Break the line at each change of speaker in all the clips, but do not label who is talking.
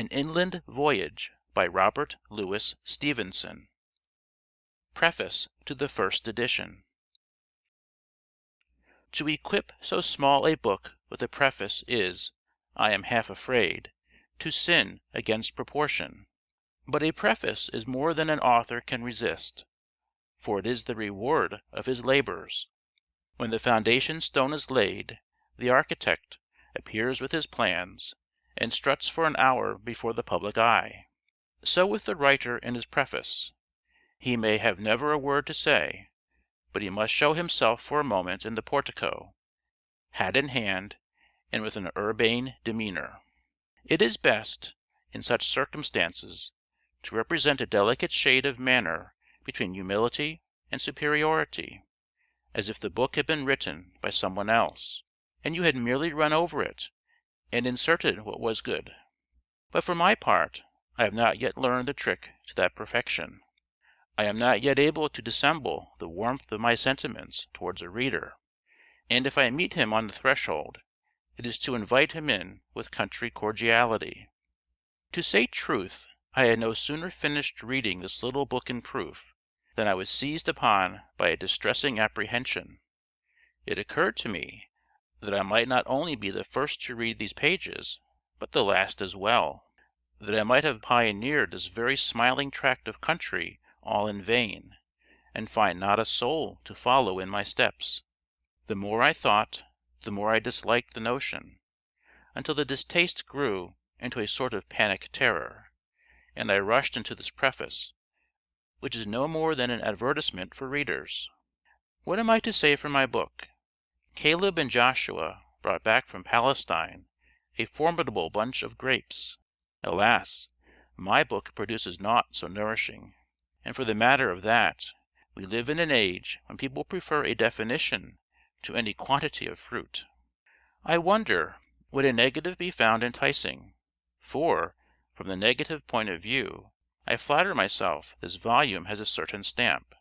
An Inland Voyage by Robert Louis Stevenson. Preface to the First Edition. To equip so small a book with a preface is, I am half afraid, to sin against proportion. But a preface is more than an author can resist, for it is the reward of his labors. When the foundation stone is laid, the architect appears with his plans, and struts for an hour before the public eye. So with the writer in his preface. He may have never a word to say, but he must show himself for a moment in the portico, hat in hand, and with an urbane demeanor. It is best, in such circumstances, to represent a delicate shade of manner between humility and superiority, as if the book had been written by someone else, and you had merely run over it and inserted what was good. But for my part, I have not yet learned the trick to that perfection. I am not yet able to dissemble the warmth of my sentiments towards a reader, and if I meet him on the threshold, it is to invite him in with country cordiality. To say truth, I had no sooner finished reading this little book in proof, than I was seized upon by a distressing apprehension. It occurred to me that I might not only be the first to read these pages, but the last as well; that I might have pioneered this very smiling tract of country all in vain, and find not a soul to follow in my steps. The more I thought, the more I disliked the notion, until the distaste grew into a sort of panic terror, and I rushed into this preface, which is no more than an advertisement for readers. What am I to say for my book? Caleb and Joshua brought back from Palestine a formidable bunch of grapes. Alas, my book produces naught so nourishing. And for the matter of that, we live in an age when people prefer a definition to any quantity of fruit. I wonder, would a negative be found enticing? For, from the negative point of view, I flatter myself this volume has a certain stamp.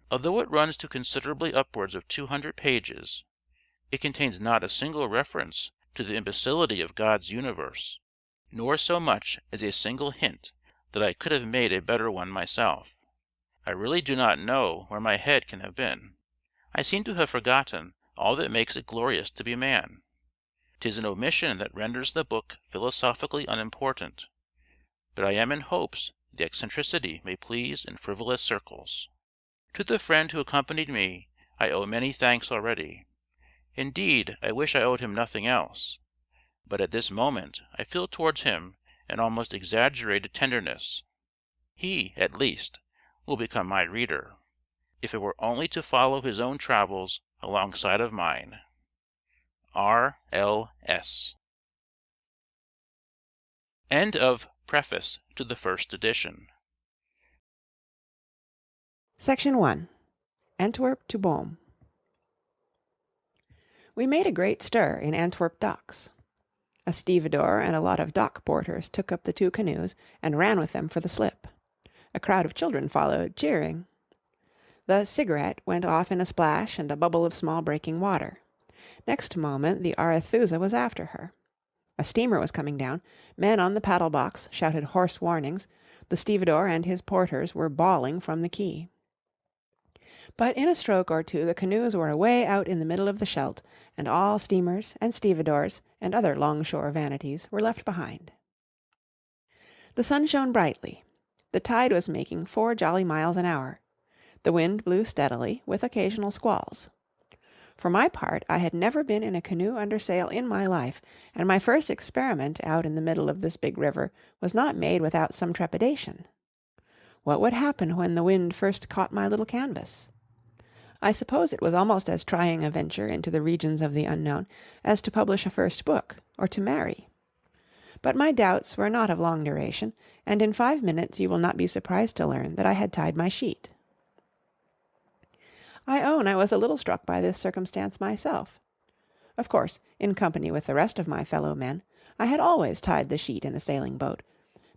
Although it runs to considerably upwards of 200 pages, it contains not a single reference to the imbecility of God's universe, nor so much as a single hint that I could have made a better one myself. I really do not know where my head can have been. I seem to have forgotten all that makes it glorious to be man. 'Tis an omission that renders the book philosophically unimportant, but I am in hopes the eccentricity may please in frivolous circles. To the friend who accompanied me I owe many thanks already. Indeed, I wish I owed him nothing else, but at this moment I feel towards him an almost exaggerated tenderness. He, at least, will become my reader, if it were only to follow his own travels alongside of mine. R.L.S. End of Preface to the First Edition.
Section 1. Antwerp to Boom. We made a great stir in Antwerp docks. A stevedore and a lot of dock porters took up the 2 canoes and ran with them for the slip. A crowd of children followed, cheering. The Cigarette went off in a splash and a bubble of small breaking water. Next moment the Arethusa was after her. A steamer was coming down. Men on the paddle box shouted hoarse warnings. The stevedore and his porters were bawling from the quay. But in a stroke or two the canoes were away out in the middle of the Scheldt, and all steamers and stevedores and other longshore vanities were left behind. The sun shone brightly. The tide was making 4 jolly miles an hour. The wind blew steadily, with occasional squalls. For my part, I had never been in a canoe under sail in my life, and my first experiment out in the middle of this big river was not made without some trepidation. What would happen when the wind first caught my little canvas? I suppose it was almost as trying a venture into the regions of the unknown as to publish a first book, or to marry. But my doubts were not of long duration, and in 5 minutes you will not be surprised to learn that I had tied my sheet. I own I was a little struck by this circumstance myself. Of course, in company with the rest of my fellow men, I had always tied the sheet in a sailing boat,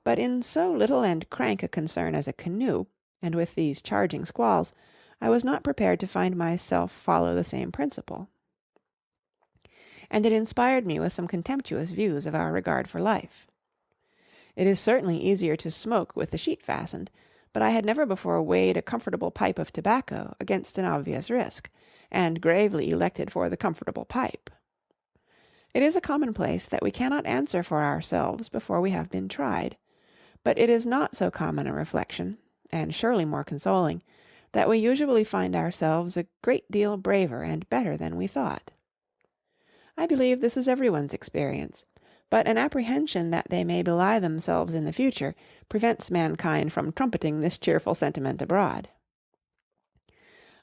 but in so little and crank a concern as a canoe, and with these charging squalls, I was not prepared to find myself follow the same principle. And it inspired me with some contemptuous views of our regard for life. It is certainly easier to smoke with the sheet fastened, but I had never before weighed a comfortable pipe of tobacco against an obvious risk, and gravely elected for the comfortable pipe. It is a commonplace that we cannot answer for ourselves before we have been tried, but it is not so common a reflection, and surely more consoling, that we usually find ourselves a great deal braver and better than we thought. I believe this is everyone's experience, but an apprehension that they may belie themselves in the future prevents mankind from trumpeting this cheerful sentiment abroad.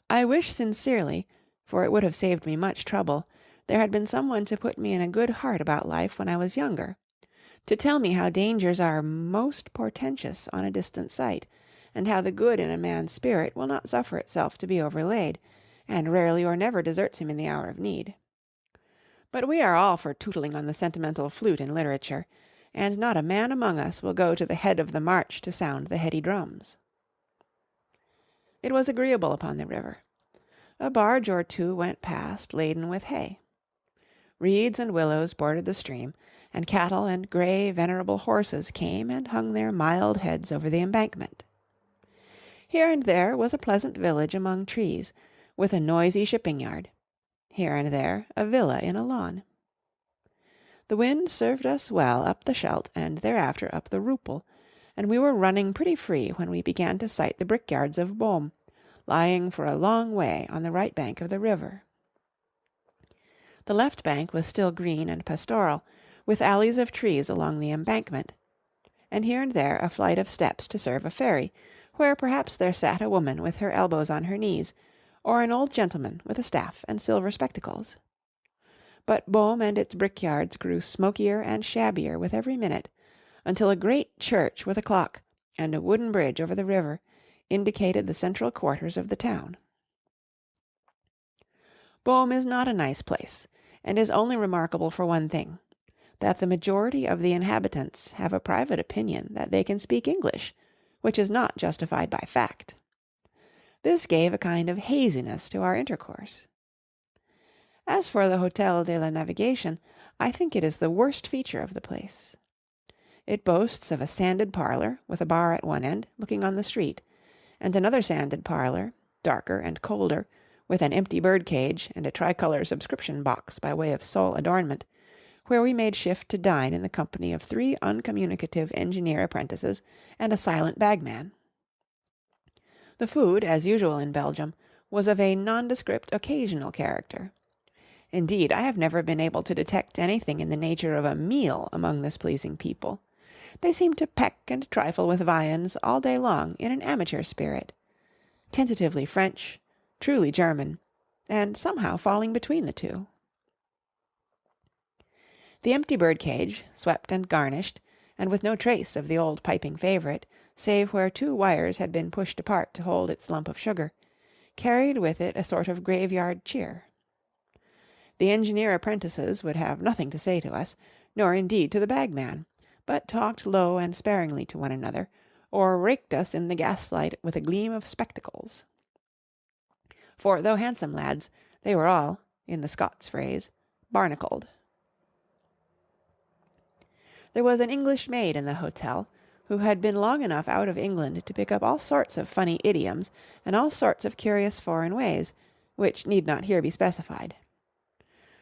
I wish sincerely, for it would have saved me much trouble, there had been someone to put me in a good heart about life when I was younger, to tell me how dangers are most portentous on a distant sight, and how the good in a man's spirit will not suffer itself to be overlaid, and rarely or never deserts him in the hour of need. But we are all for tootling on the sentimental flute in literature, and not a man among us will go to the head of the march to sound the heady drums. It was agreeable upon the river. A barge or two went past laden with hay. Reeds and willows bordered the stream, and cattle and grey, venerable horses came and hung their mild heads over the embankment. Here and there was a pleasant village among trees, with a noisy shipping yard. Here and there a villa in a lawn. The wind served us well up the Scheldt and thereafter up the Rupel, and we were running pretty free when we began to sight the brickyards of Boom, lying for a long way on the right bank of the river. The left bank was still green and pastoral, with alleys of trees along the embankment, and here and there a flight of steps to serve a ferry, where perhaps there sat a woman with her elbows on her knees, or an old gentleman with a staff and silver spectacles. But Boom and its brickyards grew smokier and shabbier with every minute, until a great church with a clock, and a wooden bridge over the river, indicated the central quarters of the town. Boom is not a nice place, and is only remarkable for one thing, that the majority of the inhabitants have a private opinion that they can speak English, which is not justified by fact. This gave a kind of haziness to our intercourse. As for the Hôtel de la Navigation, I think it is the worst feature of the place. It boasts of a sanded parlour, with a bar at one end, looking on the street, and another sanded parlour, darker and colder, with an empty bird-cage and a tricolour subscription box by way of sole adornment, where we made shift to dine in the company of 3 uncommunicative engineer apprentices and a silent bagman. The food, as usual in Belgium, was of a nondescript occasional character. Indeed, I have never been able to detect anything in the nature of a meal among this pleasing people. They seem to peck and trifle with viands all day long in an amateur spirit, tentatively French, truly German, and somehow falling between the two. The empty bird-cage, swept and garnished, and with no trace of the old piping favourite, save where 2 wires had been pushed apart to hold its lump of sugar, carried with it a sort of graveyard cheer. The engineer apprentices would have nothing to say to us, nor indeed to the bagman, but talked low and sparingly to one another, or raked us in the gaslight with a gleam of spectacles. For though handsome lads, they were all, in the Scots phrase, barnacled. There was an English maid in the hotel, who had been long enough out of England to pick up all sorts of funny idioms and all sorts of curious foreign ways, which need not here be specified.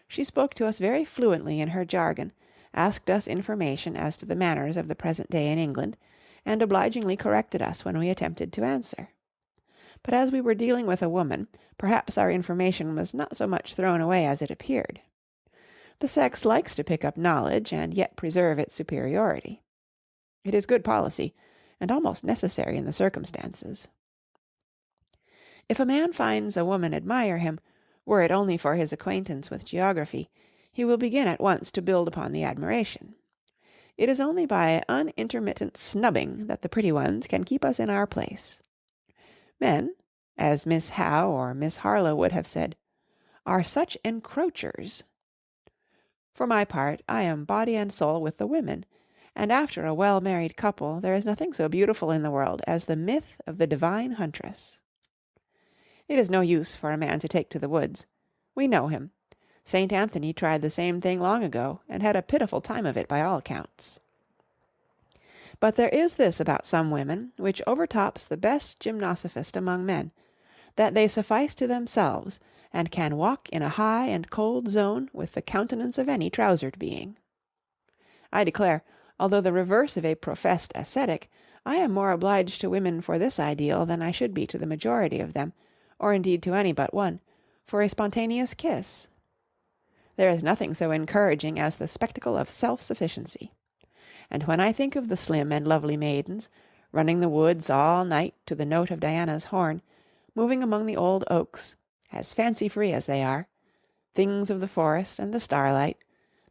She spoke to us very fluently in her jargon, asked us information as to the manners of the present day in England, and obligingly corrected us when we attempted to answer. But as we were dealing with a woman, perhaps our information was not so much thrown away as it appeared. The sex likes to pick up knowledge and yet preserve its superiority. It is good policy, and almost necessary in the circumstances. If a man finds a woman admire him, were it only for his acquaintance with geography, he will begin at once to build upon the admiration. It is only by unintermittent snubbing that the pretty ones can keep us in our place. Men, as Miss Howe or Miss Harlowe would have said, are such encroachers. For my part, I am body and soul with the women, and after a well-married couple there is nothing so beautiful in the world as the myth of the divine huntress. It is no use for a man to take to the woods. We know him. St. Anthony tried the same thing long ago, and had a pitiful time of it by all accounts. But there is this about some women, which overtops the best gymnosophist among men, that they suffice to themselves, and can walk in a high and cold zone with the countenance of any trousered being. I declare, although the reverse of a professed ascetic, I am more obliged to women for this ideal than I should be to the majority of them, or indeed to any but one, for a spontaneous kiss. There is nothing so encouraging as the spectacle of self-sufficiency. And when I think of the slim and lovely maidens, running the woods all night to the note of Diana's horn, moving among the old oaks, as fancy-free as they are, things of the forest and the starlight,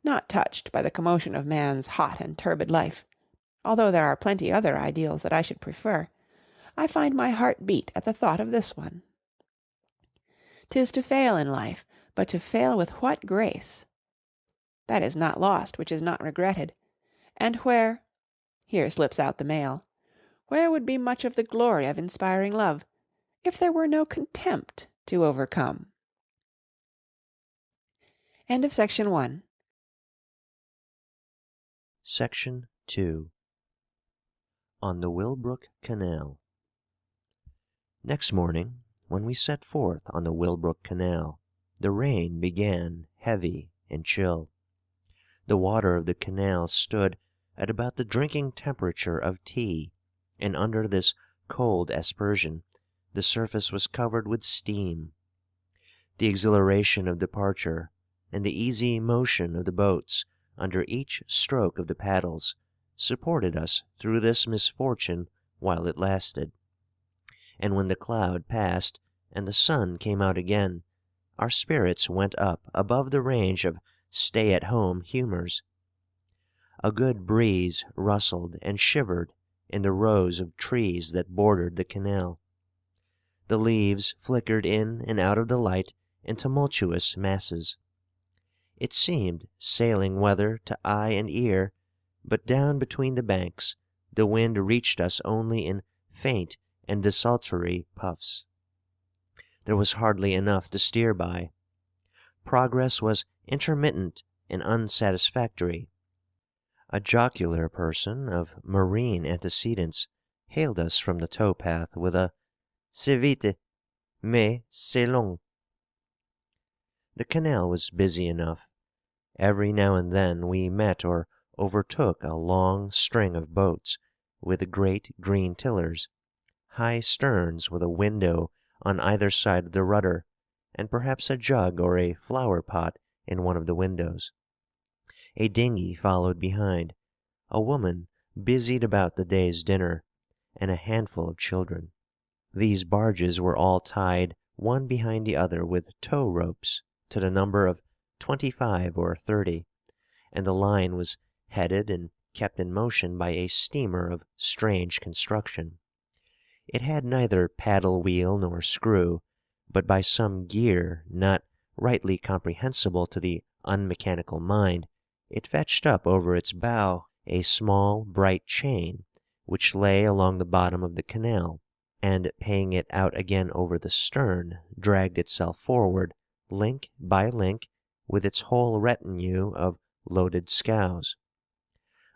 not touched by the commotion of man's hot and turbid life, although there are plenty other ideals that I should prefer, I find my heart beat at the thought of this one. 'Tis to fail in life, but to fail with what grace! That is not lost which is not regretted, and where, here slips out the male, where would be much of the glory of inspiring love, if there were no contempt to overcome? End of section 1.
Section 2. On the Willbrook Canal. Next morning, when we set forth on the Willbrook Canal, the rain began heavy and chill. The water of the canal stood at about the drinking temperature of tea, and under this cold aspersion the surface was covered with steam. The exhilaration of departure, and the easy motion of the boats under each stroke of the paddles, supported us through this misfortune while it lasted. And when the cloud passed and the sun came out again, our spirits went up above the range of stay-at-home humours. A good breeze rustled and shivered in the rows of trees that bordered the canal. The leaves flickered in and out of the light in tumultuous masses. It seemed sailing weather to eye and ear, but down between the banks the wind reached us only in faint and desultory puffs. There was hardly enough to steer by. Progress was intermittent and unsatisfactory. A jocular person of marine antecedents hailed us from the tow-path with a "C'est vite, mais c'est long." The canal was busy enough. Every now and then we met or overtook a long string of boats with great green tillers, high sterns with a window on either side of the rudder, and perhaps a jug or a flower-pot in one of the windows. A dinghy followed behind, a woman busied about the day's dinner, and a handful of children. These barges were all tied one behind the other with tow-ropes, to the number of 25 or 30, and the line was headed and kept in motion by a steamer of strange construction. It had neither paddle-wheel nor screw, but by some gear not rightly comprehensible to the unmechanical mind, it fetched up over its bow a small bright chain, which lay along the bottom of the canal, and paying it out again over the stern, dragged itself forward, link by link, with its whole retinue of loaded scows.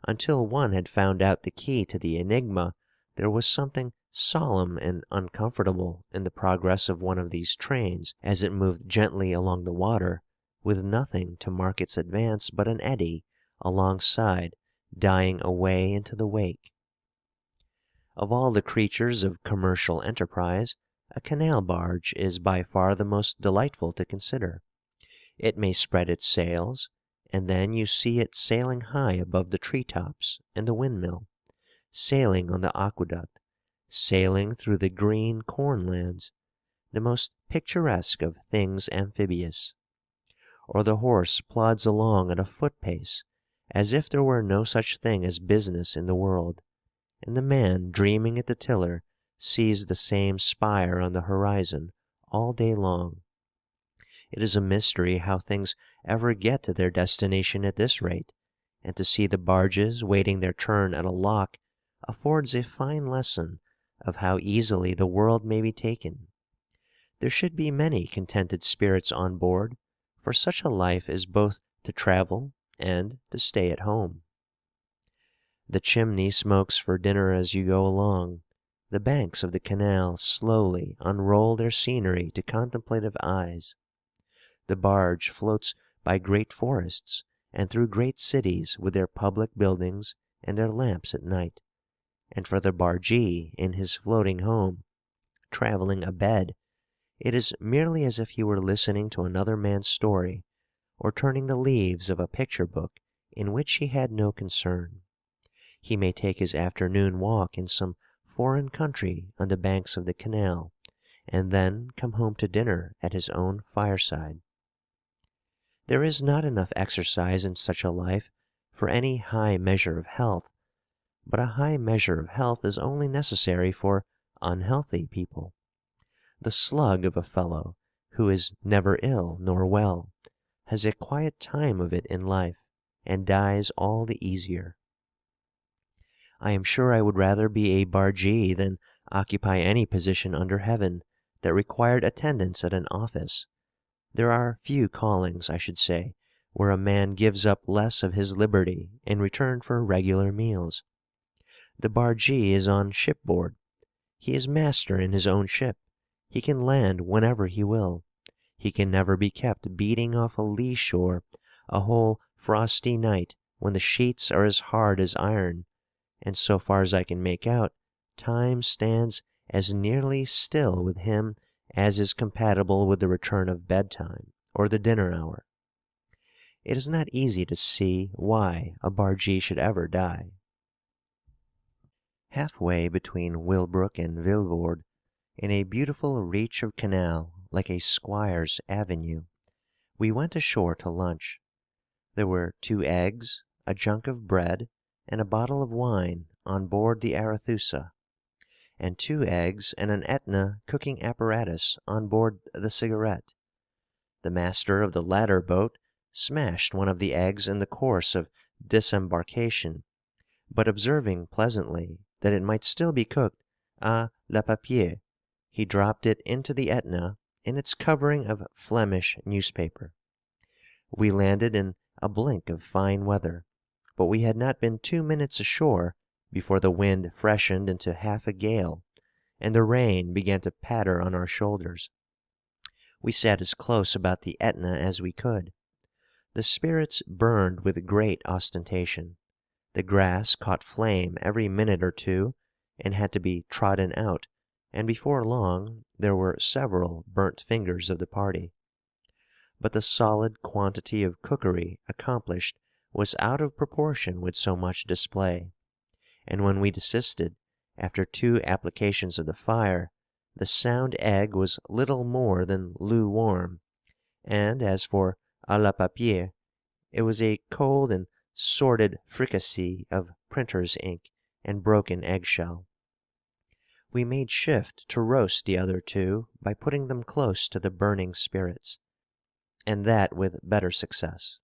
Until one had found out the key to the enigma, there was something solemn and uncomfortable in the progress of one of these trains as it moved gently along the water, with nothing to mark its advance but an eddy alongside, dying away into the wake. Of all the creatures of commercial enterprise, a canal barge is by far the most delightful to consider. It may spread its sails, and then you see it sailing high above the tree-tops and the windmill, sailing on the aqueduct, sailing through the green corn-lands, the most picturesque of things amphibious. Or the horse plods along at a foot-pace, as if there were no such thing as business in the world, and the man dreaming at the tiller sees the same spire on the horizon all day long. It is a mystery how things ever get to their destination at this rate, and to see the barges waiting their turn at a lock affords a fine lesson of how easily the world may be taken. There should be many contented spirits on board, for such a life is both to travel and to stay at home. The chimney smokes for dinner as you go along. The banks of the canal slowly unroll their scenery to contemplative eyes. The barge floats by great forests and through great cities with their public buildings and their lamps at night. And for the bargee in his floating home, travelling abed, it is merely as if he were listening to another man's story, or turning the leaves of a picture book in which he had no concern. He may take his afternoon walk in some foreign country on the banks of the canal, and then come home to dinner at his own fireside. There is not enough exercise in such a life for any high measure of health, but a high measure of health is only necessary for unhealthy people. The slug of a fellow, who is never ill nor well, has a quiet time of it in life, and dies all the easier. I am sure I would rather be a bargee than occupy any position under heaven that required attendance at an office. There are few callings, I should say, where a man gives up less of his liberty in return for regular meals. The bargee is on shipboard. He is master in his own ship. He can land whenever he will. He can never be kept beating off a lee shore a whole frosty night when the sheets are as hard as iron, and so far as I can make out, time stands as nearly still with him as is compatible with the return of bedtime or the dinner hour. It is not easy to see why a bargee should ever die. Halfway between Willebroek and Vilvoorde, in a beautiful reach of canal like a squire's avenue, we went ashore to lunch. There were 2 eggs, a junk of bread, and a bottle of wine on board the Arethusa, and 2 eggs and an Etna cooking apparatus on board the Cigarette. The master of the latter boat smashed one of the eggs in the course of disembarkation, but observing pleasantly that it might still be cooked à la papier, he dropped it into the Etna in its covering of Flemish newspaper. We landed in a blink of fine weather, but we had not been 2 minutes ashore before the wind freshened into half a gale, and the rain began to patter on our shoulders. We sat as close about the Etna as we could. The spirits burned with great ostentation. The grass caught flame every minute or two, and had to be trodden out, and before long there were several burnt fingers of the party. But the solid quantity of cookery accomplished was out of proportion with so much display, and when we desisted, after 2 applications of the fire, the sound egg was little more than lukewarm, and as for à la papier, it was a cold and sordid fricassee of printer's ink and broken eggshell. We made shift to roast the other 2 by putting them close to the burning spirits, and that with better success.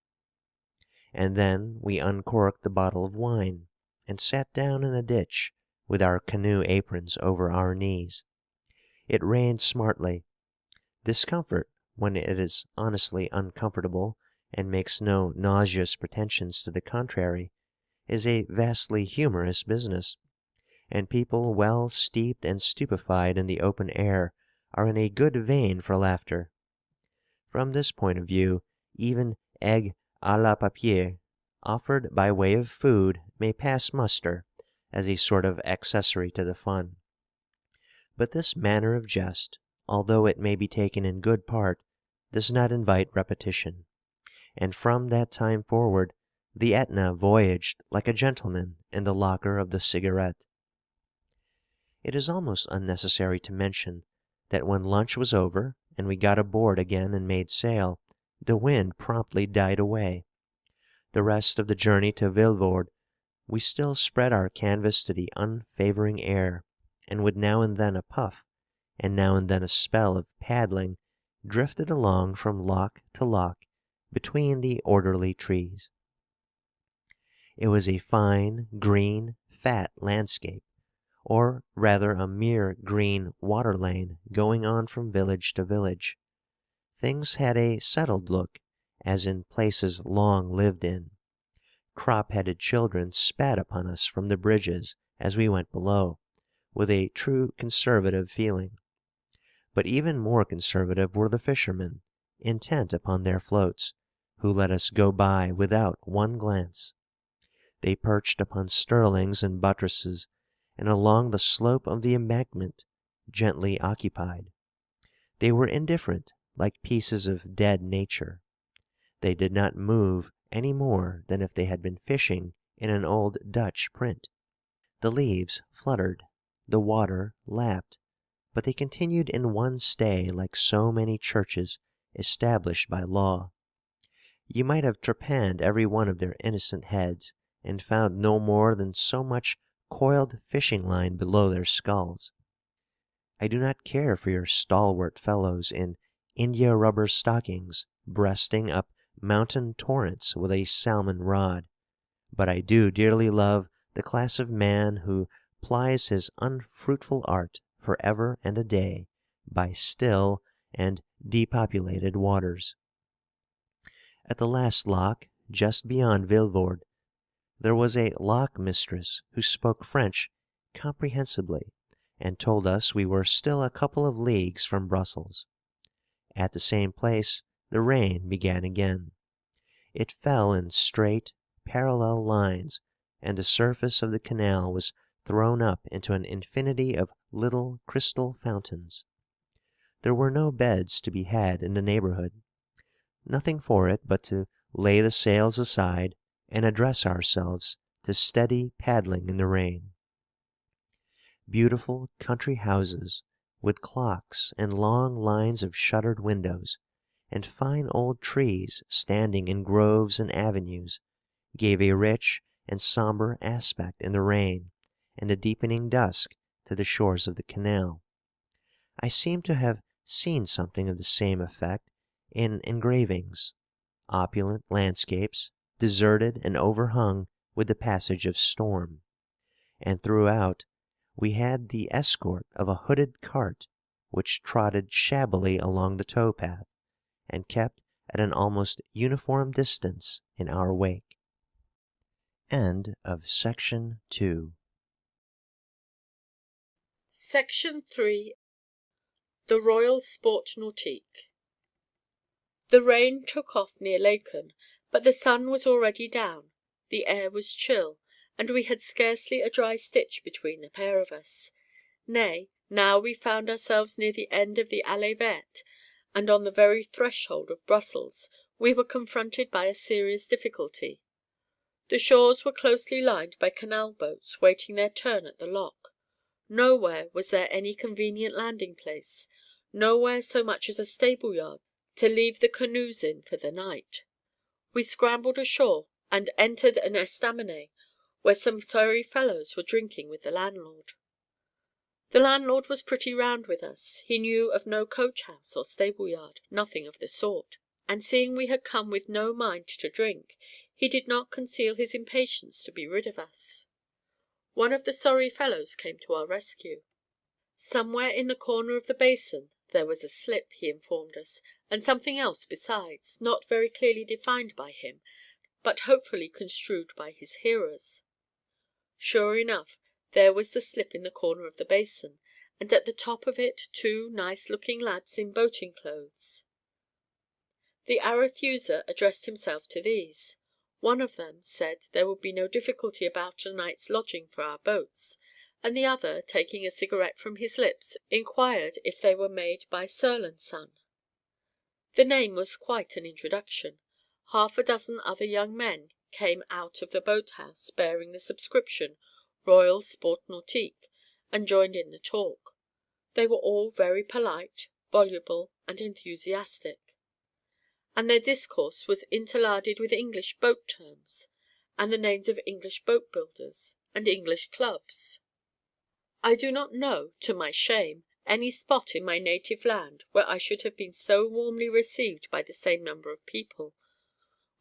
And then we uncorked the bottle of wine, and sat down in a ditch, with our canoe aprons over our knees. It rained smartly. Discomfort, when it is honestly uncomfortable and makes no nauseous pretensions to the contrary, is a vastly humorous business, and people well steeped and stupefied in the open air are in a good vein for laughter. From this point of view, even egg à la papier, offered by way of food, may pass muster as a sort of accessory to the fun. But this manner of jest, although it may be taken in good part, does not invite repetition, and from that time forward the Etna voyaged like a gentleman in the locker of the Cigarette. It is almost unnecessary to mention that when lunch was over and we got aboard again and made sail, the wind promptly died away. The rest of the journey to Vilvoorde we still spread our canvas to the unfavouring air, and with now and then a puff, and now and then a spell of paddling, drifted along from lock to lock between the orderly trees. It was a fine, green, fat landscape, or rather a mere green water lane going on from village to village. Things had a settled look, as in places long lived in. crop-headed children spat upon us from the bridges as we went below, with a true conservative feeling. But even more conservative were the fishermen, intent upon their floats, who let us go by without one glance. They perched upon sterlings and buttresses, and along the slope of the embankment, gently occupied. They were indifferent, like pieces of dead nature. They did not move any more than if they had been fishing in an old Dutch print. The leaves fluttered, the water lapped, but they continued in one stay like so many churches established by law. You might have trepanned every one of their innocent heads, and found no more than so much coiled fishing-line below their skulls. I do not care for your stalwart fellows in india-rubber stockings breasting up mountain torrents with a salmon rod, but I do dearly love the class of man who plies his unfruitful art for ever and a day by still and depopulated waters. At the last lock, just beyond Vilvoorde, there was a lock-mistress who spoke French comprehensibly, and told us we were still a couple of leagues from Brussels. At the same place the rain began again. It fell in straight, parallel lines, and the surface of the canal was thrown up into an infinity of little crystal fountains. There were no beds to be had in the neighbourhood. Nothing for it but to lay the sails aside and address ourselves to steady paddling in the rain. Beautiful country houses, with clocks and long lines of shuttered windows, and fine old trees standing in groves and avenues, gave a rich and sombre aspect in the rain and the deepening dusk to the shores of the canal. I seem to have seen something of the same effect in engravings, opulent landscapes, deserted and overhung with the passage of storm. And throughout we had the escort of a hooded cart, which trotted shabbily along the tow-path, and kept at an almost uniform distance in our wake. Section
3. The Royal Sport Nautique. The rain took off near Laeken, but the sun was already down, the air was chill, and we had scarcely a dry stitch between the pair of us. Nay, now we found ourselves near the end of the Allée Verte, and on the very threshold of Brussels, we were confronted by a serious difficulty. The shores were closely lined by canal boats waiting their turn at the lock. Nowhere was there any convenient landing place, nowhere so much as a stable yard to leave the canoes in for the night. We scrambled ashore, and entered an estaminet where some sorry fellows were drinking with the landlord. The landlord was pretty round with us. He knew of no coach-house or stable-yard, nothing of the sort; and seeing we had come with no mind to drink, he did not conceal his impatience to be rid of us. One of the sorry fellows came to our rescue. Somewhere in the corner of the basin there was a slip, he informed us, and something else besides, not very clearly defined by him, but hopefully construed by his hearers. Sure enough, there was the slip in the corner of the basin, and at the top of it two nice-looking lads in boating clothes. The Arethusa addressed himself to these. One of them said there would be no difficulty about a night's lodging for our boats, and the other, taking a cigarette from his lips, inquired if they were made by Searle and Son. The name was quite an introduction. Half a dozen other young men came out of the boat-house bearing the subscription Royal Sport Nautique, and joined in the talk. They were all very polite, voluble, and enthusiastic, and their discourse was interlarded with English boat terms, and the names of English boat builders, and English clubs. I do not know, to my shame, any spot in my native land where I should have been so warmly received by the same number of people.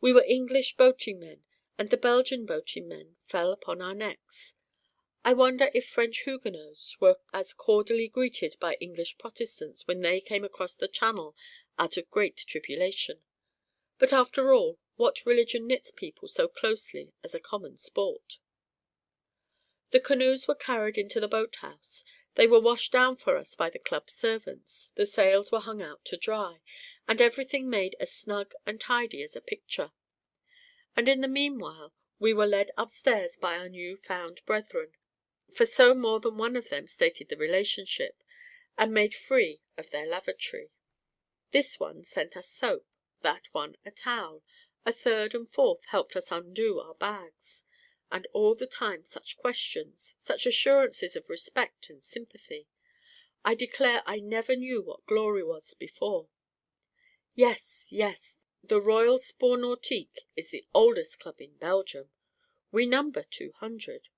We were English boating men, and the Belgian boating men fell upon our necks. I wonder if French Huguenots were as cordially greeted by English Protestants when they came across the Channel out of great tribulation. But after all, what religion knits people so closely as a common sport. The canoes were carried into the boathouse. They were washed down for us by the club servants, the sails were hung out to dry, and everything made as snug and tidy as a picture. And in the meanwhile we were led upstairs by our new found brethren, for so more than one of them stated the relationship, and made free of their lavatory. This one sent us soap, that one a towel, a third and fourth helped us undo our bags. And all the time such questions, such assurances of respect and sympathy. I declare I never knew what glory was before. Yes, yes, the Royal Sport Nautique is the oldest club in Belgium. We number 200.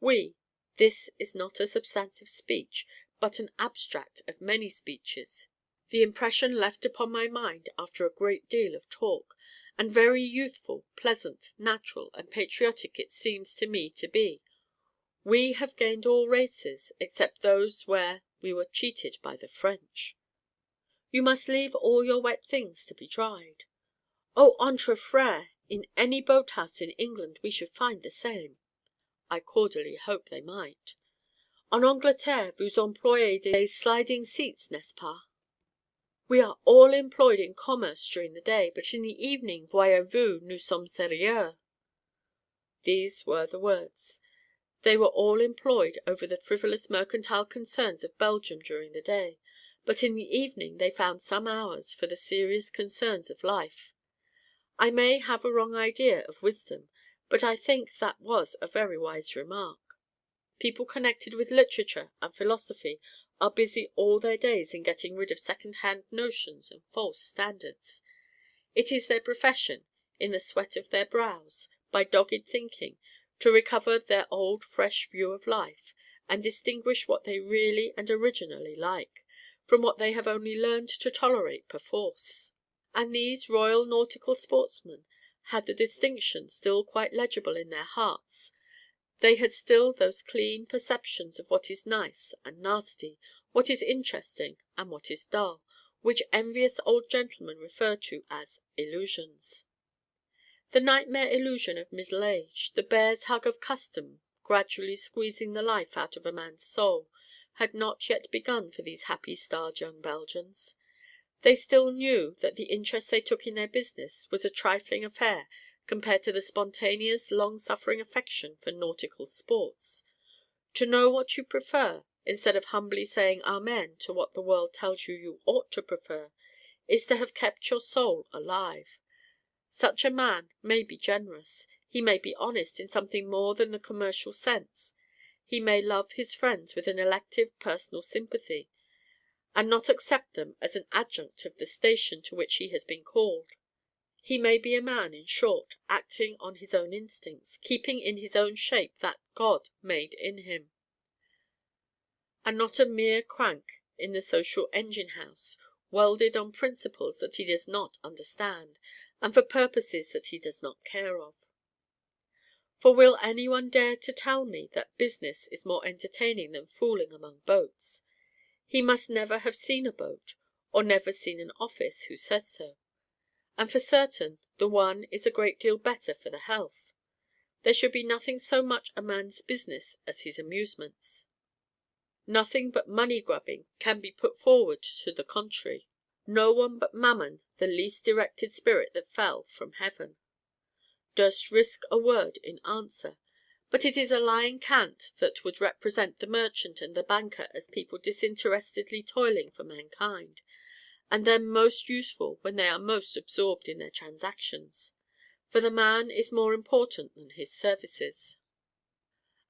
We, this is not a substantive speech, but an abstract of many speeches. The impression left upon my mind after a great deal of talk, and very youthful, pleasant, natural, and patriotic it seems to me to be. We have gained all races, except those where we were cheated by the French. You must leave all your wet things to be dried. Oh, entre frères, in any boathouse in England we should find the same. I cordially hope they might. En Angleterre, vous employez des sliding seats, n'est-ce pas? We are all employed in commerce during the day, but in the evening, voyez-vous, nous sommes sérieux. These were the words. They were all employed over the frivolous mercantile concerns of Belgium during the day, but in the evening they found some hours for the serious concerns of life. I may have a wrong idea of wisdom, but I think that was a very wise remark. People connected with literature and philosophy are busy all their days in getting rid of second-hand notions and false standards. It is their profession, in the sweat of their brows, by dogged thinking, to recover their old fresh view of life, and distinguish what they really and originally like, from what they have only learned to tolerate perforce. And these Royal Nautical Sportsmen had the distinction still quite legible in their hearts. They had still those clean perceptions of what is nice and nasty, what is interesting and what is dull, which envious old gentlemen refer to as illusions. The nightmare illusion of middle age, the bear's hug of custom gradually squeezing the life out of a man's soul, had not yet begun for these happy-starred young Belgians. They still knew that the interest they took in their business was a trifling affair compared to the spontaneous, long-suffering affection for nautical sports. To know what you prefer, instead of humbly saying amen to what the world tells you you ought to prefer, is to have kept your soul alive. Such a man may be generous, he may be honest in something more than the commercial sense, he may love his friends with an elective personal sympathy, and not accept them as an adjunct of the station to which he has been called. He may be a man, in short, acting on his own instincts, keeping in his own shape that God made in him, and not a mere crank in the social engine-house, welded on principles that he does not understand, and for purposes that he does not care of. For will any one dare to tell me that business is more entertaining than fooling among boats? He must never have seen a boat, or never seen an office, who says so. And for certain, the one is a great deal better for the health. There should be nothing so much a man's business as his amusements. Nothing but money-grubbing can be put forward to the contrary. No one but Mammon, the least directed spirit that fell from heaven, durst risk a word in answer. But it is a lying cant that would represent the merchant and the banker as people disinterestedly toiling for mankind, and then most useful when they are most absorbed in their transactions. For the man is more important than his services.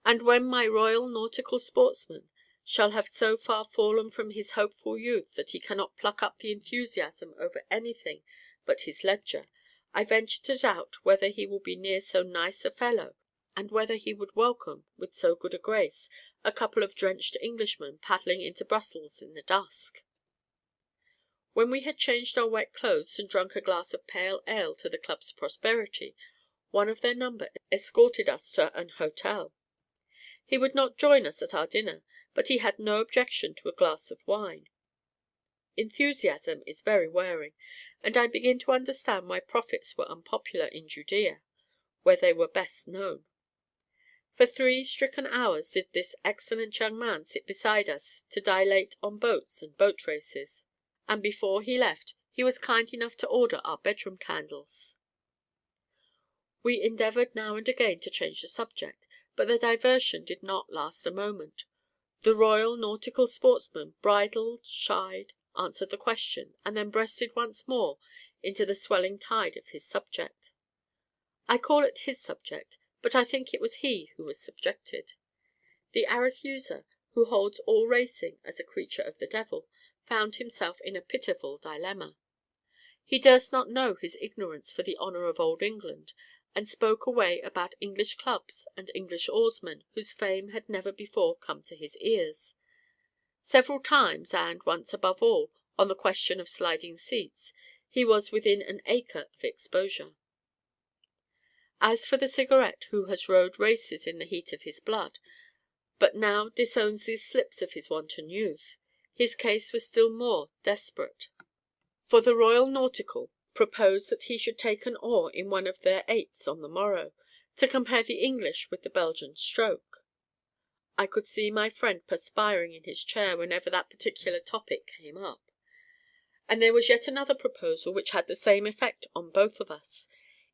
And when my Royal Nautical Sportsman shall have so far fallen from his hopeful youth that he cannot pluck up the enthusiasm over anything but his ledger, I venture to doubt whether he will be near so nice a fellow, and whether he would welcome, with so good a grace, a couple of drenched Englishmen paddling into Brussels in the dusk. When we had changed our wet clothes and drunk a glass of pale ale to the club's prosperity, one of their number escorted us to an hotel. He would not join us at our dinner, but he had no objection to a glass of wine. Enthusiasm is very wearing, and I begin to understand why prophets were unpopular in Judea, where they were best known. For 3 stricken hours did this excellent young man sit beside us to dilate on boats and boat races, and before he left he was kind enough to order our bedroom candles. We endeavoured now and again to change the subject, but the diversion did not last a moment. The Royal Nautical Sportsman bridled, shied, answered the question, and then breasted once more into the swelling tide of his subject. I call it his subject, but I think it was he who was subjected. The Arethusa, who holds all racing as a creature of the devil, found himself in a pitiful dilemma. He durst not know his ignorance for the honour of old England, and spoke away about English clubs and English oarsmen whose fame had never before come to his ears. Several times, and once above all, on the question of sliding seats, he was within an acre of exposure. As for the Cigarette, who has rode races in the heat of his blood, but now disowns these slips of his wanton youth, his case was still more desperate. For the Royal Nautical proposed that he should take an oar in one of their 8s on the morrow, to compare the English with the Belgian stroke. I could see my friend perspiring in his chair whenever that particular topic came up. And there was yet another proposal which had the same effect on both of us.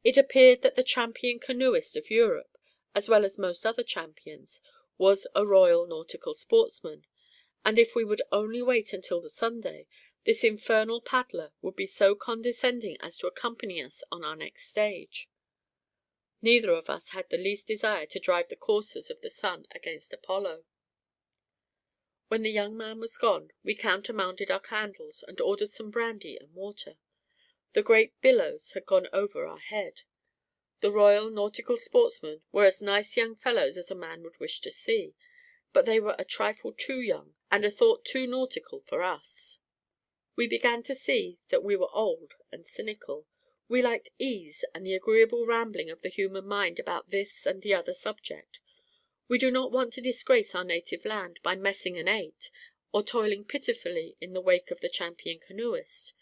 It appeared that the champion canoeist of Europe, as well as most other champions, was a Royal Nautical Sportsman, and if we would only wait until the Sunday, this infernal paddler would be so condescending as to accompany us on our next stage. Neither of us had the least desire to drive the coursers of the sun against Apollo. When the young man was gone, we countermanded our candles, and ordered some brandy and water. The great billows had gone over our head. The Royal Nautical Sportsmen were as nice young fellows as a man would wish to see, but they were a trifle too young, and a thought too nautical for us. We began to see that we were old and cynical. We liked ease and the agreeable rambling of the human mind about this and the other subject. We do not want to disgrace our native land by messing an 8, or toiling pitifully in the wake of the champion canoeist.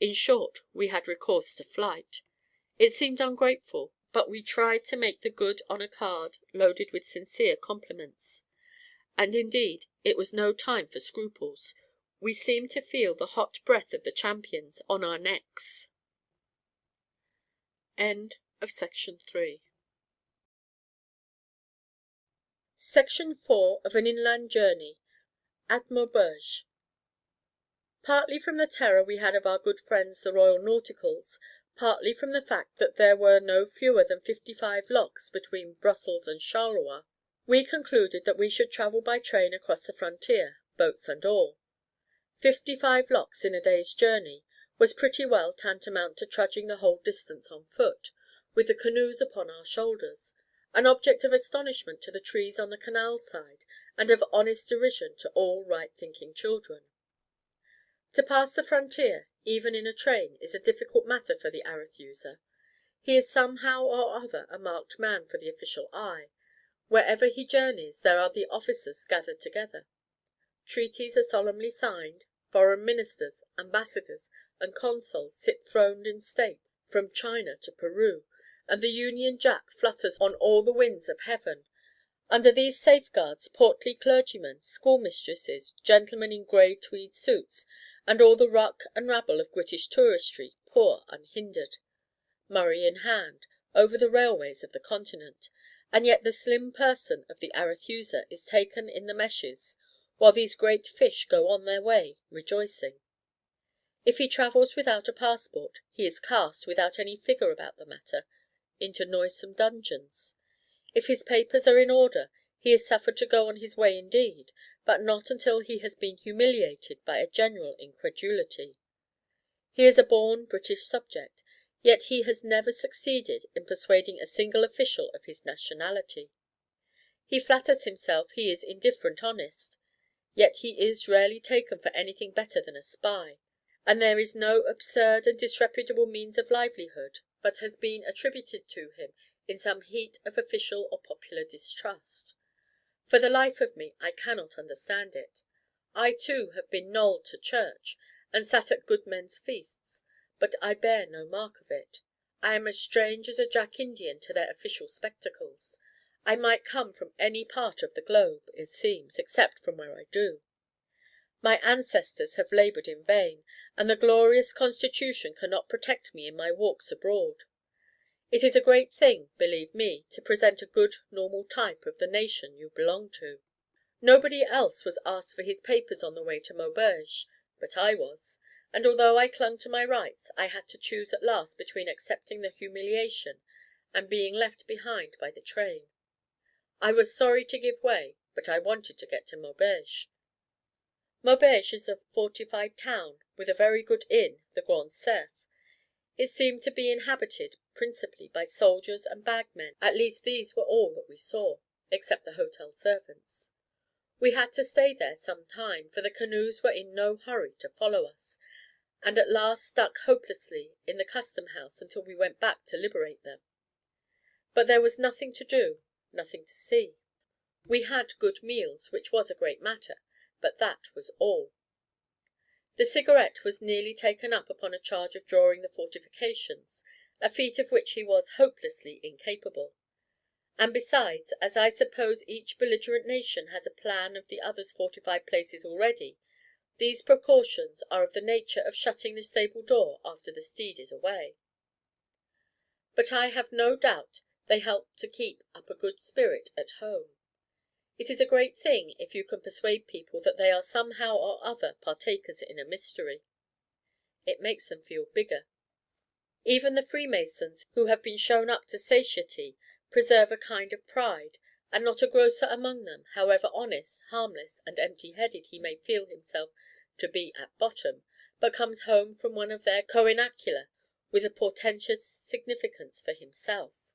In short, we had recourse to flight. It seemed ungrateful, but we tried to make the good on a card loaded with sincere compliments. And indeed it was no time for scruples. We seemed to feel the hot breath of the champions on our necks. End of Section 3. Section 4 of an Inland Journey at Maubeuge. Partly from the terror we had of our good friends the Royal Nauticals, partly from the fact that there were no fewer than 55 locks between Brussels and Charleroi, we concluded that we should travel by train across the frontier, boats and all. 55 locks in a day's journey was pretty well tantamount to trudging the whole distance on foot, with the canoes upon our shoulders, an object of astonishment to the trees on the canal side, and of honest derision to all right-thinking children. To pass the frontier, even in a train, is a difficult matter for the Arethusa. He is somehow or other a marked man for the official eye. Wherever he journeys, there are the officers gathered together. Treaties are solemnly signed, foreign ministers, ambassadors, and consuls sit throned in state from China to Peru, and the Union Jack flutters on all the winds of heaven. Under these safeguards, portly clergymen, schoolmistresses, gentlemen in grey tweed suits, and all the ruck and rabble of British touristry pour unhindered, Murray in hand, over the railways of the continent, and yet the slim person of the Arethusa is taken in the meshes, while these great fish go on their way rejoicing. If he travels without a passport, he is cast, without any figure about the matter, into noisome dungeons. If his papers are in order, he is suffered to go on his way indeed, but not until he has been humiliated by a general incredulity. He is a born British subject, yet he has never succeeded in persuading a single official of his nationality. He flatters himself he is indifferent honest, yet he is rarely taken for anything better than a spy, and there is no absurd and disreputable means of livelihood but has been attributed to him in some heat of official or popular distrust. For the life of me, I cannot understand it. I too have been knolled to church, and sat at good men's feasts, but I bear no mark of it. I am as strange as a Jack Indian to their official spectacles. I might come from any part of the globe, it seems, except from where I do. My ancestors have laboured in vain, and the glorious Constitution cannot protect me in my walks abroad. It is a great thing, believe me, to present a good normal type of the nation you belong to. Nobody else was asked for his papers on the way to Maubeuge, but I was, and although I clung to my rights, I had to choose at last between accepting the humiliation and being left behind by the train. I was sorry to give way, but I wanted to get to Maubeuge. Maubeuge is a fortified town with a very good inn, the Grand Cerf. It seemed to be inhabited principally by soldiers and bagmen, at least these were all that we saw, except the hotel servants. We had to stay there some time, for the canoes were in no hurry to follow us, and at last stuck hopelessly in the custom house until we went back to liberate them. But there was nothing to do, nothing to see. We had good meals, which was a great matter, but that was all. The Cigarette was nearly taken up upon a charge of drawing the fortifications, a feat of which he was hopelessly incapable. And besides, as I suppose each belligerent nation has a plan of the other's fortified places already, these precautions are of the nature of shutting the stable door after the steed is away. But I have no doubt they help to keep up a good spirit at home. It is a great thing if you can persuade people that they are somehow or other partakers in a mystery. It makes them feel bigger. Even the Freemasons, who have been shown up to satiety, preserve a kind of pride, and not a grocer among them, however honest, harmless, and empty-headed he may feel himself to be at bottom, but comes home from one of their coenacula with a portentous significance for himself.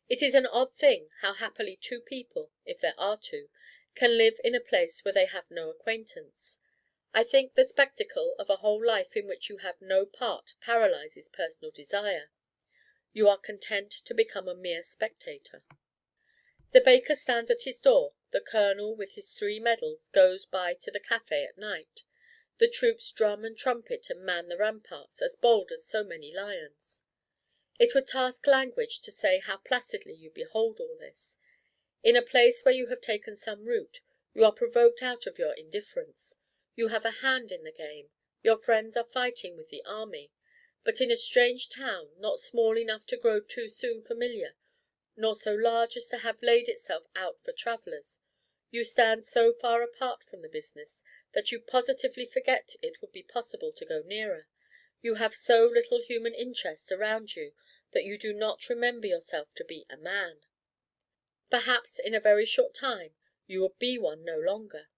It is an odd thing how happily two people, if there are two, can live in a place where they have no acquaintance. I think the spectacle of a whole life in which you have no part paralyzes personal desire. You are content to become a mere spectator. The baker stands at his door, the colonel with his 3 medals goes by to the café at night, the troops drum and trumpet and man the ramparts, as bold as so many lions. It would task language to say how placidly you behold all this. In a place where you have taken some root, you are provoked out of your indifference. You have a hand in the game. Your friends are fighting with the army. But in a strange town, not small enough to grow too soon familiar, nor so large as to have laid itself out for travellers, you stand so far apart from the business that you positively forget it would be possible to go nearer. You have so little human interest around you that you do not remember yourself to be a man. Perhaps in a very short time you will be one no longer.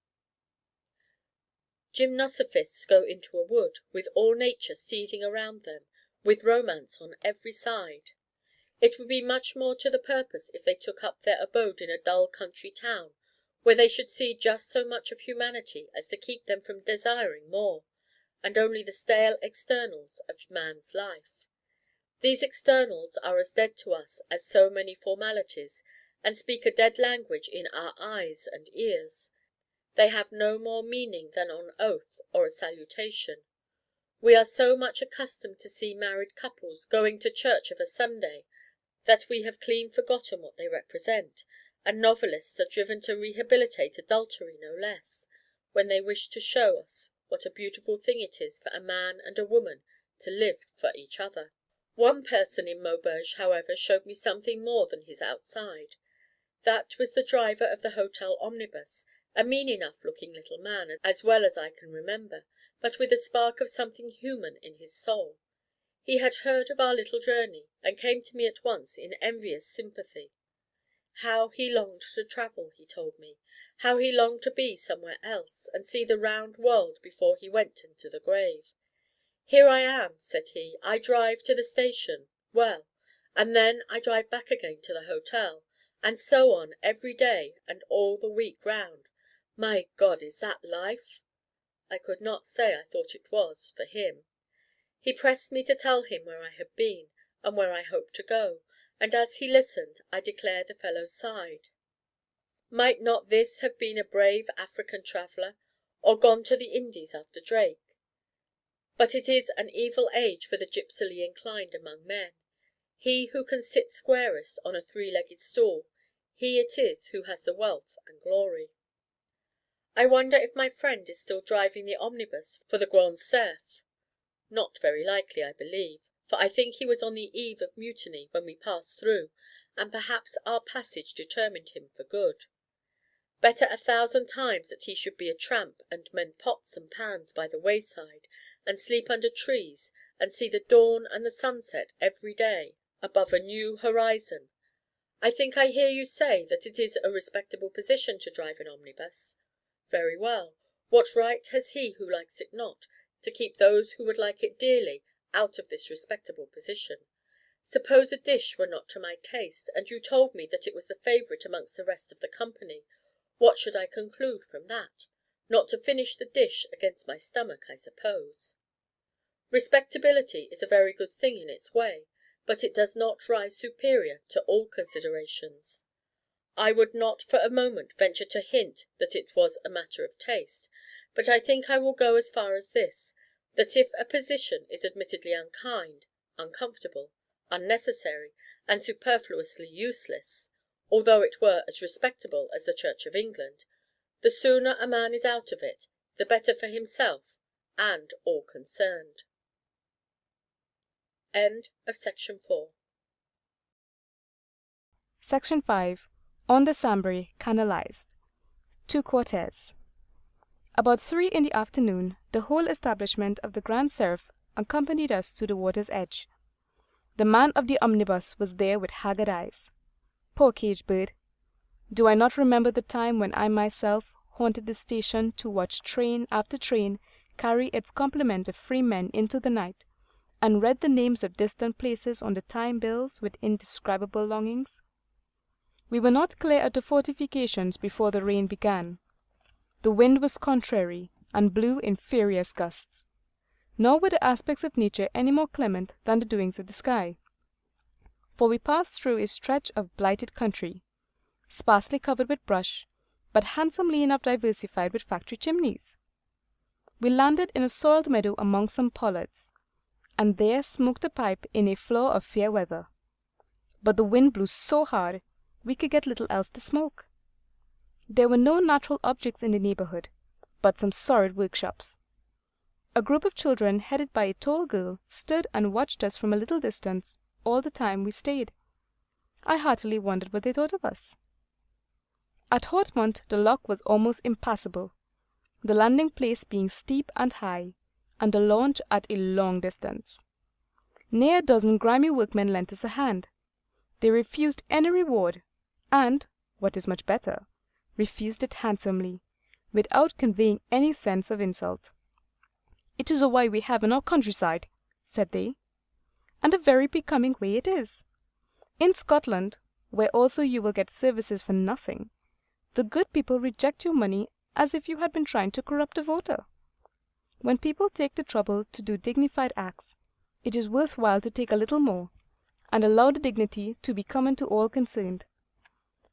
Gymnosophists go into a wood, with all nature seething around them, with romance on every side. It would be much more to the purpose if they took up their abode in a dull country town, where they should see just so much of humanity as to keep them from desiring more, and only the stale externals of man's life. These externals are as dead to us as so many formalities, and speak a dead language in our eyes and ears. They have no more meaning than an oath or a salutation. We are so much accustomed to see married couples going to church of a Sunday that we have clean forgotten what they represent, and novelists are driven to rehabilitate adultery no less, when they wish to show us what a beautiful thing it is for a man and a woman to live for each other. One person in Maubeuge, however, showed me something more than his outside. That was the driver of the hotel omnibus, a mean enough looking little man, as well as I can remember, but with a spark of something human in his soul. He had heard of our little journey, and came to me at once in envious sympathy. How he longed to travel, he told me. How he longed to be somewhere else, and see the round world before he went into the grave. Here I am, said he. I drive to the station. Well, and then I drive back again to the hotel, and so on every day and all the week round. My God, is that life? I could not say I thought it was, for him. He pressed me to tell him where I had been, and where I hoped to go, and as he listened, I declare the fellow sighed. Might not this have been a brave African traveller, or gone to the Indies after Drake? But it is an evil age for the gypsily inclined among men. He who can sit squarest on a three-legged stool, he it is who has the wealth and glory. I wonder if my friend is still driving the omnibus for the Grand Cerf. Not very likely, I believe, for I think he was on the eve of mutiny when we passed through, and perhaps our passage determined him for good. Better 1,000 times that he should be a tramp and mend pots and pans by the wayside, and sleep under trees, and see the dawn and the sunset every day above a new horizon. I think I hear you say that it is a respectable position to drive an omnibus. Very well. What right has he who likes it not, to keep those who would like it dearly out of this respectable position? Suppose a dish were not to my taste, and you told me that it was the favourite amongst the rest of the company, what should I conclude from that? Not to finish the dish against my stomach, I suppose. Respectability is a very good thing in its way, but it does not rise superior to all considerations. I would not for a moment venture to hint that it was a matter of taste, but I think I will go as far as this, that if a position is admittedly unkind, uncomfortable, unnecessary, and superfluously useless, although it were as respectable as the Church of England, the sooner a man is out of it, the better for himself and all concerned. End of section 4.
Section 5. On the Sambre canalized. To Cortes. About 3 in the afternoon, the whole establishment of the Grand Cerf accompanied us to the water's edge. The man of the omnibus was there with haggard eyes. Poor caged bird! Do I not remember the time when I myself haunted the station to watch train after train carry its complement of free men into the night, and read the names of distant places on the time bills with indescribable longings? We were not clear of the fortifications before the rain began. The wind was contrary, and blew in furious gusts. Nor were the aspects of nature any more clement than the doings of the sky. For we passed through a stretch of blighted country, sparsely covered with brush, but handsomely enough diversified with factory chimneys. We landed in a soiled meadow among some pollards, and there smoked a pipe in a flaw of fair weather. But the wind blew so hard we could get little else to smoke. There were no natural objects in the neighbourhood, but some sordid workshops. A group of children, headed by a tall girl, stood and watched us from a little distance all the time we stayed. I heartily wondered what they thought of us. At Hautmont the loch was almost impassable, the landing place being steep and high, and the launch at a long distance. Near a dozen grimy workmen lent us a hand. They refused any reward, and, what is much better, refused it handsomely, without conveying any sense of insult. "It is a way we have in our countryside," said they, "and a very becoming way it is. In Scotland, where also you will get services for nothing, the good people reject your money as if you had been trying to corrupt a voter. When people take the trouble to do dignified acts, it is worth while to take a little more, and allow the dignity to be common to all concerned.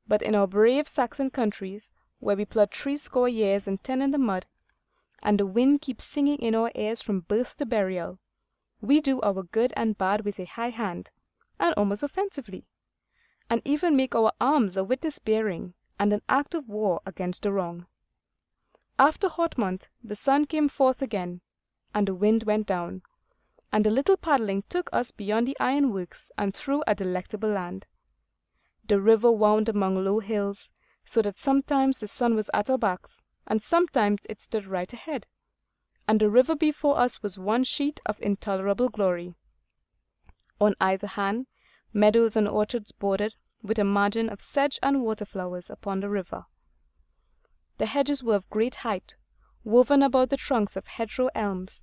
But in our brave Saxon countries, where we plod 60 years and 10 in the mud, and the wind keeps singing in our ears from birth to burial, we do our good and bad with a high hand, and almost offensively, and even make our arms a witness bearing and an act of war against the wrong. After Hautmont the sun came forth again, and the wind went down, and the little paddling took us beyond the ironworks and through a delectable land. The river wound among low hills, so that sometimes the sun was at our backs, and sometimes it stood right ahead, and the river before us was one sheet of intolerable glory. On either hand, meadows and orchards bordered with a margin of sedge and waterflowers upon the river. The hedges were of great height, woven about the trunks of hedgerow elms,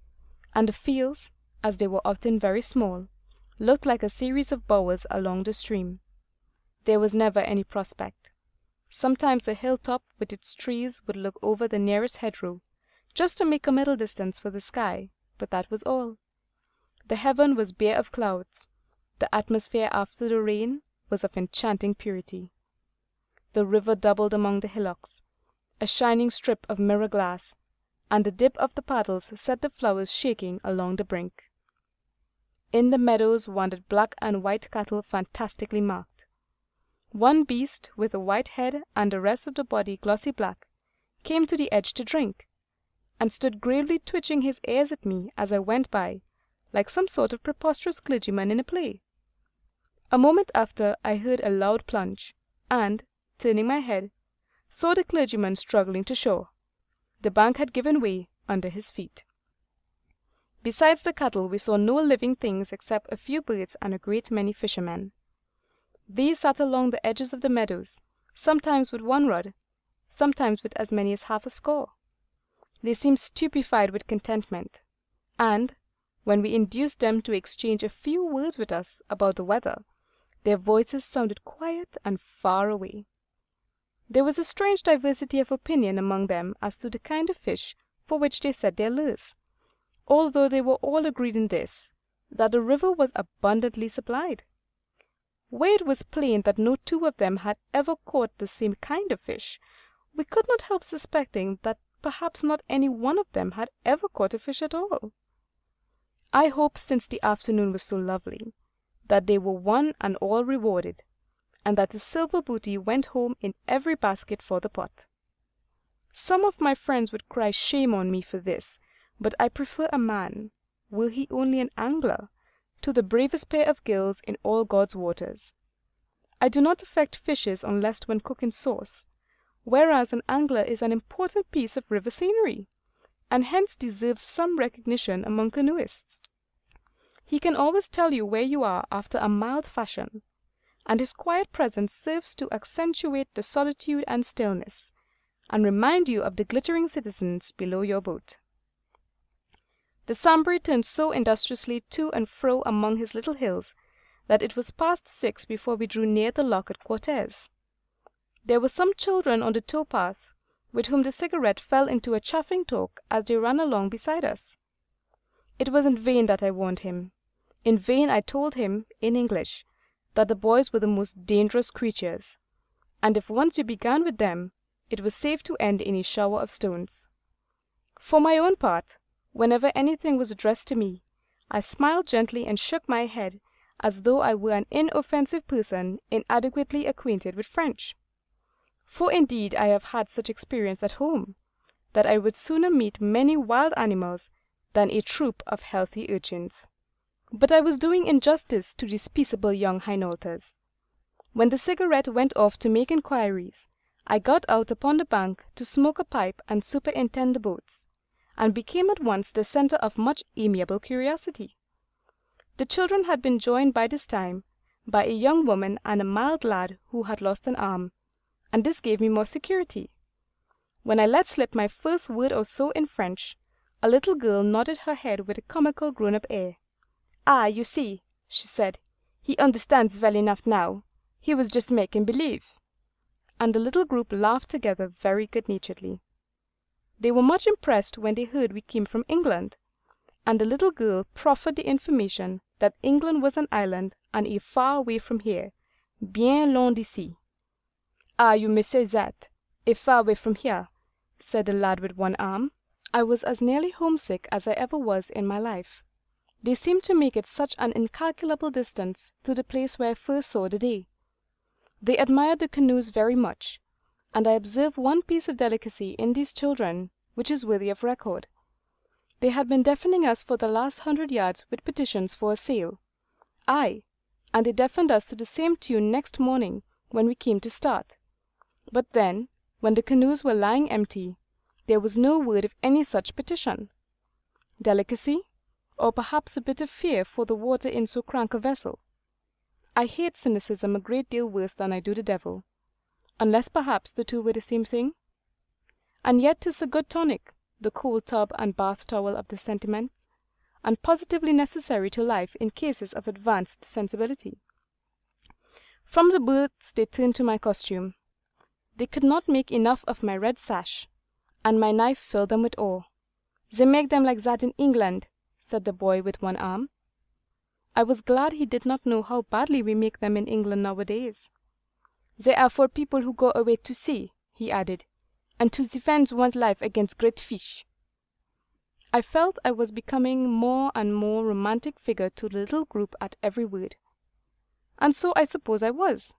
and the fields, as they were often very small, looked like a series of bowers along the stream. There was never any prospect. Sometimes a hill-top with its trees would look over the nearest hedgerow, just to make a middle distance for the sky, but that was all. The heaven was bare of clouds. The atmosphere after the rain was of enchanting purity. The river doubled among the hillocks, a shining strip of mirror glass, and the dip of the paddles set the flowers shaking along the brink. In the meadows wandered black and white cattle fantastically marked. One beast, with a white head and the rest of the body glossy black, came to the edge to drink, and stood gravely twitching his ears at me as I went by, like some sort of preposterous clergyman in a play. A moment after I heard a loud plunge, and, turning my head, saw the clergyman struggling to shore. The bank had given way under his feet. Besides the cattle we saw no living things except a few birds and a great many fishermen. These sat along the edges of the meadows, sometimes with one rod, sometimes with as many as half a score. They seemed stupefied with contentment, and, when we induced them to exchange a few words with us about the weather, their voices sounded quiet and far away. There was a strange diversity of opinion among them as to the kind of fish for which they set their lures, although they were all agreed in this, that the river was abundantly supplied. Where it was plain that no two of them had ever caught the same kind of fish, we could not help suspecting that perhaps not any one of them had ever caught a fish at all. I hope, since the afternoon was so lovely, that they were one and all rewarded, and that the silver booty went home in every basket for the pot. Some of my friends would cry shame on me for this, but I prefer a man, were he only an angler, to the bravest pair of gills in all God's waters. I do not affect fishes unless when cooked in sauce, whereas an angler is an important piece of river scenery, and hence deserves some recognition among canoeists. He can always tell you where you are after a mild fashion, and his quiet presence serves to accentuate the solitude and stillness, and remind you of the glittering citizens below your boat. The Sambre turned so industriously to and fro among his little hills that it was past 6 before we drew near the lock at Cortez. There were some children on the towpath, with whom the Cigarette fell into a chaffing talk as they ran along beside us. It was in vain that I warned him. In vain I told him, in English, that the boys were the most dangerous creatures, and if once you began with them, it was safe to end in a shower of stones. For my own part, whenever anything was addressed to me, I smiled gently and shook my head as though I were an inoffensive person inadequately acquainted with French. For indeed I have had such experience at home, that I would sooner meet many wild animals than a troop of healthy urchins. But I was doing injustice to these peaceable young Hainaulters. When the Cigarette went off to make inquiries, I got out upon the bank to smoke a pipe and superintend the boats, and became at once the centre of much amiable curiosity. The children had been joined by this time by a young woman and a mild lad who had lost an arm, and this gave me more security. When I let slip my first word or so in French, a little girl nodded her head with a comical grown-up air. "Ah, you see," she said, "he understands well enough now. He was just making believe." And the little group laughed together very good-naturedly. They were much impressed when they heard we came from England, and the little girl proffered the information that England was an island and a far way from here, bien loin d'ici. "Ah, you may say that, a far way from here," said the lad with one arm. I was as nearly homesick as I ever was in my life. They seemed to make it such an incalculable distance to the place where I first saw the day. They admired the canoes very much, and I observed one piece of delicacy in these children which is worthy of record. They had been deafening us for the last 100 yards with petitions for a sail. Aye, and they deafened us to the same tune next morning when we came to start. But then, when the canoes were lying empty, there was no word of any such petition. Delicacy? Or perhaps a bit of fear for the water in so crank a vessel. I hate cynicism a great deal worse than I do the devil, unless perhaps the two were the same thing. And yet 'tis a good tonic, the cold tub and bath towel of the sentiments, and positively necessary to life in cases of advanced sensibility. From the birds they turned to my costume. They could not make enough of my red sash, and my knife filled them with awe. "They make them like that in England," said the boy with one arm. I was glad he did not know how badly we make them in England nowadays. "They are for people who go away to sea," he added, "and to defend one's life against great fish." I felt I was becoming more and more romantic figure to the little group at every word. And so I suppose I was.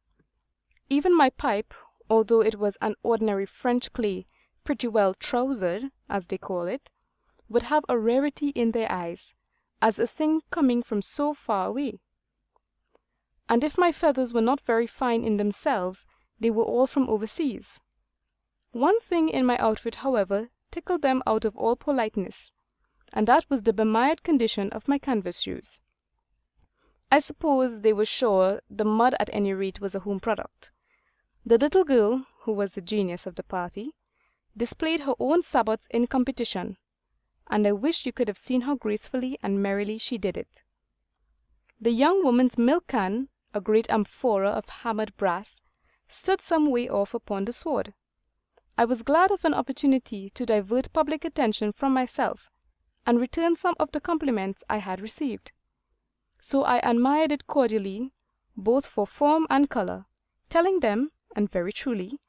Even my pipe, although it was an ordinary French clay, pretty well trousered, as they call it, would have a rarity in their eyes, as a thing coming from so far away. And if my feathers were not very fine in themselves, they were all from overseas. One thing in my outfit, however, tickled them out of all politeness, and that was the bemired condition of my canvas shoes. I suppose they were sure the mud at any rate was a home product. The little girl, who was the genius of the party, displayed her own sabots in competition, and I wish you could have seen how gracefully and merrily she did it. The young woman's milk can, a great amphora of hammered brass, stood some way off upon the sward. I was glad of an opportunity to divert public attention from myself, and return some of the compliments I had received. So I admired it cordially, both for form and colour, telling them, and very truly,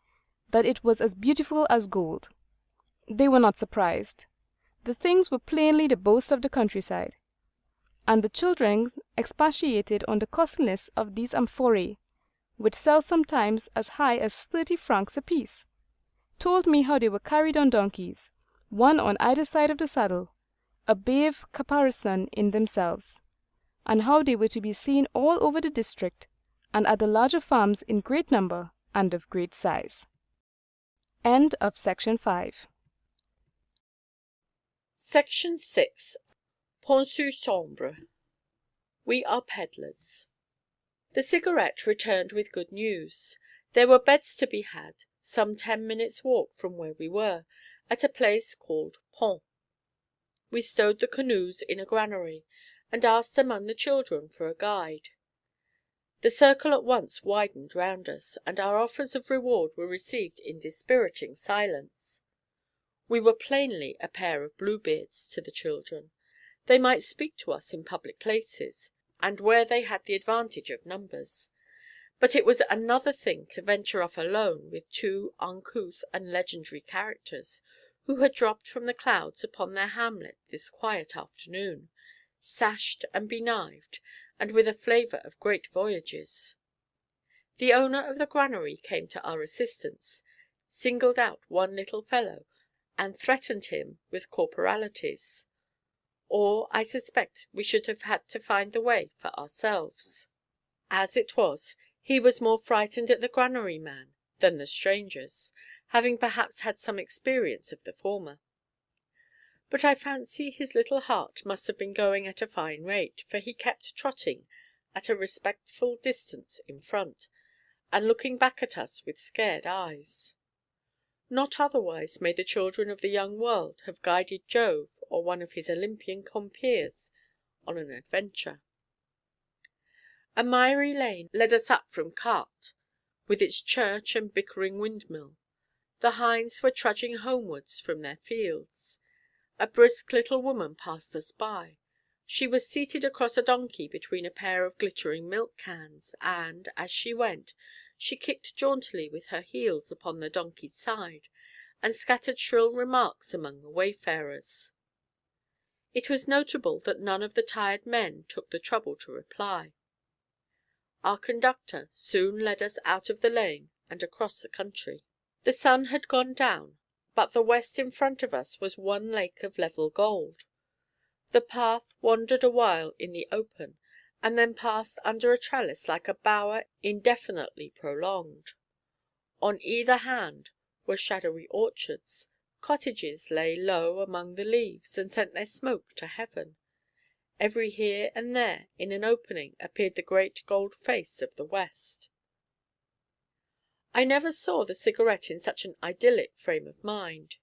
that it was as beautiful as gold. They were not surprised. The things were plainly the boast of the countryside, and the children expatiated on the costliness of these amphorae, which sell sometimes as high as 30 francs apiece, told me how they were carried on donkeys, one on either side of the saddle, a brave caparison in themselves, and how they were to be seen all over the district, and at the larger farms in great number and of great size. End of section 5.
Section 6. Pensus sombre. We are peddlers. The Cigarette returned with good news. There were beds to be had, some 10 minutes' walk from where we were, at a place called Pont. We stowed the canoes in a granary, and asked among the children for a guide. The circle at once widened round us, and our offers of reward were received in dispiriting silence. We were plainly a pair of Bluebeards to the children. They might speak to us in public places, and where they had the advantage of numbers. But it was another thing to venture off alone with two uncouth and legendary characters, who had dropped from the clouds upon their hamlet this quiet afternoon, sashed and benived, and with a flavour of great voyages. The owner of the granary came to our assistance, singled out one little fellow, and threatened him with corporalities, or I suspect we should have had to find the way for ourselves. As it was, he was more frightened at the granary man than the strangers, having perhaps had some experience of the former. But I fancy his little heart must have been going at a fine rate, for he kept trotting at a respectful distance in front, and looking back at us with scared eyes. Not otherwise may the children of the young world have guided Jove or one of his Olympian compeers on an adventure. A miry lane led us up from Chartres, with its church and bickering windmill. The hinds were trudging homewards from their fields. A brisk little woman passed us by. She was seated across a donkey between a pair of glittering milk cans, and, as she went, she kicked jauntily with her heels upon the donkey's side, and scattered shrill remarks among the wayfarers. It was notable that none of the tired men took the trouble to reply. Our conductor soon led us out of the lane and across the country. The sun had gone down, but the west in front of us was one lake of level gold. The path wandered a while in the open, and then passed under a trellis like a bower indefinitely prolonged. On either hand were shadowy orchards. Cottages lay low among the leaves, and sent their smoke to heaven. Every here and there in an opening appeared the great gold face of the west. I never saw the Cigarette in such an idyllic frame of mind.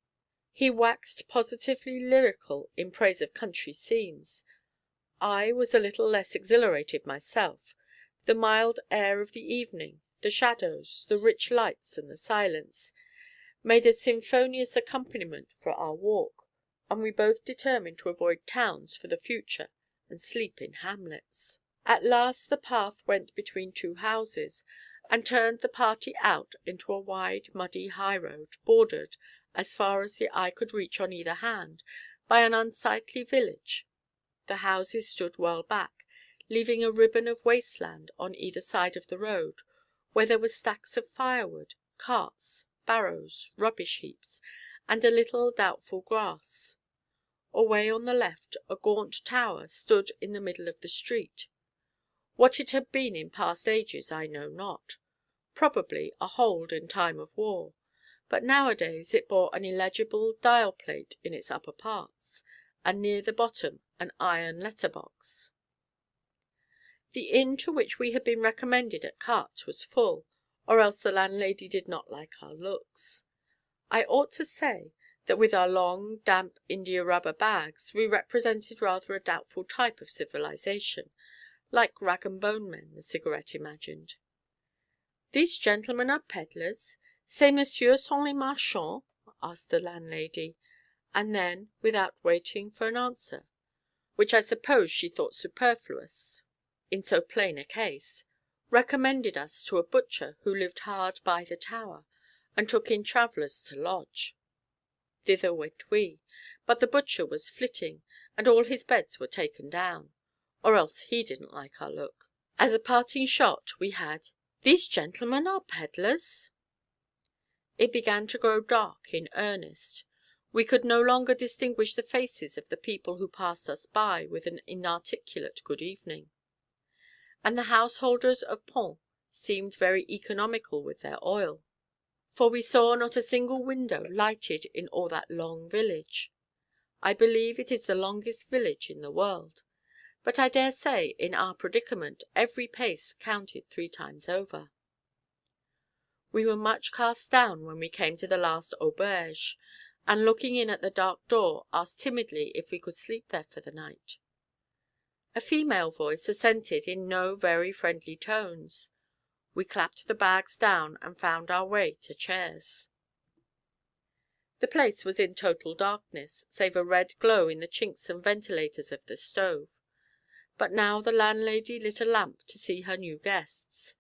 He waxed positively lyrical in praise of country scenes. I was a little less exhilarated myself. The mild air of the evening, the shadows, the rich lights, and the silence, made a symphonious accompaniment for our walk, and we both determined to avoid towns for the future and sleep in hamlets. At last the path went between two houses, and turned the party out into a wide muddy high road, bordered, as far as the eye could reach on either hand, by an unsightly village. The houses stood well back, leaving a ribbon of waste land on either side of the road, where there were stacks of firewood, carts, barrows, rubbish heaps, and a little doubtful grass. Away on the left, a gaunt tower stood in the middle of the street. What it had been in past ages I know not. Probably a hold in time of war, but nowadays it bore an illegible dial-plate in its upper parts, and near the bottom an iron letter-box. The inn to which we had been recommended at Quartes was full, or else the landlady did not like our looks. I ought to say that with our long, damp india-rubber bags we represented rather a doubtful type of civilization, like rag-and-bone men, the Cigarette imagined. "These gentlemen are pedlars? Ces messieurs sont les marchands?" asked the landlady, and then, without waiting for an answer, which I suppose she thought superfluous in so plain a case, recommended us to a butcher who lived hard by the tower, and took in travellers to lodge. Thither went we, but the butcher was flitting, and all his beds were taken down, or else he didn't like our look. As a parting shot we had, "These gentlemen are pedlars?" It began to grow dark in earnest. We could no longer distinguish the faces of the people who passed us by with an inarticulate good evening. And the householders of Pont seemed very economical with their oil, for we saw not a single window lighted in all that long village. I believe it is the longest village in the world, but I dare say in our predicament every pace counted 3 times over. We were much cast down when we came to the last auberge, and looking in at the dark door asked timidly if we could sleep there for the night. A female voice assented in no very friendly tones. We clapped the bags down and found our way to chairs. The place was in total darkness, save a red glow in the chinks and ventilators of the stove. But now the landlady lit a lamp to see her new guests.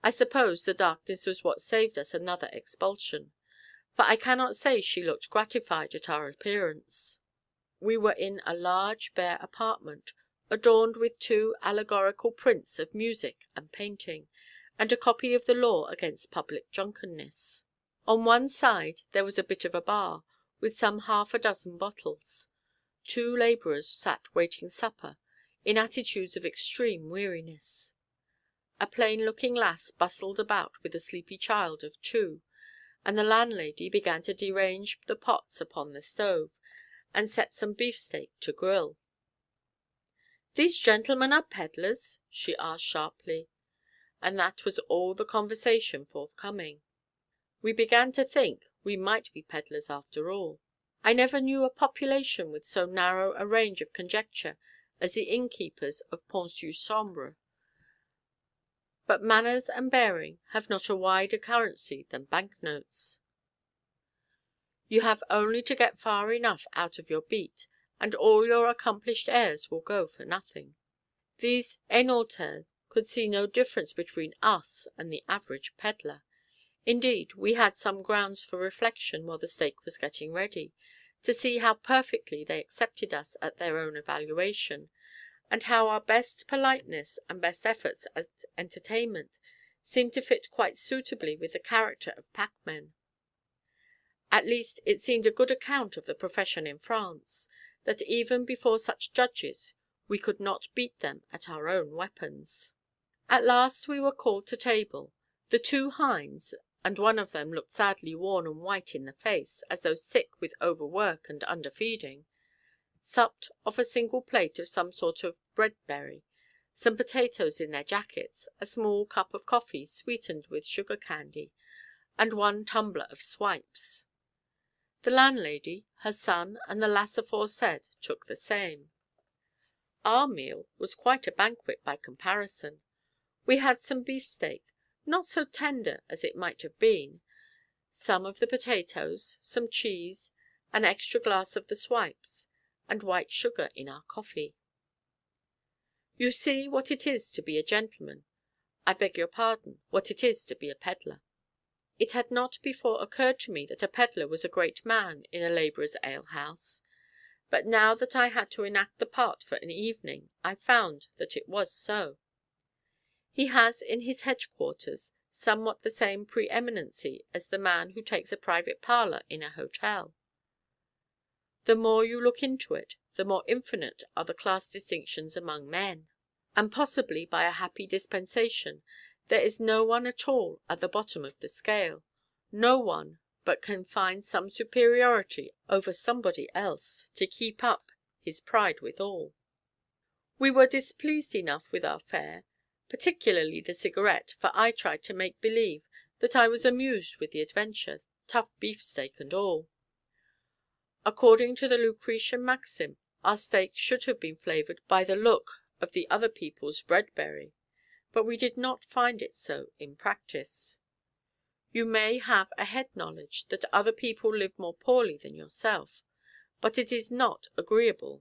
I suppose the darkness was what saved us another expulsion, for I cannot say she looked gratified at our appearance. We were in a large bare apartment, adorned with 2 allegorical prints of music and painting, and a copy of the law against public drunkenness. On one side there was a bit of a bar, with some 6 bottles. 2 labourers sat waiting supper, in attitudes of extreme weariness. A plain-looking lass bustled about with a sleepy child of 2, and the landlady began to derange the pots upon the stove, and set some beefsteak to grill. "These gentlemen are pedlars?" she asked sharply, and that was all the conversation forthcoming. We began to think we might be pedlars after all. I never knew a population with so narrow a range of conjecture as the innkeepers of Pont-sur-Sambre. But manners and bearing have not a wider currency than bank-notes. You have only to get far enough out of your beat, and all your accomplished airs will go for nothing. These Hainaulters could see no difference between us and the average pedlar. Indeed, we had some grounds for reflection while the steak was getting ready, to see how perfectly they accepted us at their own evaluation, and how our best politeness and best efforts at entertainment seemed to fit quite suitably with the character of packmen. At least it seemed a good account of the profession in France, that even before such judges we could not beat them at our own weapons. At last we were called to table. The 2 hinds, and one of them looked sadly worn and white in the face, as though sick with overwork and underfeeding, supped off a single plate of some sort of bread-berry, some potatoes in their jackets, a small cup of coffee sweetened with sugar candy, and 1 tumbler of swipes. The landlady, her son, and the lass aforesaid took the same. Our meal was quite a banquet by comparison. We had some beefsteak, not so tender as it might have been, some of the potatoes, some cheese, an extra glass of the swipes, and white sugar in our coffee. You see what it is to be a gentleman, I beg your pardon, what it is to be a pedlar. It had not before occurred to me that a pedlar was a great man in a labourer's alehouse, but now that I had to enact the part for an evening, I found that it was so. He has in his headquarters somewhat the same pre-eminency as the man who takes a private parlour in a hotel. The more you look into it, the more infinite are the class distinctions among men. And possibly by a happy dispensation there is no one at all at the bottom of the scale, no one but can find some superiority over somebody else, to keep up his pride withal. We were displeased enough with our fare, particularly the cigarette, for I tried to make believe that I was amused with the adventure, tough beefsteak and all. According to the Lucretian maxim, our steak should have been flavoured by the look of the other people's breadberry, but we did not find it so in practice. You may have a head knowledge that other people live more poorly than yourself, but it is not agreeable.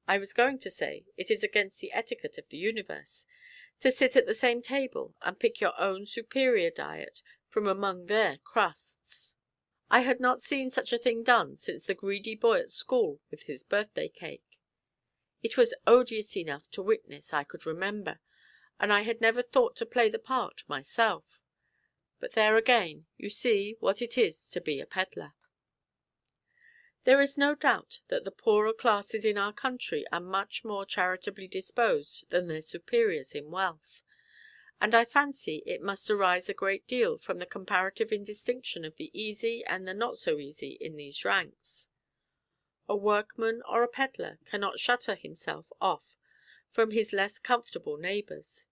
I was going to say, it is against the etiquette of the universe, to sit at the same table and pick your own superior diet from among their crusts. I had not seen such a thing done since the greedy boy at school with his birthday cake. It was odious enough to witness, I could remember, and I had never thought to play the part myself. But there again, you see what it is to be a pedlar. There is no doubt that the poorer classes in our country are much more charitably disposed than their superiors in wealth, and I fancy it must arise a great deal from the comparative indistinction of the easy and the not so easy in these ranks. A workman or a pedlar cannot shutter himself off from his less comfortable neighbours.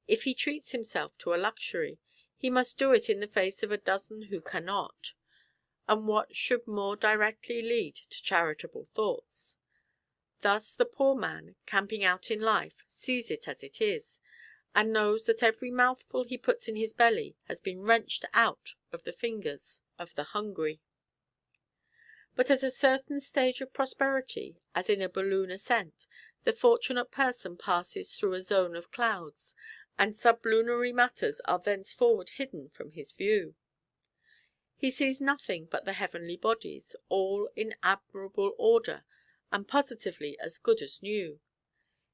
If he treats himself to a luxury, he must do it in the face of a dozen who cannot. And what should more directly lead to charitable thoughts? Thus the poor man, camping out in life, sees it as it is, and knows that every mouthful he puts in his belly has been wrenched out of the fingers of the hungry. But at a certain stage of prosperity, as in a balloon ascent, the fortunate person passes through a zone of clouds, and sublunary matters are thenceforward hidden from his view. He sees nothing but the heavenly bodies, all in admirable order, and positively as good as new.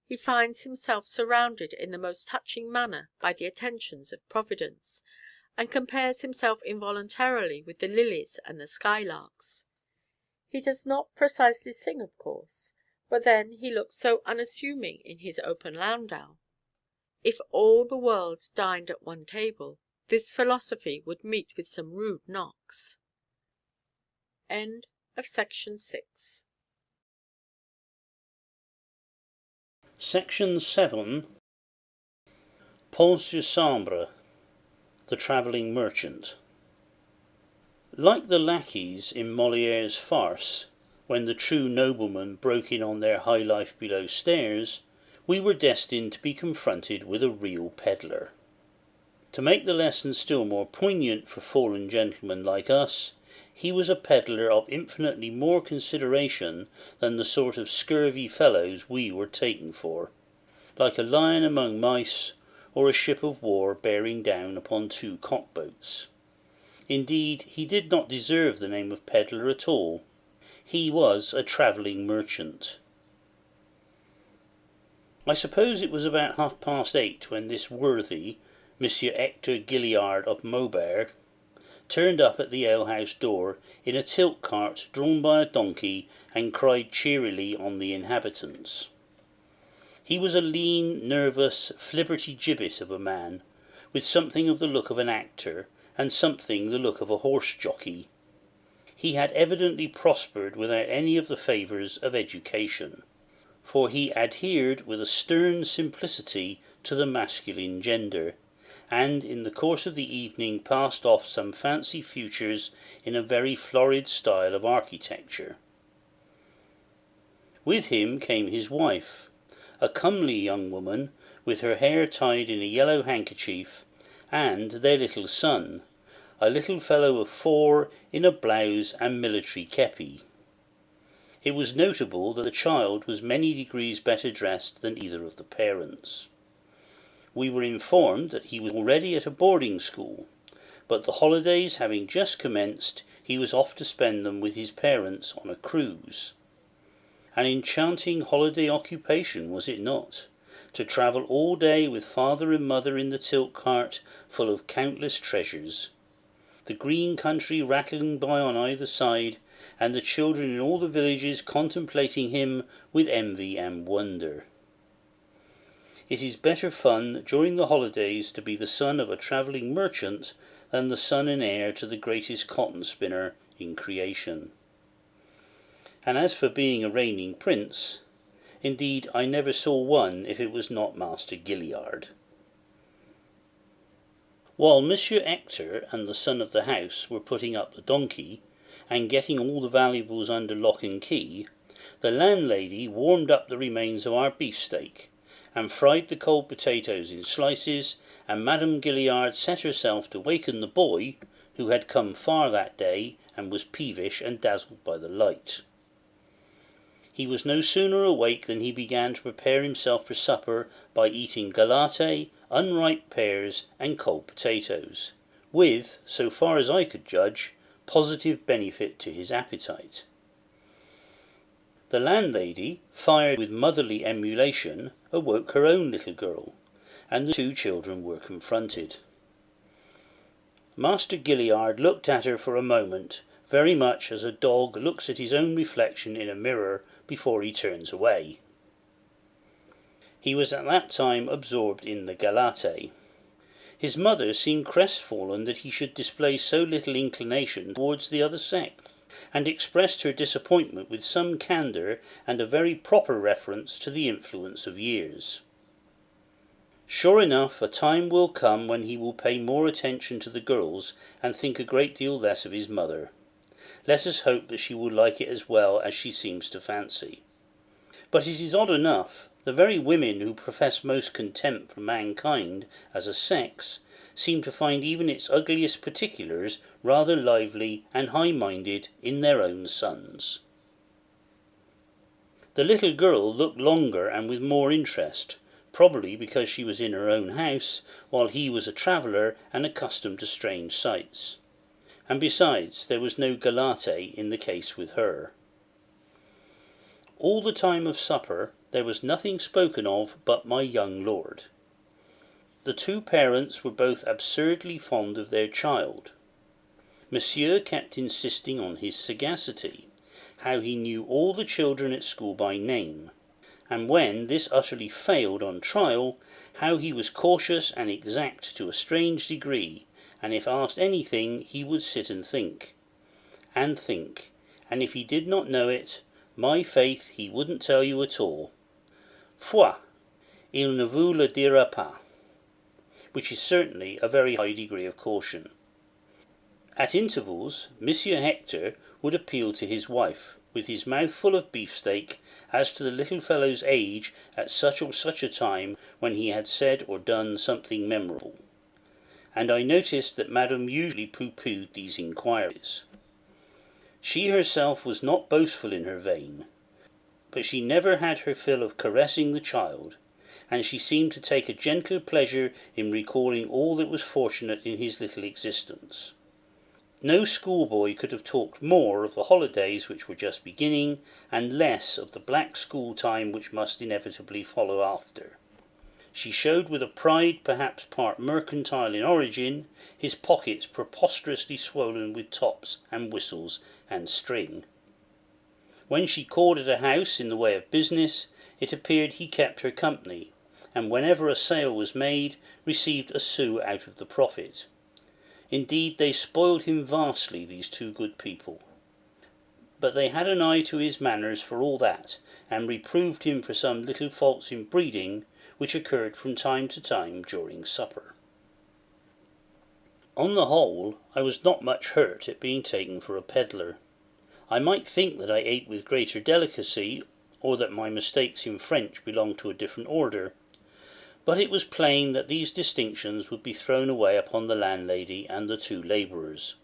He finds himself surrounded in the most touching manner by the attentions of Providence, and compares himself involuntarily with the lilies and the skylarks. He does not precisely sing, of course, but then he looks so unassuming in his open landau. If all the world dined at one table, this philosophy would meet with some rude knocks. End of section 6.
Section 7. Pont sur Sambre, the travelling merchant. Like the lackeys in Molière's farce, when the true noblemen broke in on their high life below stairs, we were destined to be confronted with a real pedlar. To make the lesson still more poignant for fallen gentlemen like us, he was a pedlar of infinitely more consideration than the sort of scurvy fellows we were taken for, like a lion among mice, or a ship of war bearing down upon 2 cockboats. Indeed, he did not deserve the name of pedlar at all. He was a travelling merchant. I suppose it was about 8:30 when this worthy, Monsieur Hector Gilliard of Maubert, turned up at the alehouse door in a tilt cart drawn by a donkey, and cried cheerily on the inhabitants. He was a lean, nervous, flibberty-gibbet of a man, with something of the look of an actor, and something the look of a horse-jockey. He had evidently prospered without any of the favours of education, for he adhered with a stern simplicity to the masculine gender, and in the course of the evening passed off some fancy futures in a very florid style of architecture. With him came his wife, a comely young woman, with her hair tied in a yellow handkerchief, and their little son, a little fellow of 4 in a blouse and military kepi. It was notable that the child was many degrees better dressed than either of the parents. We were informed that he was already at a boarding school, but the holidays having just commenced, he was off to spend them with his parents on a cruise. An enchanting holiday occupation, was it not? To travel all day with father and mother in the tilt cart full of countless treasures, the green country rattling by on either side, and the children in all the villages contemplating him with envy and wonder. It is better fun during the holidays to be the son of a travelling merchant than the son and heir to the greatest cotton spinner in creation. And as for being a reigning prince, indeed I never saw one if it was not Master Gilliard. While Monsieur Hector and the son of the house were putting up the donkey, and getting all the valuables under lock and key, the landlady warmed up the remains of our beefsteak, and fried the cold potatoes in slices, and Madame Gilliard set herself to waken the boy, who had come far that day, and was peevish and dazzled by the light. He was no sooner awake than he began to prepare himself for supper by eating galette, unripe pears, and cold potatoes, with, so far as I could judge, positive benefit to his appetite. The landlady, fired with motherly emulation, awoke her own little girl, and the two children were confronted. Master Gilliard looked at her for a moment, very much as a dog looks at his own reflection in a mirror before he turns away. He was at that time absorbed in the galette. His mother seemed crestfallen that he should display so little inclination towards the other sex, and expressed her disappointment with some candour and a very proper reference to the influence of years. Sure enough, a time will come when he will pay more attention to the girls and think a great deal less of his mother. Let us hope that she will like it as well as she seems to fancy. But it is odd enough, the very women who profess most contempt for mankind as a sex seem to find even its ugliest particulars rather lively and high-minded in their own sons. The little girl looked longer and with more interest, probably because she was in her own house, while he was a traveller and accustomed to strange sights. And besides, there was no galette in the case with her. All the time of supper there was nothing spoken of but my young lord. The two parents were both absurdly fond of their child. Monsieur kept insisting on his sagacity, how he knew all the children at school by name, and when this utterly failed on trial, how he was cautious and exact to a strange degree, and if asked anything he would sit and think, and if he did not know it, my faith, he wouldn't tell you at all. Foi, il ne vous le dira pas, which is certainly a very high degree of caution. At intervals, Monsieur Hector would appeal to his wife, with his mouth full of beefsteak, as to the little fellow's age at such or such a time when he had said or done something memorable, and I noticed that Madame usually pooh-poohed these inquiries. She herself was not boastful in her vein, but she never had her fill of caressing the child, and she seemed to take a gentle pleasure in recalling all that was fortunate in his little existence. No schoolboy could have talked more of the holidays which were just beginning, and less of the black school time which must inevitably follow after. She showed with a pride perhaps part mercantile in origin, his pockets preposterously swollen with tops and whistles and string. When she called at a house in the way of business, it appeared he kept her company, and whenever a sale was made, received a sou out of the profit. Indeed, they spoiled him vastly, these two good people. But they had an eye to his manners for all that, and reproved him for some little faults in breeding, which occurred from time to time during supper. On the whole, I was not much hurt at being taken for a pedlar. I might think that I ate with greater delicacy, or that my mistakes in French belonged to a different order, but it was plain that these distinctions would be thrown away upon the landlady and the two labourers.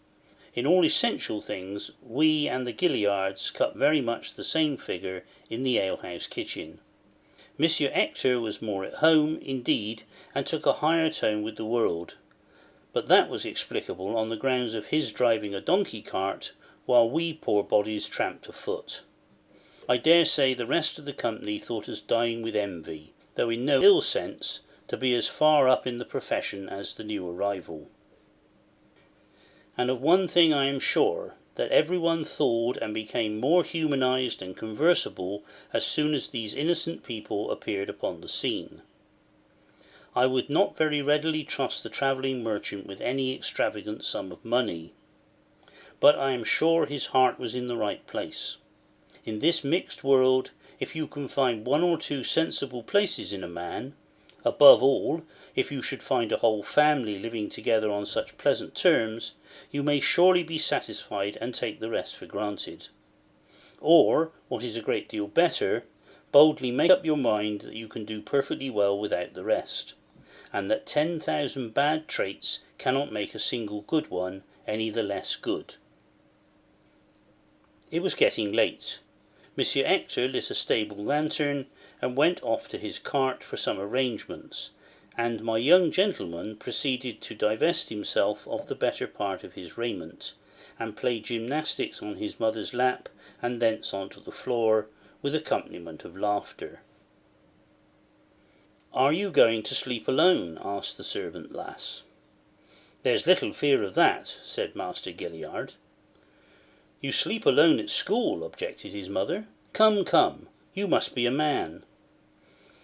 In all essential things, we and the Gilliards cut very much the same figure in the alehouse kitchen. Monsieur Hector was more at home, indeed, and took a higher tone with the world, but that was explicable on the grounds of his driving a donkey-cart, while we poor bodies tramped afoot. I dare say the rest of the company thought us dying with envy, though in no ill sense, to be as far up in the profession as the new arrival. And of one thing I am sure, that everyone thawed and became more humanized and conversable as soon as these innocent people appeared upon the scene. I would not very readily trust the travelling merchant with any extravagant sum of money, but I am sure his heart was in the right place. In this mixed world, if you can find one or two sensible places in a man, above all, if you should find a whole family living together on such pleasant terms, you may surely be satisfied and take the rest for granted. Or, what is a great deal better, boldly make up your mind that you can do perfectly well without the rest, and that 10,000 bad traits cannot make a single good one any the less good. It was getting late. Monsieur Hector lit a stable lantern and went off to his cart for some arrangements, and my young gentleman proceeded to divest himself of the better part of his raiment, and play gymnastics on his mother's lap and thence on to the floor, with accompaniment of laughter. "Are you going to sleep alone?" asked the servant lass. "There's little fear of that," said Master Gilliard. "You sleep alone at school," objected his mother. "Come, come, you must be a man."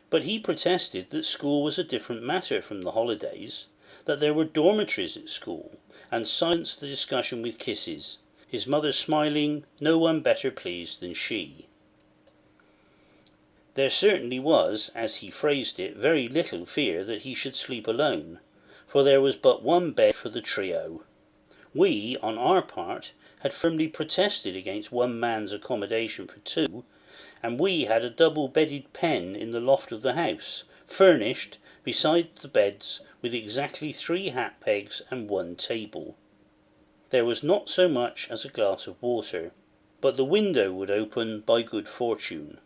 But he protested that school was a different matter from the holidays, that there were dormitories at school, and silenced the discussion with kisses, his mother smiling, no one better pleased than she. There certainly was, as he phrased it, very little fear that he should sleep alone, for there was but one bed for the trio. We, on our part, had firmly protested against one man's accommodation for two, and we had a double-bedded pen in the loft of the house, furnished, besides the beds, with exactly 3 hat-pegs and 1 table. There was not so much as a glass of water, but the window would open by good fortune.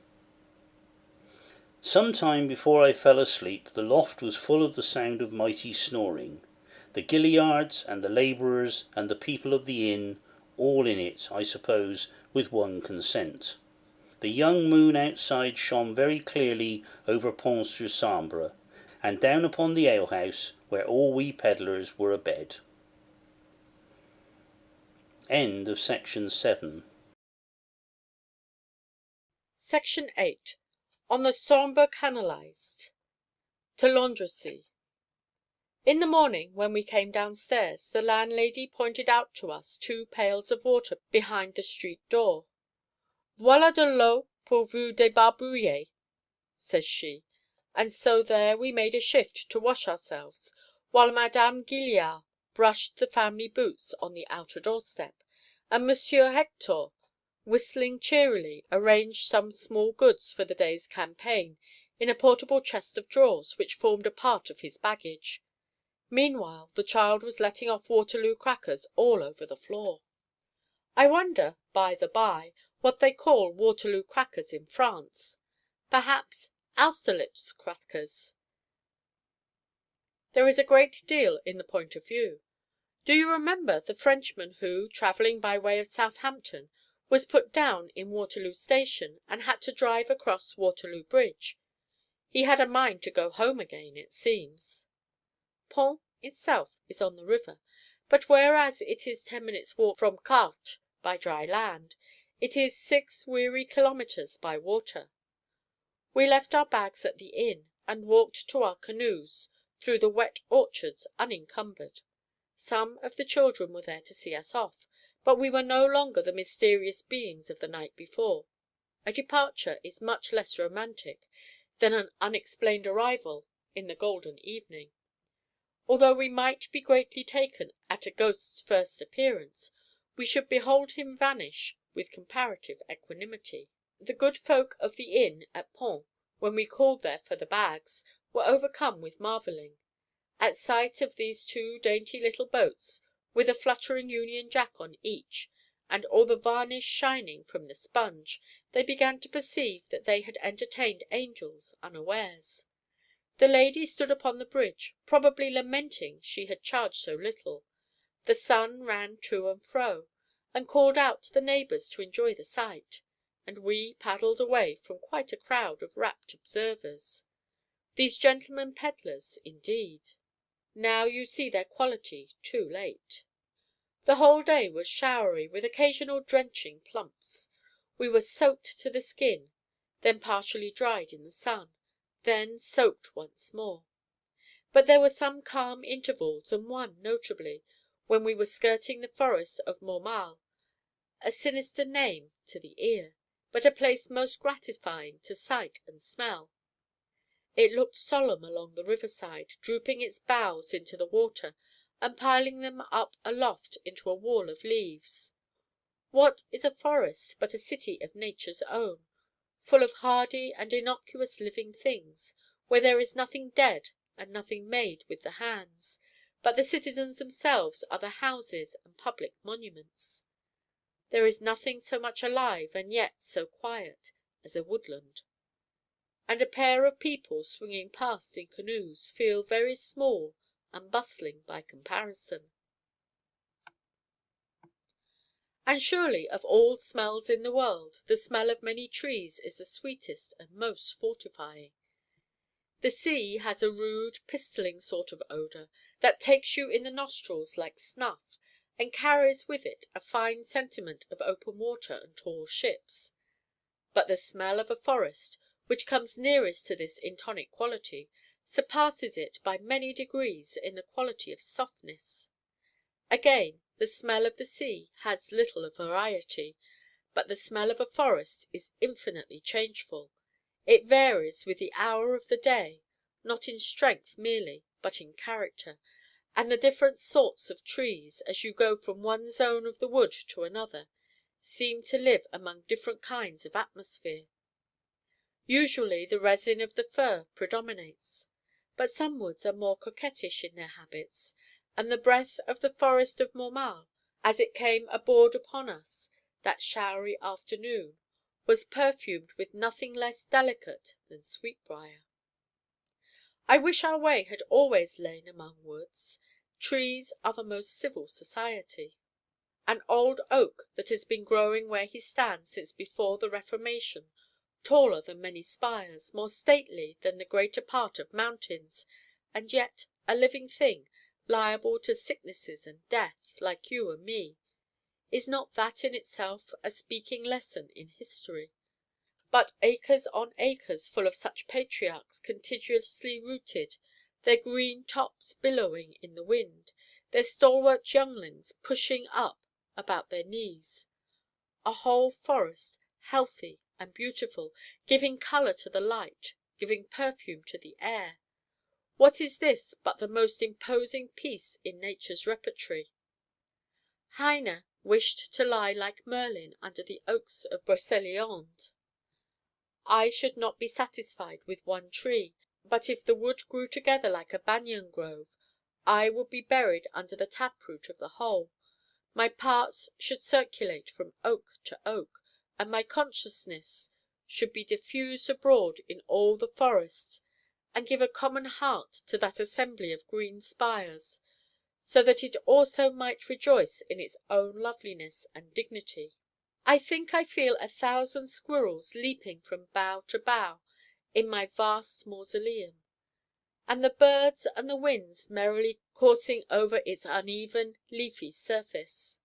Some time before I fell asleep, the loft was full of the sound of mighty snoring, the Gilliards and the labourers and the people of the inn, all in it, I suppose, with one consent. The young moon outside shone very clearly over Pont-sur-Sambre, and down upon the alehouse, where all we pedlars were abed. End of section 7.
Section 8. On the Sambre canalized. To Landrecies. In the morning, when we came downstairs, the landlady pointed out to us 2 pails of water behind the street door. "Voilà de l'eau pour vous débarbouiller," says she, and so there we made a shift to wash ourselves, while Madame Gilliard brushed the family boots on the outer doorstep, and Monsieur Hector, whistling cheerily, arranged some small goods for the day's campaign in a portable chest of drawers which formed a part of his baggage. Meanwhile the child was letting off Waterloo crackers all over the floor. I wonder, by the by, what they call Waterloo crackers in France. Perhaps Austerlitz crackers. There is a great deal in the point of view. Do you remember the Frenchman who, travelling by way of Southampton, was put down in Waterloo Station, and had to drive across Waterloo Bridge? He had a mind to go home again, it seems. Pont itself is on the river, but whereas it is 10 minutes' walk from Quartes by dry land, it is 6 weary kilometres by water. We left our bags at the inn, and walked to our canoes through the wet orchards unencumbered. Some of the children were there to see us off, but we were no longer the mysterious beings of the night before. A departure is much less romantic than an unexplained arrival in the golden evening. Although we might be greatly taken at a ghost's first appearance, we should behold him vanish with comparative equanimity. The good folk of the inn at Pont, when we called there for the bags, were overcome with marvelling. At sight of these 2 dainty little boats, with a fluttering Union Jack on each, and all the varnish shining from the sponge, they began to perceive that they had entertained angels unawares. The lady stood upon the bridge, probably lamenting she had charged so little. The son ran to and fro, and called out to the neighbours to enjoy the sight, and we paddled away from quite a crowd of rapt observers. These gentlemen pedlars, indeed! Now you see their quality too late. The whole day was showery, with occasional drenching plumps. We were soaked to the skin, then partially dried in the sun, then soaked once more. But there were some calm intervals, and one, notably, when we were skirting the forest of Mormal, a sinister name to the ear, but a place most gratifying to sight and smell. It looked solemn along the riverside, drooping its boughs into the water, and piling them up aloft into a wall of leaves. What is a forest but a city of nature's own, full of hardy and innocuous living things, where there is nothing dead and nothing made with the hands, but the citizens themselves are the houses and public monuments? There is nothing so much alive and yet so quiet as a woodland. And a pair of people swinging past in canoes feel very small and bustling by comparison. And surely of all smells in the world, the smell of many trees is the sweetest and most fortifying. The sea has a rude, pistolling sort of odor that takes you in the nostrils like snuff, and carries with it a fine sentiment of open water and tall ships. But the smell of a forest, which comes nearest to this in tonic quality, surpasses it by many degrees in the quality of softness. Again, the smell of the sea has little variety, but the smell of a forest is infinitely changeful. It varies with the hour of the day, not in strength merely, but in character, and the different sorts of trees, as you go from one zone of the wood to another, seem to live among different kinds of atmosphere. Usually the resin of the fir predominates, but some woods are more coquettish in their habits, and the breath of the forest of Mormal, as it came aboard upon us that showery afternoon, was perfumed with nothing less delicate than sweetbriar. I wish our way had always lain among woods. Trees are the most civil society. An old oak that has been growing where he stands since before the Reformation, taller than many spires, more stately than the greater part of mountains, and yet a living thing, liable to sicknesses and death, like you and me, is not that in itself a speaking lesson in history? But acres on acres full of such patriarchs contiguously rooted, their green tops billowing in the wind, their stalwart younglings pushing up about their knees. A whole forest, healthy and beautiful, giving color to the light, giving perfume to the air. What is this but the most imposing piece in nature's repertory? Heine wished to lie like Merlin under the oaks of Brocéliande. I should not be satisfied with one tree, but if the wood grew together like a banyan grove, I would be buried under the taproot of the whole. My parts should circulate from oak to oak, and my consciousness should be diffused abroad in all the forest, and give a common heart to that assembly of green spires, so that it also might rejoice in its own loveliness and dignity. I think I feel 1,000 squirrels leaping from bough to bough in my vast mausoleum, and the birds and the winds merrily coursing over its uneven, leafy surface.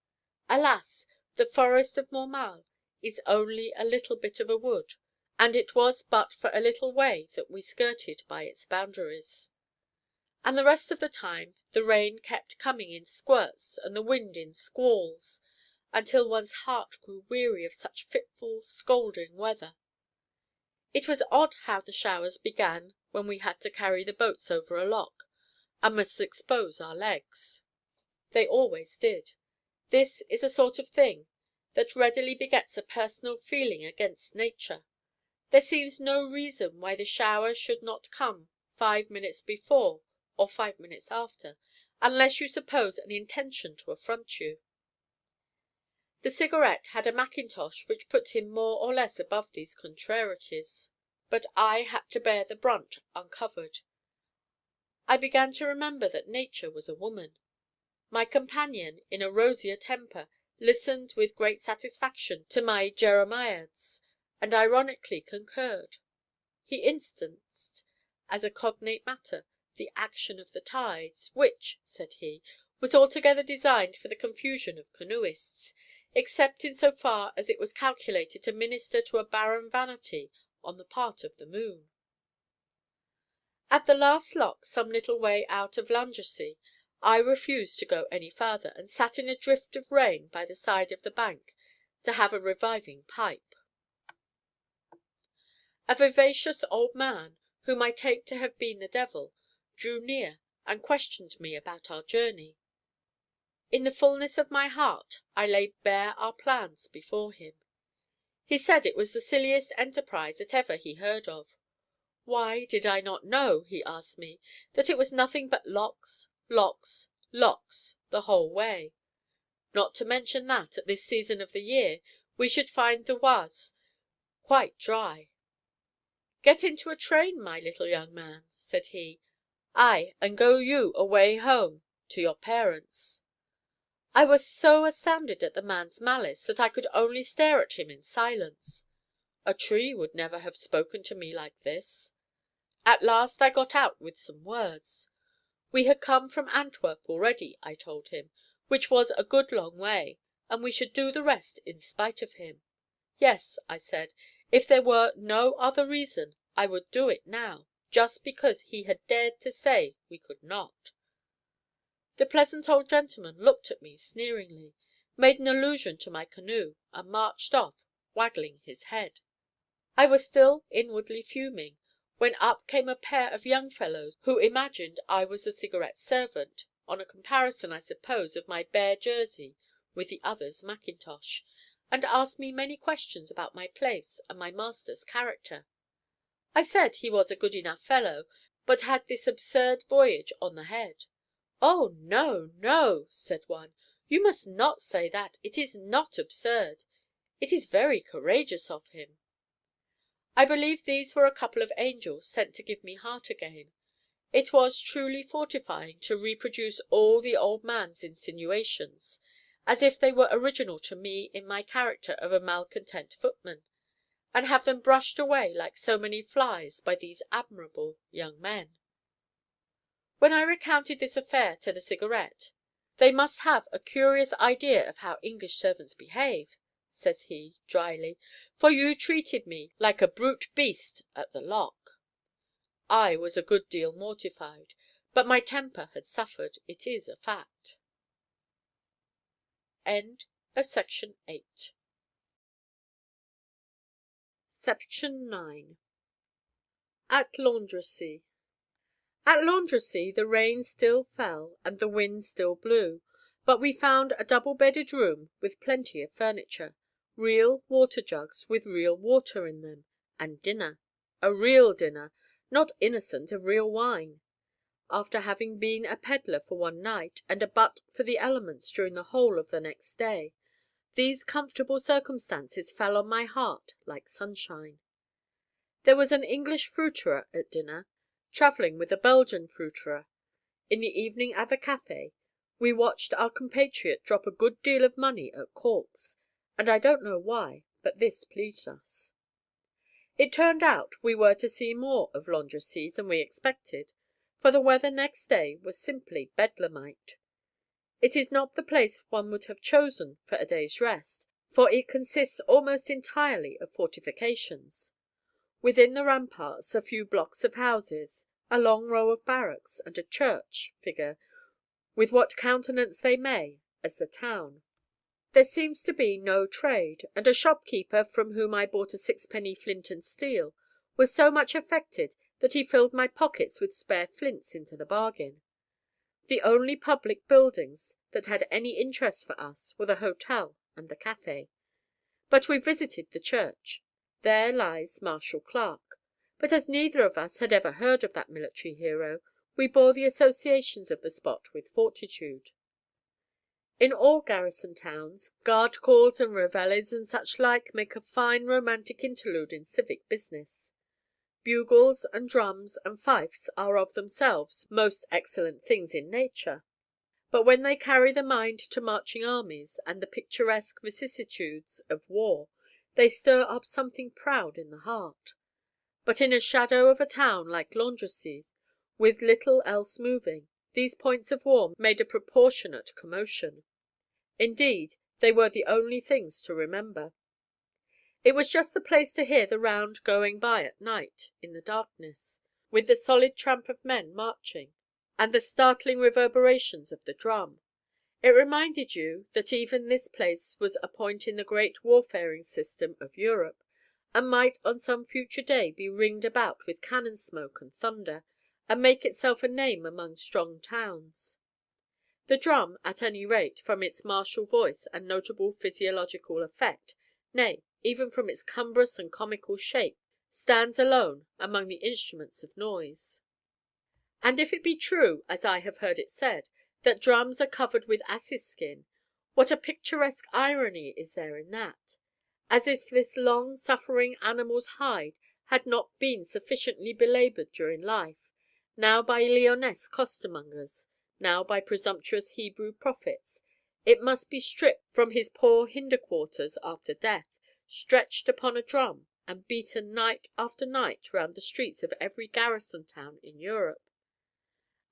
Alas! the forest of Mormal is only a little bit of a wood, and it was but for a little way that we skirted by its boundaries. And the rest of the time the rain kept coming in squirts and the wind in squalls, until one's heart grew weary of such fitful, scolding weather. It was odd how the showers began when we had to carry the boats over a lock, and must expose our legs. They always did. This is a sort of thing that readily begets a personal feeling against nature. There seems no reason why the shower should not come 5 minutes before or 5 minutes after, unless you suppose an intention to affront you. The Cigarette had a mackintosh which put him more or less above these contrarieties, but I had to bear the brunt uncovered. I began to remember that nature was a woman. My companion, in a rosier temper, listened with great satisfaction to my jeremiads, and ironically concurred. He instanced, as a cognate matter, the action of the tides, which, said he, was altogether designed for the confusion of canoeists, except in so far as it was calculated to minister to a barren vanity on the part of the moon. At the last lock, some little way out of Landrecy, I refused to go any farther, and sat in a drift of rain by the side of the bank to have a reviving pipe. A vivacious old man, whom I take to have been the devil, drew near and questioned me about our journey. In the fulness of my heart I laid bare our plans before him. He said it was the silliest enterprise that ever he heard of. Why, did I not know, he asked me, that it was nothing but locks, locks, locks, the whole way? Not to mention that, at this season of the year, we should find the Oise quite dry. "Get into a train, my little young man," said he, "ay, and go you away home to your parents." I was so astounded at the man's malice that I could only stare at him in silence. A tree would never have spoken to me like this. At last I got out with some words. We had come from Antwerp already, I told him, which was a good long way, and we should do the rest in spite of him. Yes, I said, if there were no other reason, I would do it now, just because he had dared to say we could not. The pleasant old gentleman looked at me sneeringly, made an allusion to my canoe, and marched off, waggling his head. I was still inwardly fuming, when up came a pair of young fellows who imagined I was the Cigarette's servant, on a comparison, I suppose, of my bare jersey with the other's mackintosh, and asked me many questions about my place and my master's character. I said he was a good enough fellow, but had this absurd voyage on the head. "Oh, no, no," said one, "you must not say that. It is not absurd. It is very courageous of him." I believe these were a couple of angels sent to give me heart again. It was truly fortifying to reproduce all the old man's insinuations, as if they were original to me in my character of a malcontent footman, and have them brushed away like so many flies by these admirable young men. When I recounted this affair to the Cigarette, "They must have a curious idea of how English servants behave," says he, dryly, "for you treated me like a brute beast at the lock." I was a good deal mortified, but my temper had suffered, it is a fact. Section 9. At Landrecy. At Landrecy the rain still fell and the wind still blew, but we found a double-bedded room with plenty of furniture, real water-jugs with real water in them, and dinner. A real dinner, not innocent of real wine. After having been a pedlar for one night, and a butt for the elements during the whole of the next day, these comfortable circumstances fell on my heart like sunshine. There was an English fruiterer at dinner, travelling with a Belgian fruiterer. In the evening at the café we watched our compatriot drop a good deal of money at corks, and I don't know why, but this pleased us. It turned out we were to see more of Landrecy than we expected, for the weather next day was simply bedlamite. It is not the place one would have chosen for a day's rest, for it consists almost entirely of fortifications. Within the ramparts a few blocks of houses, a long row of barracks, and a church figure, with what countenance they may, as the town. There seems to be no trade, and a shopkeeper from whom I bought a sixpenny flint and steel was so much affected that he filled my pockets with spare flints into the bargain. The only public buildings that had any interest for us were the hotel and the café. But we visited the church. There lies Marshal Clarke. But as neither of us had ever heard of that military hero, we bore the associations of the spot with fortitude. In all garrison towns, guard calls and reveilles and such like make a fine romantic interlude in civic business. Bugles and drums and fifes are of themselves most excellent things in nature, but when they carry the mind to marching armies and the picturesque vicissitudes of war, They stir up something proud in the heart. But in a shadow of a town like Landrecies, with little else moving, these points of war made a proportionate commotion. Indeed, they were the only things to remember. It was just the place to hear the round going by at night, in the darkness, with the solid tramp of men marching, and the startling reverberations of the drum. It reminded you that even this place was a point in the great warfaring system of Europe, and might on some future day be ringed about with cannon smoke and thunder, and make itself a name among strong towns. The drum, at any rate, from its martial voice and notable physiological effect, nay, even from its cumbrous and comical shape, stands alone among the instruments of noise. And if it be true, as I have heard it said, that drums are covered with ass's skin, what a picturesque irony is there in that! As if this long-suffering animal's hide had not been sufficiently belaboured during life, now by Lyonnese costermongers, now by presumptuous Hebrew prophets, it must be stripped from his poor hinder quarters after death, stretched upon a drum, and beaten night after night round the streets of every garrison town in Europe,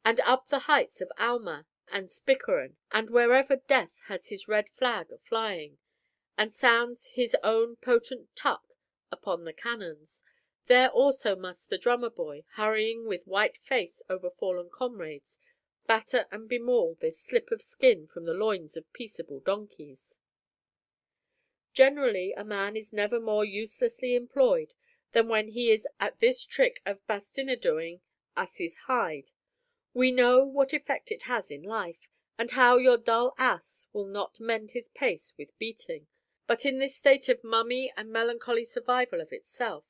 and up the heights of Alma and Spicheren, and wherever Death has his red flag a-flying, and sounds his own potent tuck upon the cannons, there also must the drummer-boy, hurrying with white face over fallen comrades, batter and bemaul this slip of skin from the loins of peaceable donkeys. Generally a man is never more uselessly employed than when he is at this trick of bastinadoing ass's hide. We know what effect it has in life, and how your dull ass will not mend his pace with beating. But in this state of mummy and melancholy survival of itself,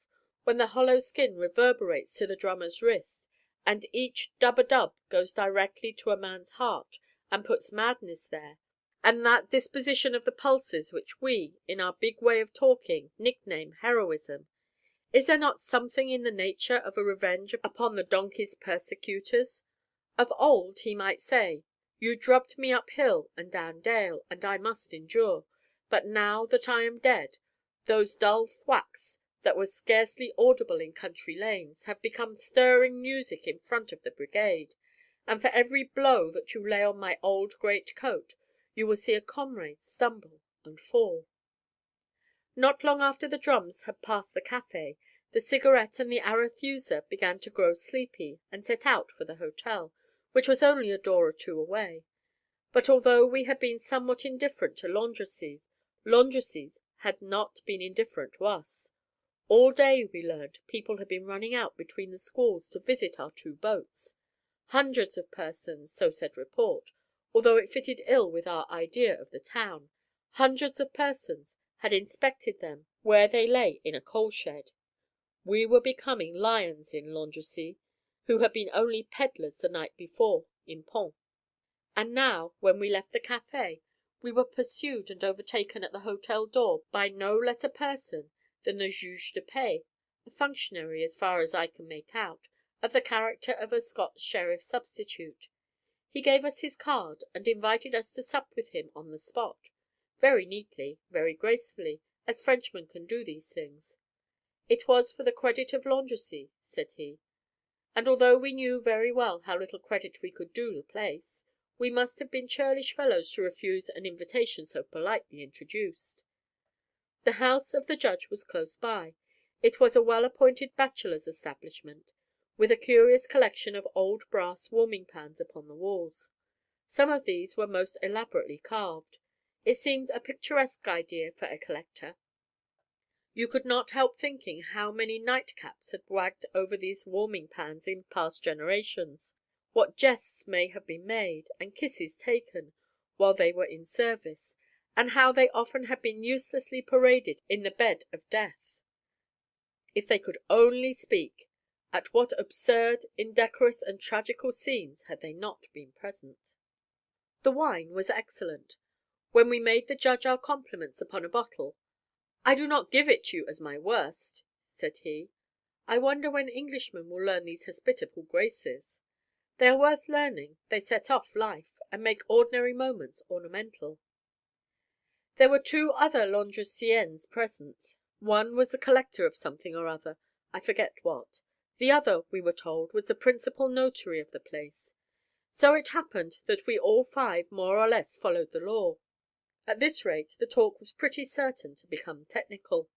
when the hollow skin reverberates to the drummer's wrist, and each dub-a-dub goes directly to a man's heart, and puts madness there, and that disposition of the pulses which we, in our big way of talking, nickname heroism, is there not something in the nature of a revenge upon the donkey's persecutors? Of old he might say, "You drubbed me up hill and down dale, and I must endure. But now that I am dead, those dull thwacks that were scarcely audible in country lanes have become stirring music in front of the brigade, and for every blow that you lay on my old great coat, you will see a comrade stumble and fall." Not long after the drums had passed the café, the Cigarette and the Arethusa began to grow sleepy, and set out for the hotel, which was only a door or two away. But although we had been somewhat indifferent to Landrecies, Landrecies had not been indifferent to us. All day, we learned, people had been running out between the squalls to visit our two boats. Hundreds of persons, so said report, although it fitted ill with our idea of the town, hundreds of persons had inspected them where they lay in a coal-shed. We were becoming lions in Landrecies, who had been only pedlars the night before in Pont. And now, when we left the café, we were pursued and overtaken at the hotel door by no less a person than the juge de paix, a functionary, as far as I can make out, of the character of a Scotch sheriff substitute. He gave us his card, and invited us to sup with him on the spot, very neatly, very gracefully, as Frenchmen can do these things. It was for the credit of Landrecies, said he. And although we knew very well how little credit we could do the place, we must have been churlish fellows to refuse an invitation so politely introduced. The house of the judge was close by. It was a well-appointed bachelor's establishment, with a curious collection of old brass warming-pans upon the walls. Some of these were most elaborately carved. It seemed a picturesque idea for a collector. You could not help thinking how many nightcaps had wagged over these warming-pans in past generations, what jests may have been made, and kisses taken, while they were in service, and how they often had been uselessly paraded in the bed of death. If they could only speak, at what absurd, indecorous, and tragical scenes had they not been present! The wine was excellent. When we made the judge our compliments upon a bottle, "I do not give it you as my worst," said he. "I wonder when Englishmen will learn these hospitable graces. They are worth learning, they set off life, and make ordinary moments ornamental." There were two other Landresiennes present. One was the collector of something or other, I forget what. The other, we were told, was the principal notary of the place. So it happened that we all five more or less followed the law. At this rate the talk was pretty certain to become technical.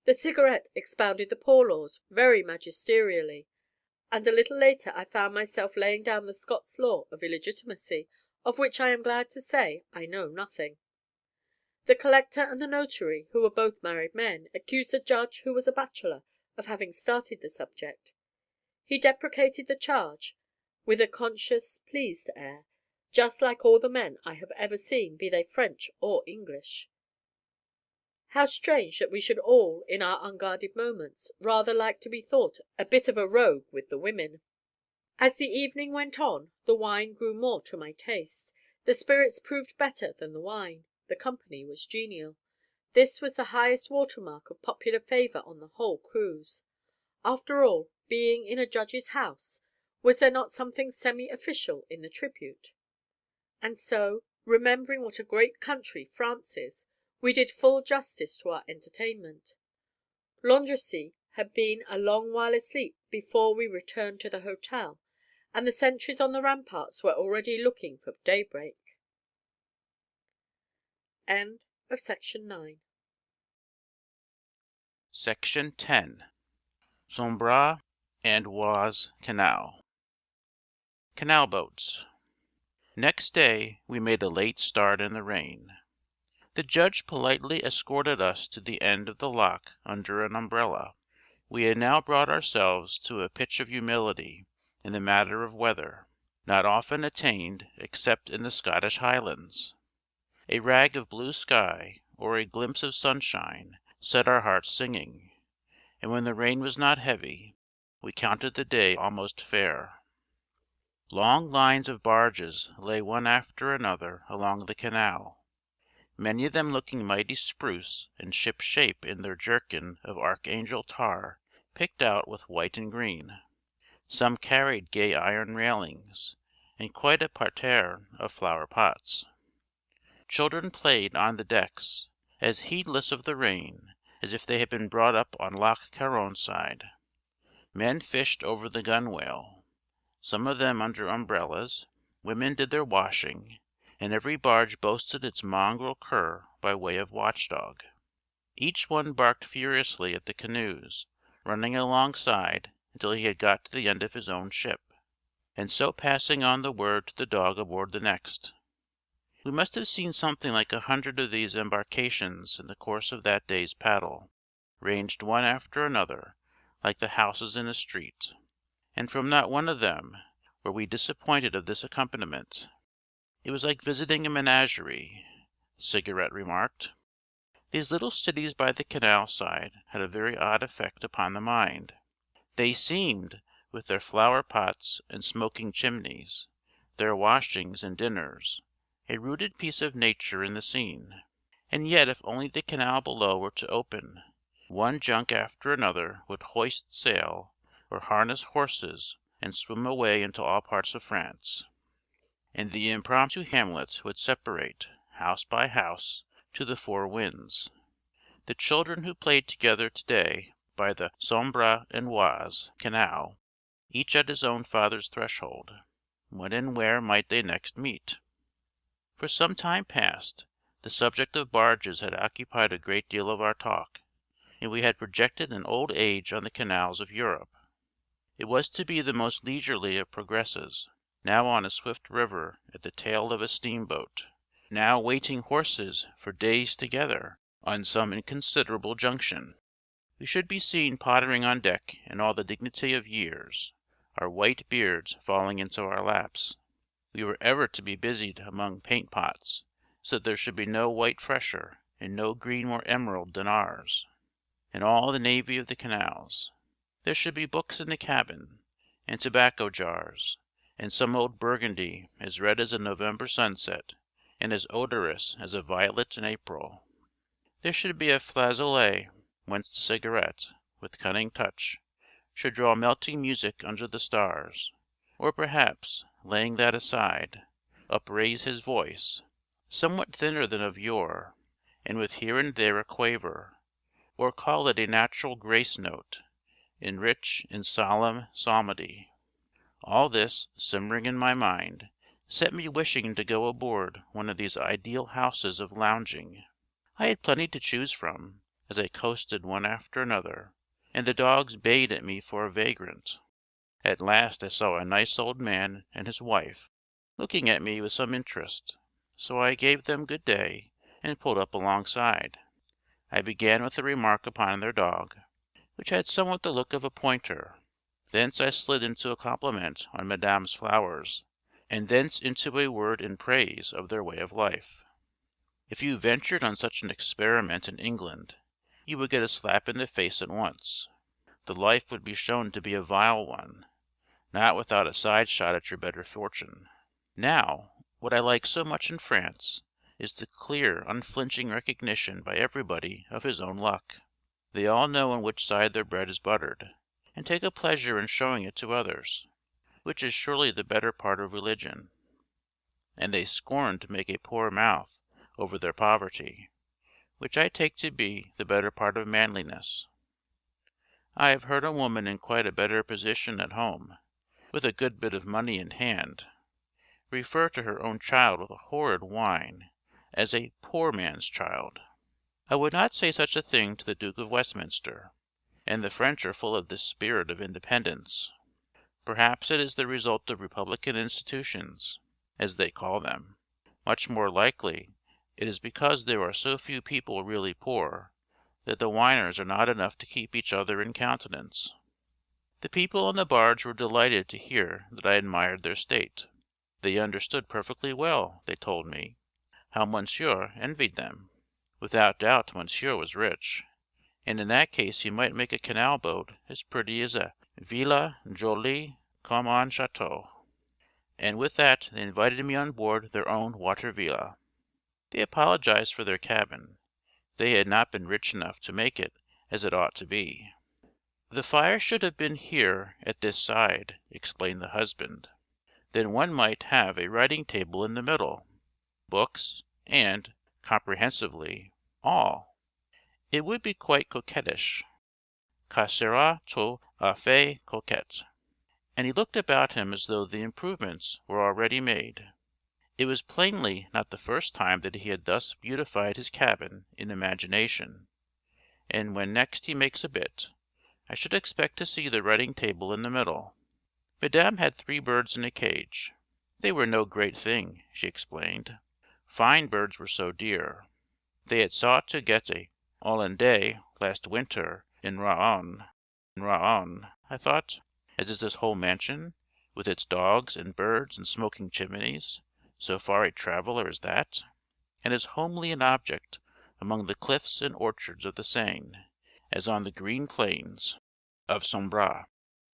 The Cigarette expounded the poor laws very magisterially, and a little later I found myself laying down the Scots law of illegitimacy, of which I am glad to say I know nothing. The collector and the notary, who were both married men, accused the judge, who was a bachelor, of having started the subject. He deprecated the charge with a conscious, pleased air, just like all the men I have ever seen, be they French or English. How strange that we should all, in our unguarded moments, rather like to be thought a bit of a rogue with the women. As the evening went on, the wine grew more to my taste. The spirits proved better than the wine. The company was genial. This was the highest watermark of popular favour on the whole cruise. After all, being in a judge's house, was there not something semi-official in the tribute? And so, remembering what a great country France is, we did full justice to our entertainment. Landrecies had been a long while asleep before we returned to the hotel, and the sentries on the ramparts were already looking for daybreak. End of section 9.
Section 10. Sambre and Oise Canal. Canal boats. Next day we made a late start in the rain. The judge politely escorted us to the end of the lock under an umbrella. We had now brought ourselves to a pitch of humility in the matter of weather, not often attained except in the Scottish Highlands. A rag of blue sky or a glimpse of sunshine set our hearts singing, and when the rain was not heavy, we counted the day almost fair. Long lines of barges lay one after another along the canal, many of them looking mighty spruce and ship-shape in their jerkin of archangel tar picked out with white and green. Some carried gay iron railings, and quite a parterre of flower-pots. Children played on the decks, as heedless of the rain as if they had been brought up on Loch Carron side. Men fished over the gunwale, some of them under umbrellas. Women did their washing, and every barge boasted its mongrel cur by way of watchdog. Each one barked furiously at the canoes, running alongside until he had got to the end of his own ship, and so passing on the word to the dog aboard the next. We must have seen something like 100 of these embarkations in the course of that day's paddle, ranged one after another like the houses in a street, and from not one of them were we disappointed of this accompaniment. It was like visiting a menagerie, the Cigarette remarked. These little cities by the canal side had a very odd effect upon the mind. They seemed, with their flower-pots and smoking chimneys, their washings and dinners, a rooted piece of nature in the scene. And yet if only the canal below were to open, one junk after another would hoist sail or harness horses and swim away into all parts of France, and the impromptu hamlet would separate, house by house, to the four winds. The children who played together to-day by the Sambre and Oise Canal, each at his own father's threshold, when and where might they next meet? For some time past, the subject of barges had occupied a great deal of our talk, and we had projected an old age on the canals of Europe. It was to be the most leisurely of progresses, now on a swift river at the tail of a steamboat, now waiting horses for days together on some inconsiderable junction. We should be seen pottering on deck in all the dignity of years, our white beards falling into our laps. We were ever to be busied among paint-pots, so that there should be no white fresher and no green more emerald than ours. In all the navy of the canals, there should be books in the cabin, and tobacco jars, and some old Burgundy as red as a November sunset, and as odorous as a violet in April. There should be a flageolet, whence the Cigarette, with cunning touch, should draw melting music under the stars, or perhaps, laying that aside, upraise his voice, somewhat thinner than of yore, and with here and there a quaver, or call it a natural grace note, enrich in solemn psalmody. All this, simmering in my mind, set me wishing to go aboard one of these ideal houses of lounging. I had plenty to choose from, as I coasted one after another, and the dogs bayed at me for a vagrant. At last I saw a nice old man and his wife looking at me with some interest, so I gave them good day and pulled up alongside. I began with a remark upon their dog, which had somewhat the look of a pointer. Thence I slid into a compliment on Madame's flowers, and thence into a word in praise of their way of life. If you ventured on such an experiment in England, you would get a slap in the face at once. The life would be shown to be a vile one, not without a side shot at your better fortune. Now, what I like so much in France is the clear, unflinching recognition by everybody of his own luck. They all know on which side their bread is buttered, and take a pleasure in showing it to others, which is surely the better part of religion. And they scorn to make a poor mouth over their poverty, which I take to be the better part of manliness. I have heard a woman in quite a better position at home, with a good bit of money in hand, refer to her own child with a horrid whine as a poor man's child. I would not say such a thing to the Duke of Westminster, and the French are full of this spirit of independence. Perhaps it is the result of republican institutions, as they call them. Much more likely it is because there are so few people really poor that the whiners are not enough to keep each other in countenance. The people on the barge were delighted to hear that I admired their state. They understood perfectly well, they told me, how monsieur envied them. Without doubt monsieur was rich, and in that case he might make a canal boat as pretty as a villa jolie comme un château. And with that they invited me on board their own water villa. They apologized for their cabin. They had not been rich enough to make it as it ought to be. "The fire should have been here at this side," explained the husband. "Then one might have a writing table in the middle, books, and, comprehensively, all. It would be quite coquettish. Ça sera tout à fait coquette." And he looked about him as though the improvements were already made. It was plainly not the first time that he had thus beautified his cabin in imagination, and when next he makes a bit, I should expect to see the writing table in the middle. Madame had 3 birds in a cage. They were no great thing, she explained. Fine birds were so dear. They had sought to get a Hollandais last winter in Rouen. Rouen, I thought, as is this whole mansion, with its dogs and birds and smoking chimneys, so far a traveller as that, and as homely an object among the cliffs and orchards of the Seine as on the green plains of Sambre.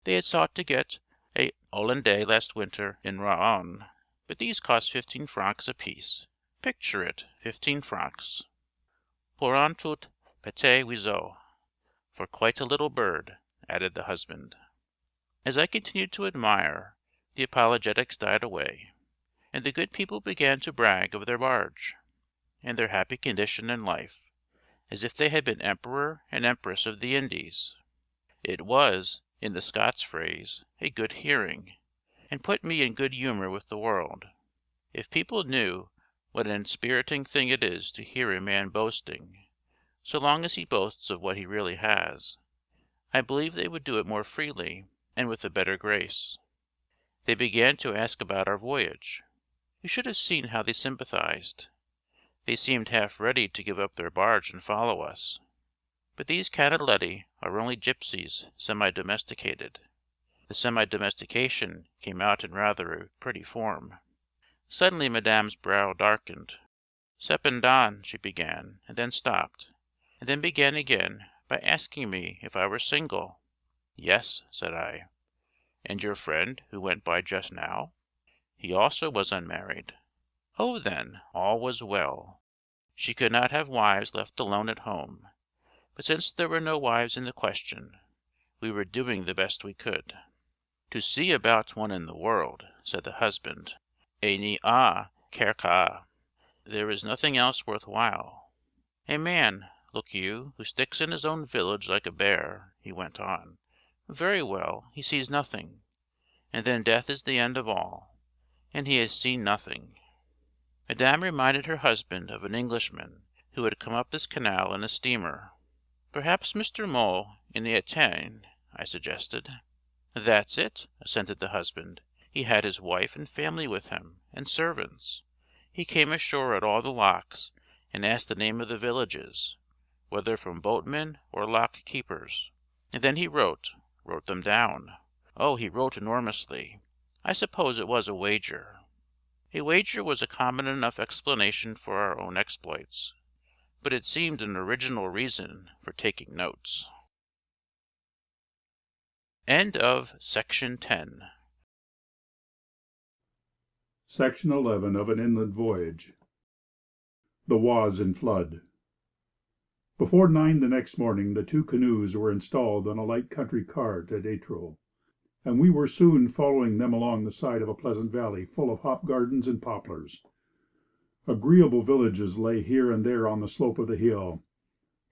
They had sought to get a Hollandais last winter in Rouen, but these cost 15 francs apiece. Picture it, 15 francs. Pour un tout petit oiseau, for quite a little bird, added the husband. As I continued to admire, the apologetics died away, and the good people began to brag of their barge, and their happy condition in life, as if they had been emperor and empress of the Indies. It was, in the Scots phrase, a good hearing, and put me in good humour with the world. If people knew what an inspiriting thing it is to hear a man boasting, so long as he boasts of what he really has, I believe they would do it more freely and with a better grace. They began to ask about our voyage. You should have seen how they sympathized. They seemed half ready to give up their barge and follow us. But these Canaletti are only gypsies semi-domesticated. The semi-domestication came out in rather a pretty form. Suddenly Madame's brow darkened. "Cependant," she began, and then stopped, and then began again by asking me if I were single. "Yes," said I. "And your friend who went by just now?" "He also was unmarried." Oh, then, all was well. She could not have wives left alone at home. But since there were no wives in the question, we were doing the best we could. "To see about one in the world," said the husband, "il n'y a qu'à. There is nothing else worth while. A man, look you, who sticks in his own village like a bear," he went on. "Very well, he sees nothing, and then death is the end of all, and he has seen nothing." Madame reminded her husband of an Englishman who had come up this canal in a steamer. "Perhaps Mr. Mole in the Atene," I suggested. "That's it," assented the husband. "He had his wife and family with him, and servants. He came ashore at all the locks and asked the name of the villages, whether from boatmen or lock keepers, and then he wrote them down. Oh, he wrote enormously. I suppose it was a wager." A wager was a common enough explanation for our own exploits, but it seemed an original reason for taking notes. End of Section 10.
Section 11 of An Inland Voyage. The Oise in Flood. Before 9 the next morning the two canoes were installed on a light country cart at Étreux, and we were soon following them along the side of a pleasant valley full of hop gardens and poplars. Agreeable villages lay here and there on the slope of the hill,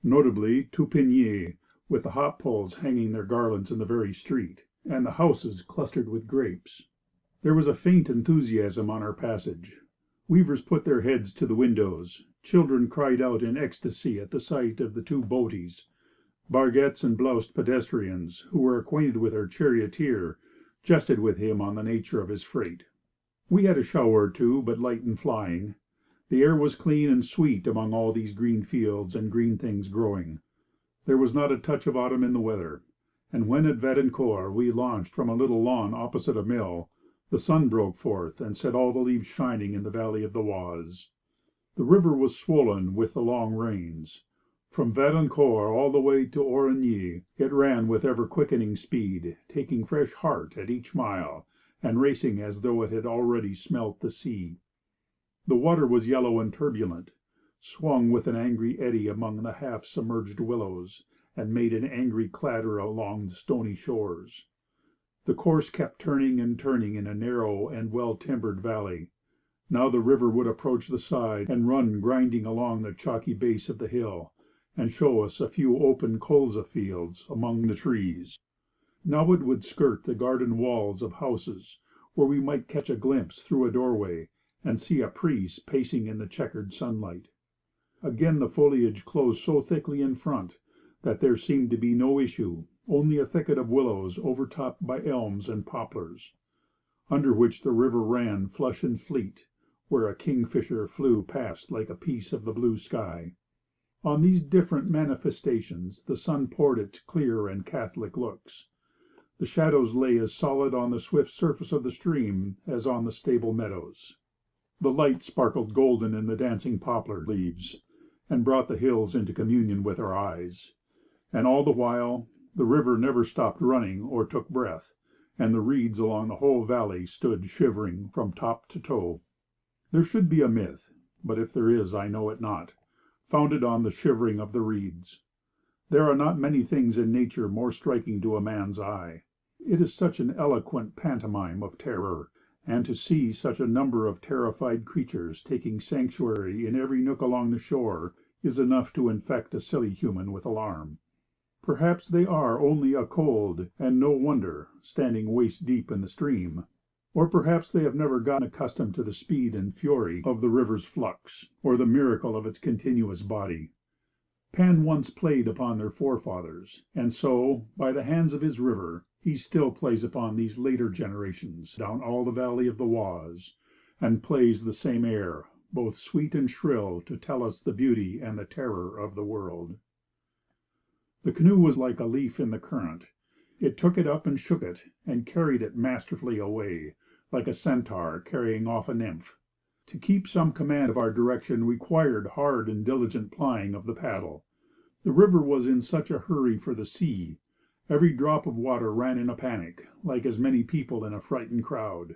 notably Toupigny, with the hop poles hanging their garlands in the very street, and the houses clustered with grapes. There was a faint enthusiasm on our passage. Weavers put their heads to the windows. Children cried out in ecstasy at the sight of the two boaties. Bargettes and bloused pedestrians, who were acquainted with our charioteer, jested with him on the nature of his freight. We had a shower or two, but light and flying. The air was clean and sweet among all these green fields and green things growing. There was not a touch of autumn in the weather, and when at Vadencourt we launched from a little lawn opposite a mill, the sun broke forth and set all the leaves shining in the valley of the Oise. The river was swollen with the long rains. From Vadencourt all the way to Origny it ran with ever-quickening speed, taking fresh heart at each mile, and racing as though it had already smelt the sea. The water was yellow and turbulent, swung with an angry eddy among the half-submerged willows, and made an angry clatter along the stony shores. The course kept turning and turning in a narrow and well-timbered valley. Now the river would approach the side and run grinding along the chalky base of the hill, and show us a few open colza fields among the trees. Now it would skirt the garden walls of houses, where we might catch a glimpse through a doorway, and see a priest pacing in the checkered sunlight. Again the foliage closed so thickly in front that there seemed to be no issue, only a thicket of willows overtopped by elms and poplars, under which the river ran flush and fleet, where a kingfisher flew past like a piece of the blue sky. On these different manifestations the sun poured its clear and catholic looks. The shadows lay as solid on the swift surface of the stream as on the stable meadows. The light sparkled golden in the dancing poplar leaves, and brought the hills into communion with our eyes. And all the while the river never stopped running or took breath, and the reeds along the whole valley stood shivering from top to toe. There should be a myth, but if there is I know it not, founded on the shivering of the reeds. There are not many things in nature more striking to a man's eye. It is such an eloquent pantomime of terror, and to see such a number of terrified creatures taking sanctuary in every nook along the shore is enough to infect a silly human with alarm. Perhaps they are only a cold, and no wonder, standing waist deep in the stream. Or perhaps they have never got accustomed to the speed and fury of the river's flux, or the miracle of its continuous body. Pan once played upon their forefathers, and so, by the hands of his river, he still plays upon these later generations down all the valley of the Oise, and plays the same air, both sweet and shrill, to tell us the beauty and the terror of the world. The canoe was like a leaf in the current. It took it up and shook it, and carried it masterfully away, like a centaur carrying off a nymph. To keep some command of our direction required hard and diligent plying of the paddle. The river was in such a hurry for the sea. Every drop of water ran in a panic, like as many people in a frightened crowd.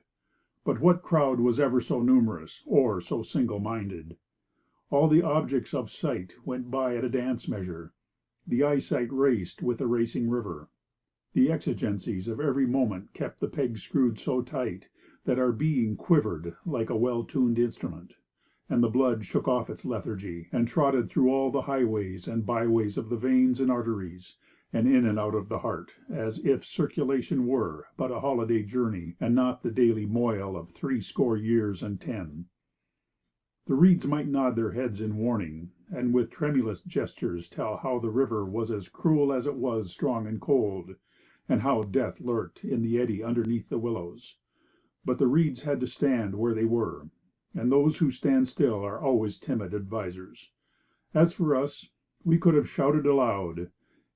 But what crowd was ever so numerous, or so single-minded? All the objects of sight went by at a dance measure. The eyesight raced with the racing river. The exigencies of every moment kept the pegs screwed so tight that our being quivered like a well-tuned instrument, and the blood shook off its lethargy, and trotted through all the highways and byways of the veins and arteries, and in and out of the heart, as if circulation were but a holiday journey, and not the daily moil of 70 years and 10. The reeds might nod their heads in warning, and with tremulous gestures tell how the river was as cruel as it was strong and cold, and how death lurked in the eddy underneath the willows. But the reeds had to stand where they were, and those who stand still are always timid advisers. As for us, we could have shouted aloud.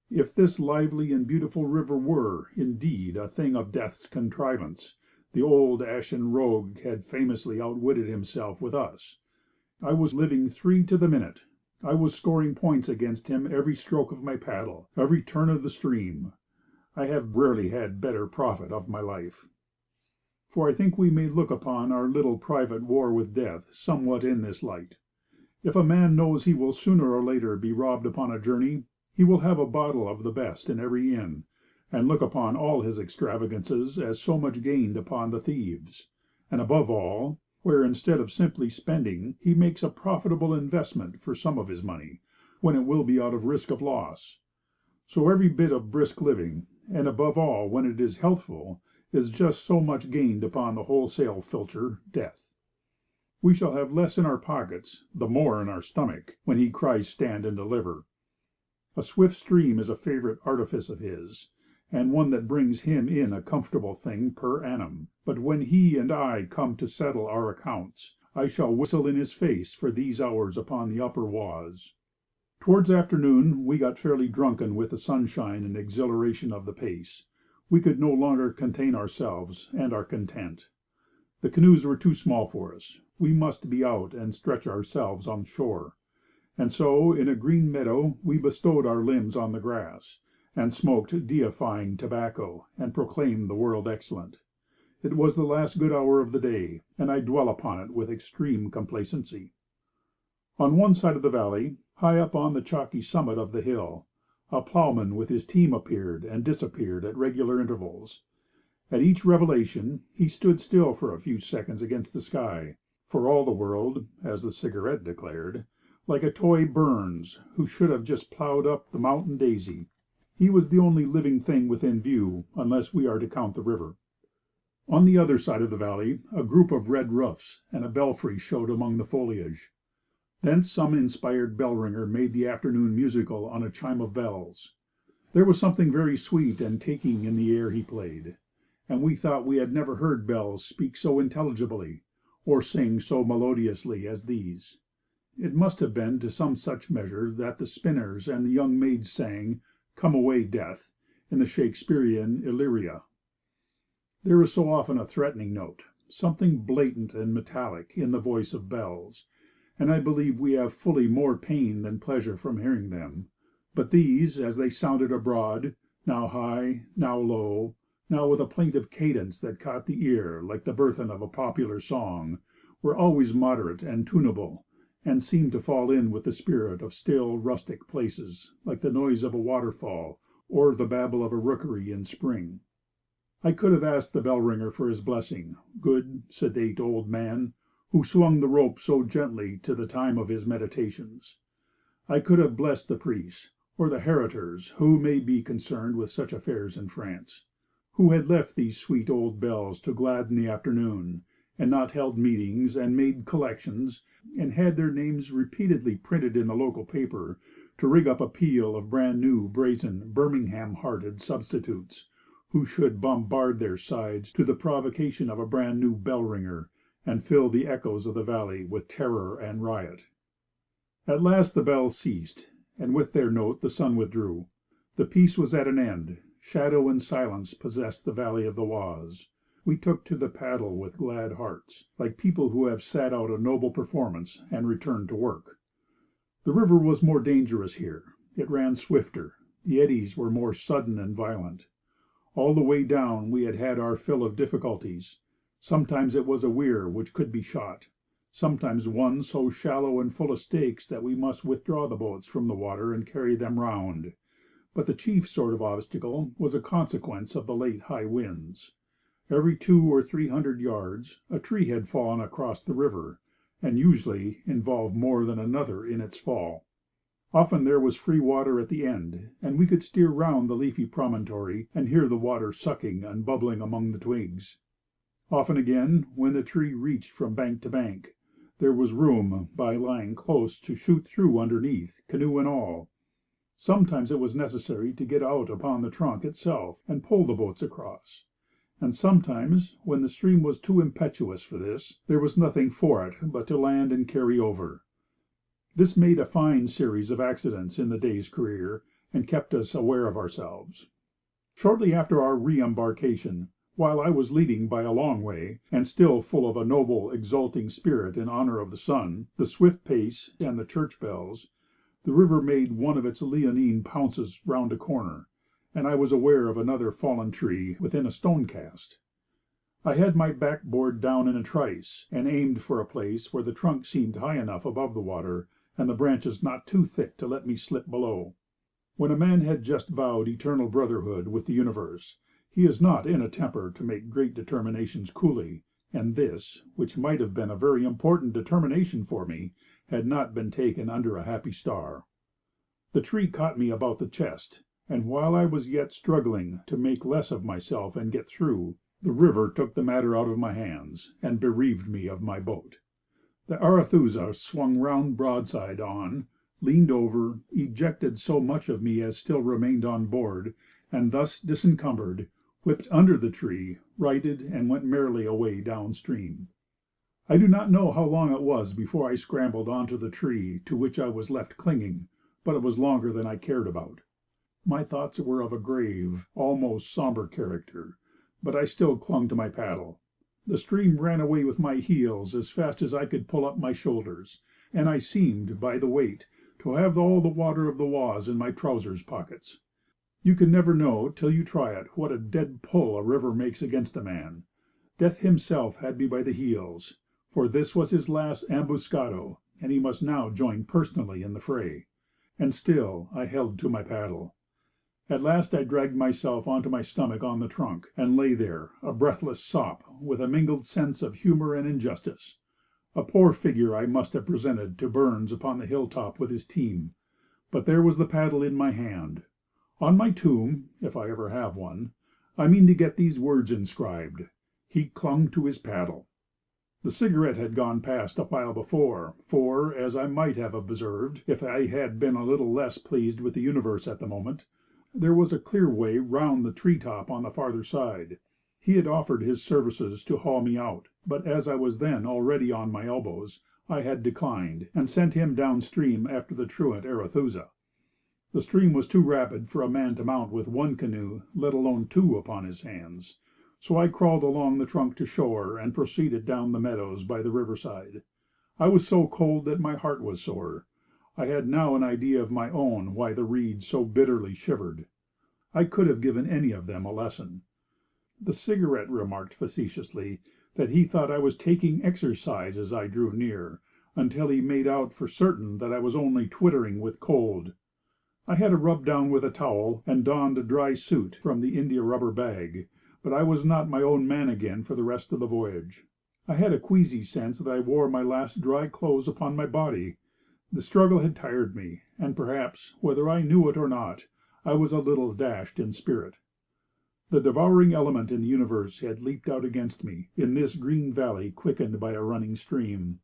If this lively and beautiful river were, indeed, a thing of death's contrivance, the old ashen rogue had famously outwitted himself with us. I was living 3 to the minute. I was scoring points against him every stroke of my paddle, every turn of the stream. I have rarely had better profit of my life. For I think we may look upon our little private war with death somewhat in this light. If a man knows he will sooner or later be robbed upon a journey, he will have a bottle of the best in every inn, and look upon all his extravagances as so much gained upon the thieves, and above all, where instead of simply spending, he makes a profitable investment for some of his money, when it will be out of risk of loss. So every bit of brisk living, and above all when it is healthful, is just so much gained upon the wholesale filcher, death. We shall have less in our pockets, the more in our stomach, when he cries stand and deliver. A swift stream is a favorite artifice of his, and one that brings him in a comfortable thing per annum. But when he and I come to settle our accounts, I shall whistle in his face for these hours upon the upper Oise. Towards afternoon we got fairly drunken with the sunshine and exhilaration of the pace. We could no longer contain ourselves and our content. The canoes were too small for us. We must be out and stretch ourselves on shore. And so in a green meadow we bestowed our limbs on the grass, and smoked deifying tobacco, and proclaimed the world excellent. It was the last good hour of the day, and I dwell upon it with extreme complacency. On one side of the valley, high up on the chalky summit of the hill, a ploughman with his team appeared and disappeared at regular intervals. At each revelation he stood still for a few seconds against the sky, for all the world, as the cigarette declared, like a toy Burns who should have just ploughed up the mountain daisy. He was the only living thing within view, unless we are to count the river. On the other side of the valley a group of red roofs and a belfry showed among the foliage. Thence some inspired bell ringer made the afternoon musical on a chime of bells. There was something very sweet and taking in the air he played, and we thought we had never heard bells speak so intelligibly, or sing so melodiously as these. It must have been to some such measure that the spinners and the young maids sang, "Come away, Death," in the Shakespearean Illyria. There is so often a threatening note, something blatant and metallic, in the voice of bells, and I believe we have fully more pain than pleasure from hearing them. But these, as they sounded abroad, now high, now low, now with a plaintive cadence that caught the ear like the burthen of a popular song, were always moderate and tunable, and seemed to fall in with the spirit of still, rustic places, like the noise of a waterfall or the babble of a rookery in spring. I could have asked the bell ringer for his blessing, good, sedate old man, who swung the rope so gently to the time of his meditations. I could have blessed the priests, or the heritors who may be concerned with such affairs in France, who had left these sweet old bells to gladden the afternoon, and not held meetings and made collections, and had their names repeatedly printed in the local paper to rig up a peal of brand new, brazen, Birmingham-hearted substitutes, who should bombard their sides to the provocation of a brand new bell ringer, and fill the echoes of the valley with terror and riot. At last the bells ceased, and with their note the sun withdrew. The piece was at an end. Shadow and silence possessed the valley of the Oise. We took to the paddle with glad hearts, like people who have sat out a noble performance and returned to work. The river was more dangerous here. It ran swifter. The eddies were more sudden and violent. All the way down we had had our fill of difficulties. Sometimes it was a weir which could be shot, sometimes one so shallow and full of stakes that we must withdraw the boats from the water and carry them round. But the chief sort of obstacle was a consequence of the late high winds. Every 200 or 300 yards a tree had fallen across the river, and usually involved more than another in its fall. Often there was free water at the end, and we could steer round the leafy promontory and hear the water sucking and bubbling among the twigs. Often again, when the tree reached from bank to bank, there was room, by lying close, to shoot through underneath, canoe and all. Sometimes it was necessary to get out upon the trunk itself and pull the boats across. And sometimes, when the stream was too impetuous for this, there was nothing for it but to land and carry over. This made a fine series of accidents in the day's career, and kept us aware of ourselves. Shortly after our re-embarkation, while I was leading by a long way, and still full of a noble, exulting spirit in honor of the sun, the swift pace, and the church bells, the river made one of its leonine pounces round a corner, and I was aware of another fallen tree within a stone cast. I had my backboard down in a trice, and aimed for a place where the trunk seemed high enough above the water, and the branches not too thick to let me slip below. When a man had just vowed eternal brotherhood with the universe, he is not in a temper to make great determinations coolly, and this, which might have been a very important determination for me, had not been taken under a happy star. The tree caught me about the chest, and while I was yet struggling to make less of myself and get through, the river took the matter out of my hands, and bereaved me of my boat. The Arethusa swung round broadside on, leaned over, ejected so much of me as still remained on board, and thus disencumbered, whipped under the tree, righted, and went merrily away down stream. I do not know how long it was before I scrambled onto the tree to which I was left clinging, but it was longer than I cared about. My thoughts were of a grave, almost somber character, but I still clung to my paddle. The stream ran away with my heels as fast as I could pull up my shoulders, and I seemed, by the weight, to have all the water of the Oise in my trousers pockets. You can never know, till you try it, what a dead pull a river makes against a man. Death himself had me by the heels, for this was his last ambuscado, and he must now join personally in the fray. And still I held to my paddle. At last I dragged myself onto my stomach on the trunk, and lay there, a breathless sop, with a mingled sense of humor and injustice. A poor figure I must have presented to Burns upon the hilltop with his team, but there was the paddle in my hand. On my tomb, if I ever have one, I mean to get these words inscribed: "He clung to his paddle." The cigarette had gone past a while before, for, as I might have observed if I had been a little less pleased with the universe at the moment, there was a clear way round the tree top on the farther side. He had offered his services to haul me out, but as I was then already on my elbows, I had declined, and sent him down stream after the truant Arethusa. The stream was too rapid for a man to mount with one canoe, let alone two upon his hands, so I crawled along the trunk to shore, and proceeded down the meadows by the riverside. I was so cold that my heart was sore. I had now an idea of my own why the reeds so bitterly shivered. I could have given any of them a lesson. The cigarette remarked facetiously that he thought I was taking exercise as I drew near, until he made out for certain that I was only twittering with cold. I had a rub down with a towel, and donned a dry suit from the India rubber bag, but I was not my own man again for the rest of the voyage. I had a queasy sense that I wore my last dry clothes upon my body. The struggle had tired me, and perhaps, whether I knew it or not, I was a little dashed in spirit. The devouring element in the universe had leaped out against me, in this green valley quickened by a running stream.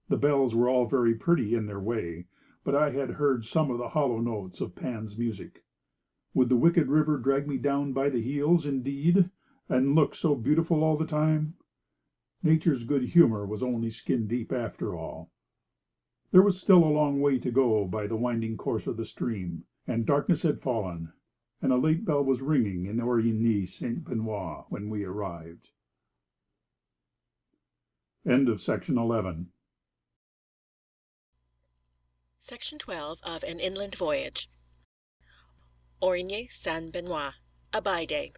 The bells were all very pretty in their way, but I had heard some of the hollow notes of Pan's music. Would the wicked river drag me down by the heels, indeed, and look so beautiful all the time? Nature's good humor was only skin deep after all. There was still a long way to go by the winding course of the stream, and darkness had fallen, and a late bell was ringing in Origny Saint Benoit when we arrived. End of section 11.
Section 12 of An Inland Voyage. Origny Saint Benoit, a by-day.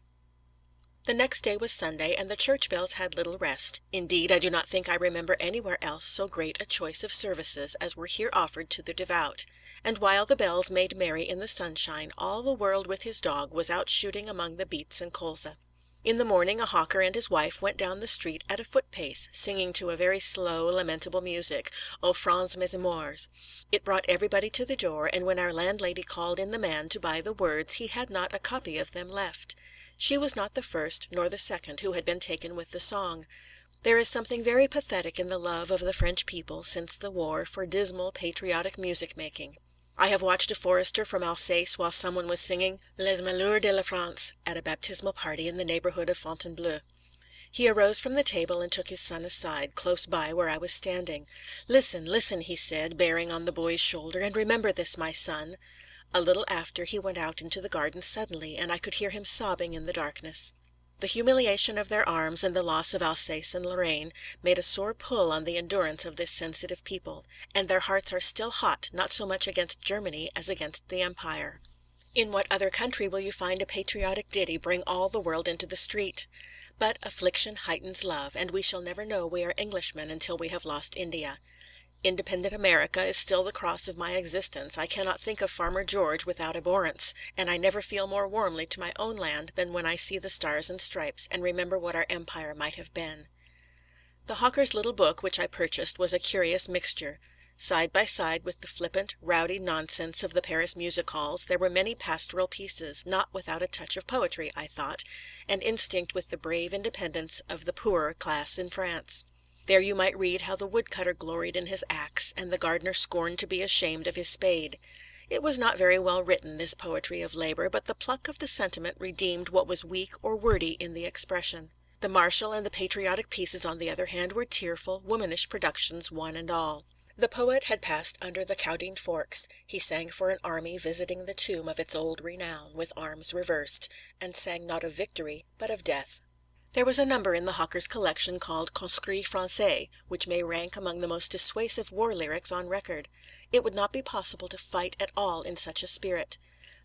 The next day was Sunday, and the church bells had little rest. Indeed, I do not think I remember anywhere else so great a choice of services as were here offered to the devout. And while the bells made merry in the sunshine, all the world with his dog was out shooting among the beets and colza. In the morning a hawker and his wife went down the street at a foot pace, singing to a very slow, lamentable music, O Franz mes amours. It brought everybody to the door, and when our landlady called in the man to buy the words, he had not a copy of them left. She was not the first nor the second who had been taken with the song. There is something very pathetic in the love of the French people, since the war, for dismal, patriotic music making. I have watched a forester from Alsace while someone was singing Les Malheurs de la France at a baptismal party in the neighborhood of Fontainebleau. He arose from the table and took his son aside, close by where I was standing. "Listen, listen," he said, bearing on the boy's shoulder, "and remember this, my son." A little after he went out into the garden suddenly, and I could hear him sobbing in the darkness. The humiliation of their arms and the loss of Alsace and Lorraine made a sore pull on the endurance of this sensitive people, and their hearts are still hot, not so much against Germany as against the Empire. In what other country will you find a patriotic ditty bring all the world into the street? But affliction heightens love, and we shall never know we are Englishmen until we have lost India. Independent America is still the cross of my existence. I cannot think of Farmer George without abhorrence, and I never feel more warmly to my own land than when I see the stars and stripes, and remember what our empire might have been. The hawker's little book which I purchased was a curious mixture. Side by side with the flippant, rowdy nonsense of the Paris music halls, there were many pastoral pieces, not without a touch of poetry, I thought, and instinct with the brave independence of the poorer class in France. There you might read how the woodcutter gloried in his axe, and the gardener scorned to be ashamed of his spade. It was not very well written, this poetry of labor, but the pluck of the sentiment redeemed what was weak or wordy in the expression. The martial and the patriotic pieces, on the other hand, were tearful, womanish productions, one and all. The poet had passed under the Caudine Forks. He sang for an army visiting the tomb of its old renown, with arms reversed, and sang not of victory, but of death. There was a number in the hawker's collection called Conscrits Français, which may rank among the most dissuasive war lyrics on record. It would not be possible to fight at all in such a spirit.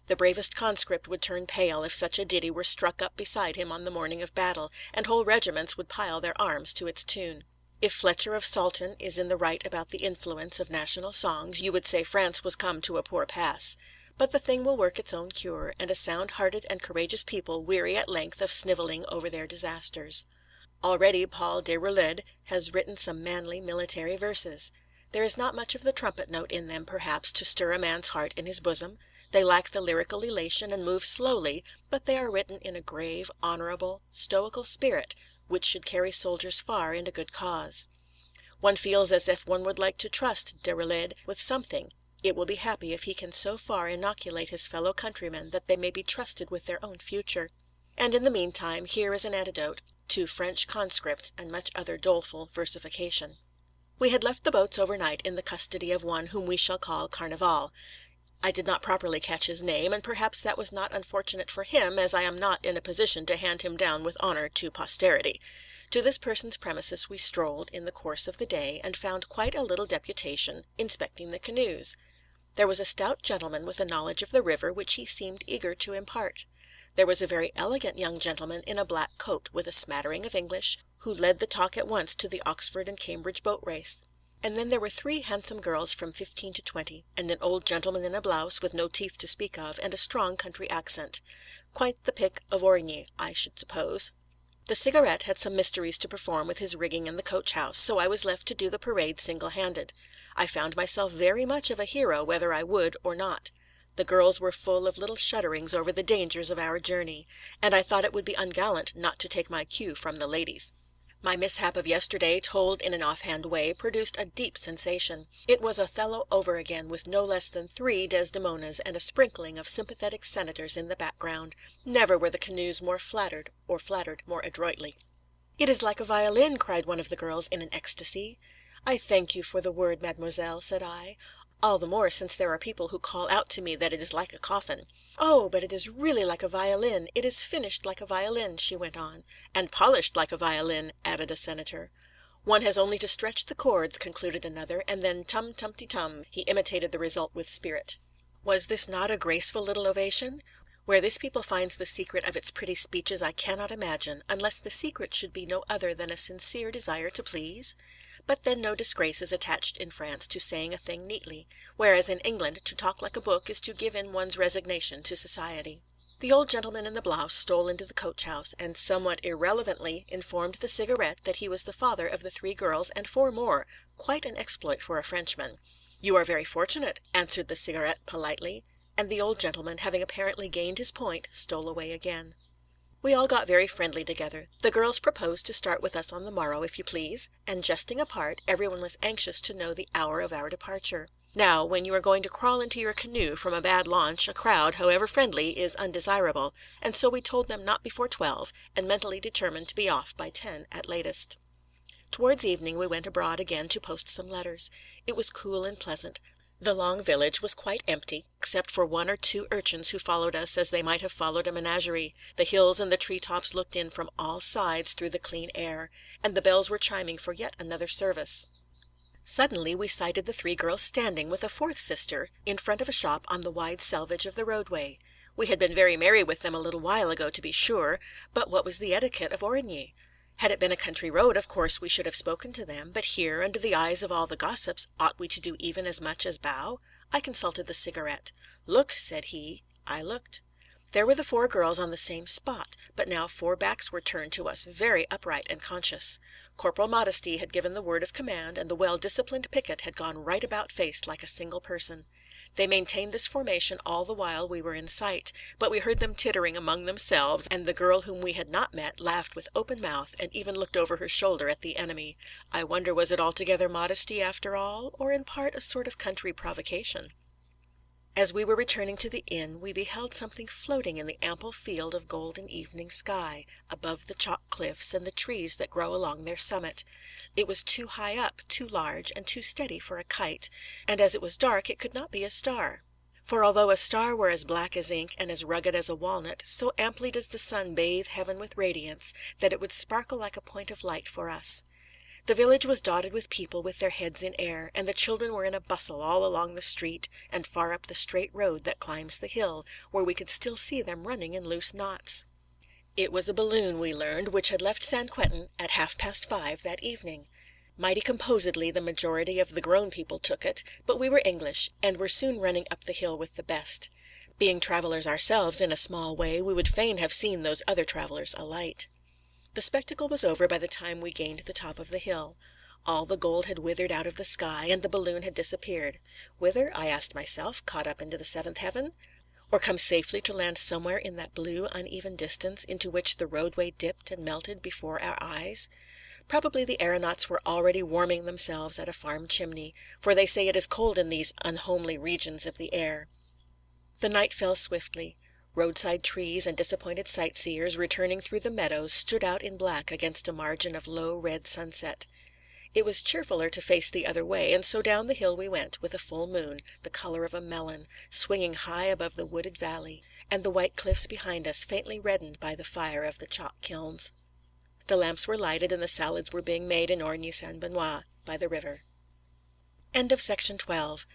The bravest conscript would turn pale if such a ditty were struck up beside him on the morning of battle, and whole regiments would pile their arms to its tune. If Fletcher of Saltoun is in the right about the influence of national songs, you would say France was come to a poor pass. But the thing will work its own cure, and a sound-hearted and courageous people weary at length of snivelling over their disasters. Already Paul Déroulède has written some manly military verses. There is not much of the trumpet note in them, perhaps, to stir a man's heart in his bosom. They lack the lyrical elation and move slowly, but they are written in a grave, honorable, stoical spirit, which should carry soldiers far in a good cause. One feels as if one would like to trust Déroulède with something. It will be happy if he can so far inoculate his fellow countrymen that they may be trusted with their own future. And in the meantime, here is an antidote to French conscripts and much other doleful versification. We had left the boats overnight in the custody of one whom we shall call Carnival. I did not properly catch his name, and perhaps that was not unfortunate for him, as I am not in a position to hand him down with honor to posterity. To this person's premises we strolled in the course of the day, and found quite a little deputation inspecting the canoes. There was a stout gentleman with a knowledge of the river which he seemed eager to impart. There was a very elegant young gentleman in a black coat, with a smattering of English, who led the talk at once to the Oxford and Cambridge boat race. And then there were 3 handsome girls from 15 to 20, and an old gentleman in a blouse, with no teeth to speak of, and a strong country accent. Quite the pick of Origny, I should suppose. The Cigarette had some mysteries to perform with his rigging in the coach-house, so I was left to do the parade single-handed. I found myself very much of a hero whether I would or not. The girls were full of little shudderings over the dangers of our journey, and I thought it would be ungallant not to take my cue from the ladies. My mishap of yesterday, told in an offhand way, produced a deep sensation. It was Othello over again, with no less than 3 Desdemonas and a sprinkling of sympathetic senators in the background. Never were the canoes more flattered, or flattered more adroitly. "It is like a violin," cried one of the girls in an ecstasy. "I thank you for the word, mademoiselle," said I. "All the more since there are people who call out to me that it is like a coffin." "Oh, but it is really like a violin. It is finished like a violin," she went on. "And polished like a violin," added a senator. "One has only to stretch the chords," concluded another, "and then tum-tumty-tum." He imitated the result with spirit. Was this not a graceful little ovation? Where this people finds the secret of its pretty speeches I cannot imagine, unless the secret should be no other than a sincere desire to please? But then no disgrace is attached in France to saying a thing neatly, whereas in England to talk like a book is to give in one's resignation to society. The old gentleman in the blouse stole into the coach-house, and somewhat irrelevantly informed the Cigarette that he was the father of the 3 girls and 4 more, quite an exploit for a Frenchman. "You are very fortunate," answered the Cigarette politely, and the old gentleman, having apparently gained his point, stole away again. We all got very friendly together. The girls proposed to start with us on the morrow, if you please, and jesting apart, everyone was anxious to know the hour of our departure. Now, when you are going to crawl into your canoe from a bad launch, a crowd, however friendly, is undesirable, and so we told them not before 12, and mentally determined to be off by 10 at latest. Towards evening we went abroad again to post some letters. It was cool and pleasant. The long village was quite empty, except for 1 or 2 urchins who followed us as they might have followed a menagerie. The hills and the tree tops looked in from all sides through the clean air, and the bells were chiming for yet another service. Suddenly we sighted the 3 girls standing, with a 4th sister, in front of a shop on the wide selvage of the roadway. We had been very merry with them a little while ago, to be sure, but what was the etiquette of Origny? Had it been a country road, of course we should have spoken to them, but here, under the eyes of all the gossips, ought we to do even as much as bow? I consulted the Cigarette. "Look," said he. I looked. There were the 4 girls on the same spot, but now 4 backs were turned to us, very upright and conscious. Corporal Modesty had given the word of command, and the well-disciplined picket had gone right about face like a single person. They maintained this formation all the while we were in sight, but we heard them tittering among themselves, and the girl whom we had not met laughed with open mouth, and even looked over her shoulder at the enemy. I wonder was it altogether modesty after all, or in part a sort of country provocation? As we were returning to the inn, we beheld something floating in the ample field of golden evening sky, above the chalk cliffs and the trees that grow along their summit. It was too high up, too large, and too steady for a kite, and as it was dark it could not be a star. For although a star were as black as ink and as rugged as a walnut, so amply does the sun bathe heaven with radiance, that it would sparkle like a point of light for us. The village was dotted with people with their heads in air, and the children were in a bustle all along the street, and far up the straight road that climbs the hill, where we could still see them running in loose knots. It was a balloon, we learned, which had left San Quentin at 5:30 that evening. Mighty composedly the majority of the grown people took it, but we were English, and were soon running up the hill with the best. Being travellers ourselves in a small way, we would fain have seen those other travellers alight. The spectacle was over by the time we gained the top of the hill. All the gold had withered out of the sky, and the balloon had disappeared. Whither, I asked myself, caught up into the 7th heaven? Or come safely to land somewhere in that blue, uneven distance into which the roadway dipped and melted before our eyes? Probably the aeronauts were already warming themselves at a farm chimney, for they say it is cold in these unhomely regions of the air. The night fell swiftly. Roadside trees and disappointed sightseers, returning through the meadows, stood out in black against a margin of low red sunset. It was cheerfuller to face the other way, and so down the hill we went, with a full moon, the color of a melon, swinging high above the wooded valley, and the white cliffs behind us faintly reddened by the fire of the chalk kilns. The lamps were lighted, and the salads were being made in Origny-Saint-Benoît, by the river. End of Section 12.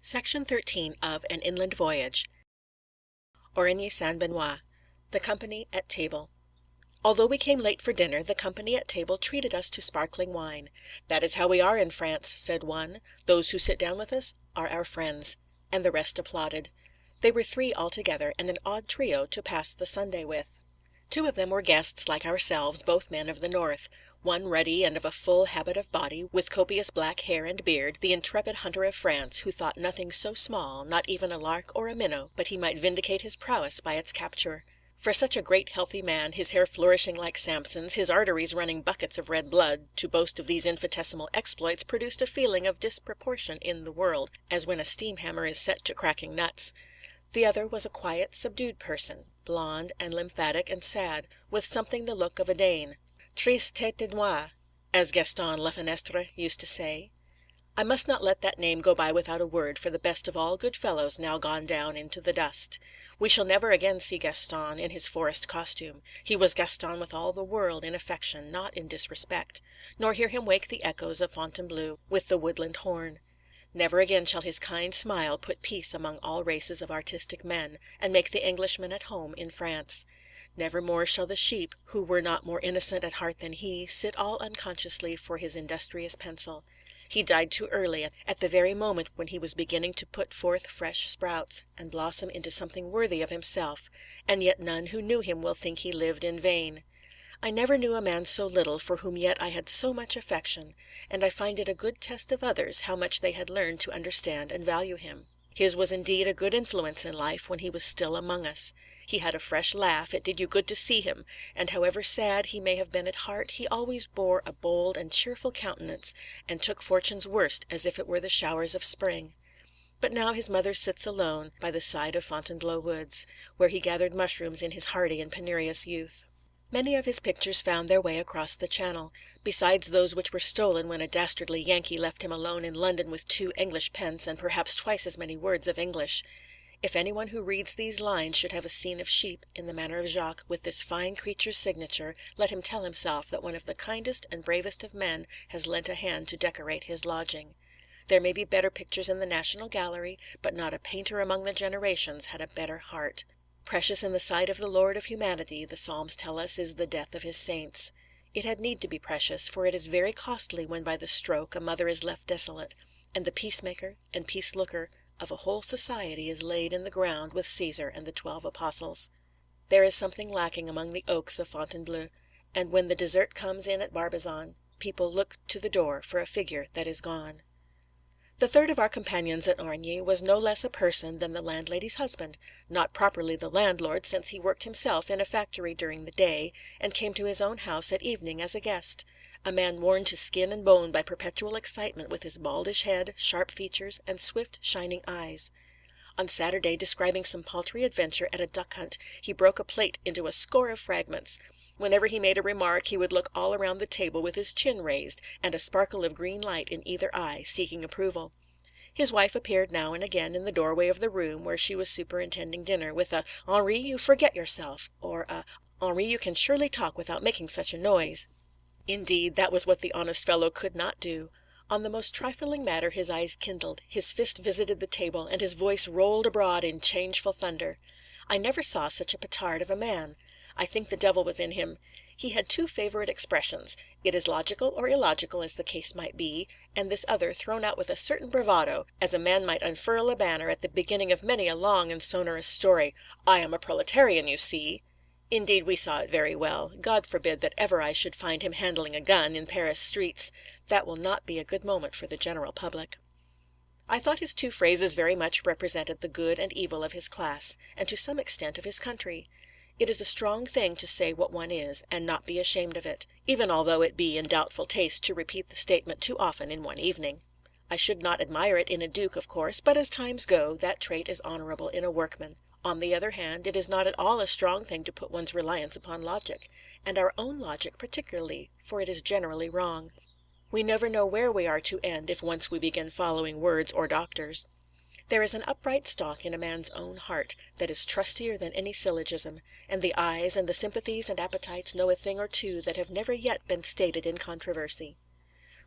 Section 13 of An Inland Voyage. Origny-Saint-Benoît. The company at table. Although we came late for dinner, the company at table treated us to sparkling wine. "That is how we are in France," said one. "Those who sit down with us are our friends." And the rest applauded. They were 3 altogether, and an odd trio to pass the Sunday with. 2 of them were guests like ourselves, both men of the north. One ruddy and of a full habit of body, with copious black hair and beard, the intrepid hunter of France, who thought nothing so small, not even a lark or a minnow, but he might vindicate his prowess by its capture. For such a great healthy man, his hair flourishing like Samson's, his arteries running buckets of red blood, to boast of these infinitesimal exploits produced a feeling of disproportion in the world, as when a steam hammer is set to cracking nuts. The other was a quiet, subdued person, blond and lymphatic and sad, with something the look of a Dane. "Triste tête de noir," as Gaston Lafenestre used to say. I must not let that name go by without a word for the best of all good fellows now gone down into the dust. We shall never again see Gaston in his forest costume. He was Gaston with all the world in affection, not in disrespect, nor hear him wake the echoes of Fontainebleau with the woodland horn. Never again shall his kind smile put peace among all races of artistic men, and make the Englishman at home in France. Never more shall the sheep, who were not more innocent at heart than he, sit all unconsciously for his industrious pencil. He died too early, at the very moment when he was beginning to put forth fresh sprouts, and blossom into something worthy of himself, and yet none who knew him will think he lived in vain. I never knew a man so little for whom yet I had so much affection, and I find it a good test of others how much they had learned to understand and value him. His was indeed a good influence in life when he was still among us. He had a fresh laugh, it did you good to see him, and however sad he may have been at heart, he always bore a bold and cheerful countenance, and took fortune's worst as if it were the showers of spring. But now his mother sits alone by the side of Fontainebleau woods, where he gathered mushrooms in his hardy and penurious youth. Many of his pictures found their way across the Channel, besides those which were stolen when a dastardly Yankee left him alone in London with 2 English pence and perhaps twice as many words of English. If anyone who reads these lines should have a scene of sheep in the manner of Jacques with this fine creature's signature, let him tell himself that one of the kindest and bravest of men has lent a hand to decorate his lodging. There may be better pictures in the National Gallery, but not a painter among the generations had a better heart. Precious in the sight of the Lord of humanity, the Psalms tell us, is the death of his saints. It had need to be precious, for it is very costly when by the stroke a mother is left desolate, and the peacemaker and peace-looker of a whole society is laid in the ground with Caesar and the 12 apostles. There is something lacking among the oaks of Fontainebleau, and when the dessert comes in at Barbizon, people look to the door for a figure that is gone. The third of our companions at Origny was no less a person than the landlady's husband, not properly the landlord, since he worked himself in a factory during the day, and came to his own house at evening as a guest, a man worn to skin and bone by perpetual excitement, with his baldish head, sharp features, and swift shining eyes. On Saturday, describing some paltry adventure at a duck hunt, he broke a plate into a score of fragments. Whenever he made a remark, he would look all around the table with his chin raised, and a sparkle of green light in either eye, seeking approval. His wife appeared now and again in the doorway of the room where she was superintending dinner, with a "Henri, you forget yourself," or a "Henri, you can surely talk without making such a noise." Indeed, that was what the honest fellow could not do. On the most trifling matter his eyes kindled, his fist visited the table, and his voice rolled abroad in changeful thunder. I never saw such a petard of a man. I think the devil was in him. He had 2 favorite expressions: "It is logical or illogical as the case might be," and this other thrown out with a certain bravado, as a man might unfurl a banner at the beginning of many a long and sonorous story: "I am a proletarian, you see." Indeed, we saw it very well. God forbid that ever I should find him handling a gun in Paris streets. That will not be a good moment for the general public. I thought his 2 phrases very much represented the good and evil of his class, and to some extent of his country. It is a strong thing to say what one is, and not be ashamed of it, even although it be in doubtful taste to repeat the statement too often in one evening. I should not admire it in a duke, of course, but as times go, that trait is honourable in a workman. On the other hand, it is not at all a strong thing to put one's reliance upon logic, and our own logic particularly, for it is generally wrong. We never know where we are to end if once we begin following words or doctors. There is an upright stock in a man's own heart that is trustier than any syllogism, and the eyes and the sympathies and appetites know a thing or two that have never yet been stated in controversy.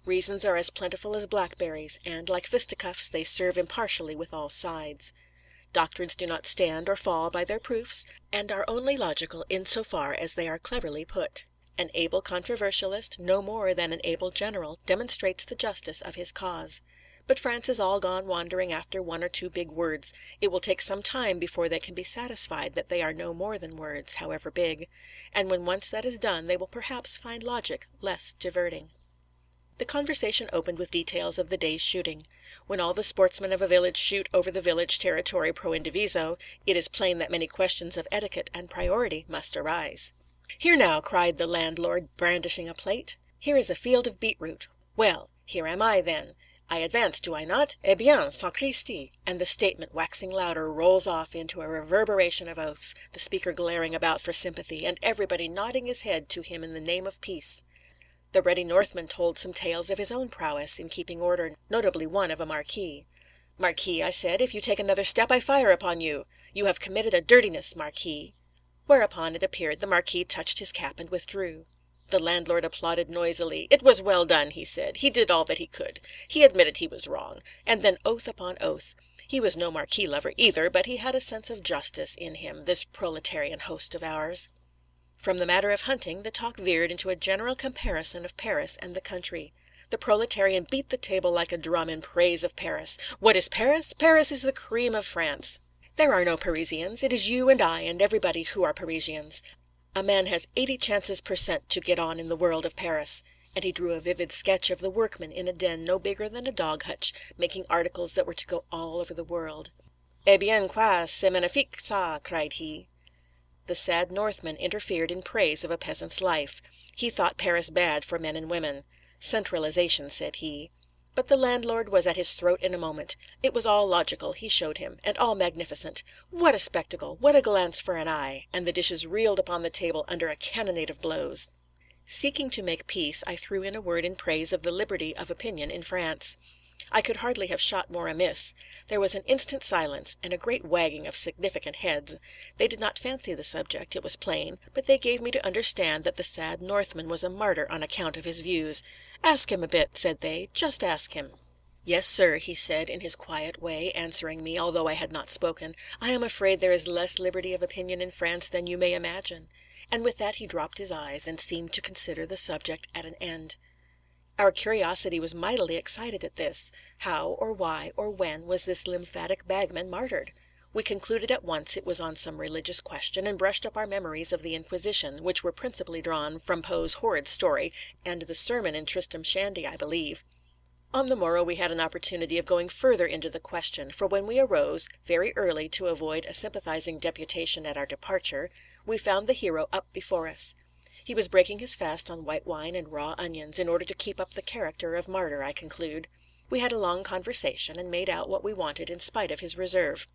Reasons are as plentiful as blackberries, and, like fisticuffs, they serve impartially with all sides. Doctrines do not stand or fall by their proofs, and are only logical in so far as they are cleverly put. An able controversialist, no more than an able general, demonstrates the justice of his cause. But France is all gone wandering after 1 or 2 big words. It will take some time before they can be satisfied that they are no more than words, however big. And when once that is done, they will perhaps find logic less diverting. The conversation opened with details of the day's shooting. When all the sportsmen of a village shoot over the village territory pro indiviso, it is plain that many questions of etiquette and priority must arise. "Here now," cried the landlord, brandishing a plate, "here is a field of beetroot. Well, here am I, then. I advance, do I not? Eh bien, sacristi!" And the statement, waxing louder, rolls off into a reverberation of oaths, the speaker glaring about for sympathy, and everybody nodding his head to him in the name of peace. The ruddy Northman told some tales of his own prowess in keeping order, notably one of a marquis. "Marquis," I said, "if you take another step, I fire upon you. You have committed a dirtiness, Marquis." Whereupon it appeared the Marquis touched his cap and withdrew. The landlord applauded noisily. "It was well done," he said. "He did all that he could. He admitted he was wrong." And then oath upon oath. He was no Marquis lover either, but he had a sense of justice in him, this proletarian host of ours. From the matter of hunting, the talk veered into a general comparison of Paris and the country. The proletarian beat the table like a drum in praise of Paris. What is Paris? Paris is the cream of France. There are no Parisians. It is you and I and everybody who are Parisians. A man has 80 chances per cent to get on in the world of Paris. And he drew a vivid sketch of the workman in a den no bigger than a dog hutch, making articles that were to go all over the world. "Eh bien, quoi, c'est magnifique, ça!" cried he. The sad Northman interfered in praise of a peasant's life. He thought Paris bad for men and women. Centralization, said he. But the landlord was at his throat in a moment. It was all logical, he showed him, and all magnificent. What a spectacle! What a glance for an eye! And the dishes reeled upon the table under a cannonade of blows. Seeking to make peace, I threw in a word in praise of the liberty of opinion in France. I could hardly have shot more amiss. There was an instant silence, and a great wagging of significant heads. They did not fancy the subject, it was plain, but they gave me to understand that the sad Northman was a martyr on account of his views. "Ask him a bit," said they, "just ask him." "Yes, sir," he said, in his quiet way, answering me, although I had not spoken. "I am afraid there is less liberty of opinion in France than you may imagine." And with that he dropped his eyes, and seemed to consider the subject at an end. Our curiosity was mightily excited at this. How, or why, or when was this lymphatic bagman martyred? We concluded at once it was on some religious question, and brushed up our memories of the Inquisition, which were principally drawn from Poe's horrid story, and the sermon in Tristram Shandy, I believe. On the morrow we had an opportunity of going further into the question, for when we arose, very early to avoid a sympathizing deputation at our departure, we found the hero up before us. He was breaking his fast on white wine and raw onions, in order to keep up the character of martyr, I conclude. We had a long conversation, and made out what we wanted in spite of his reserve.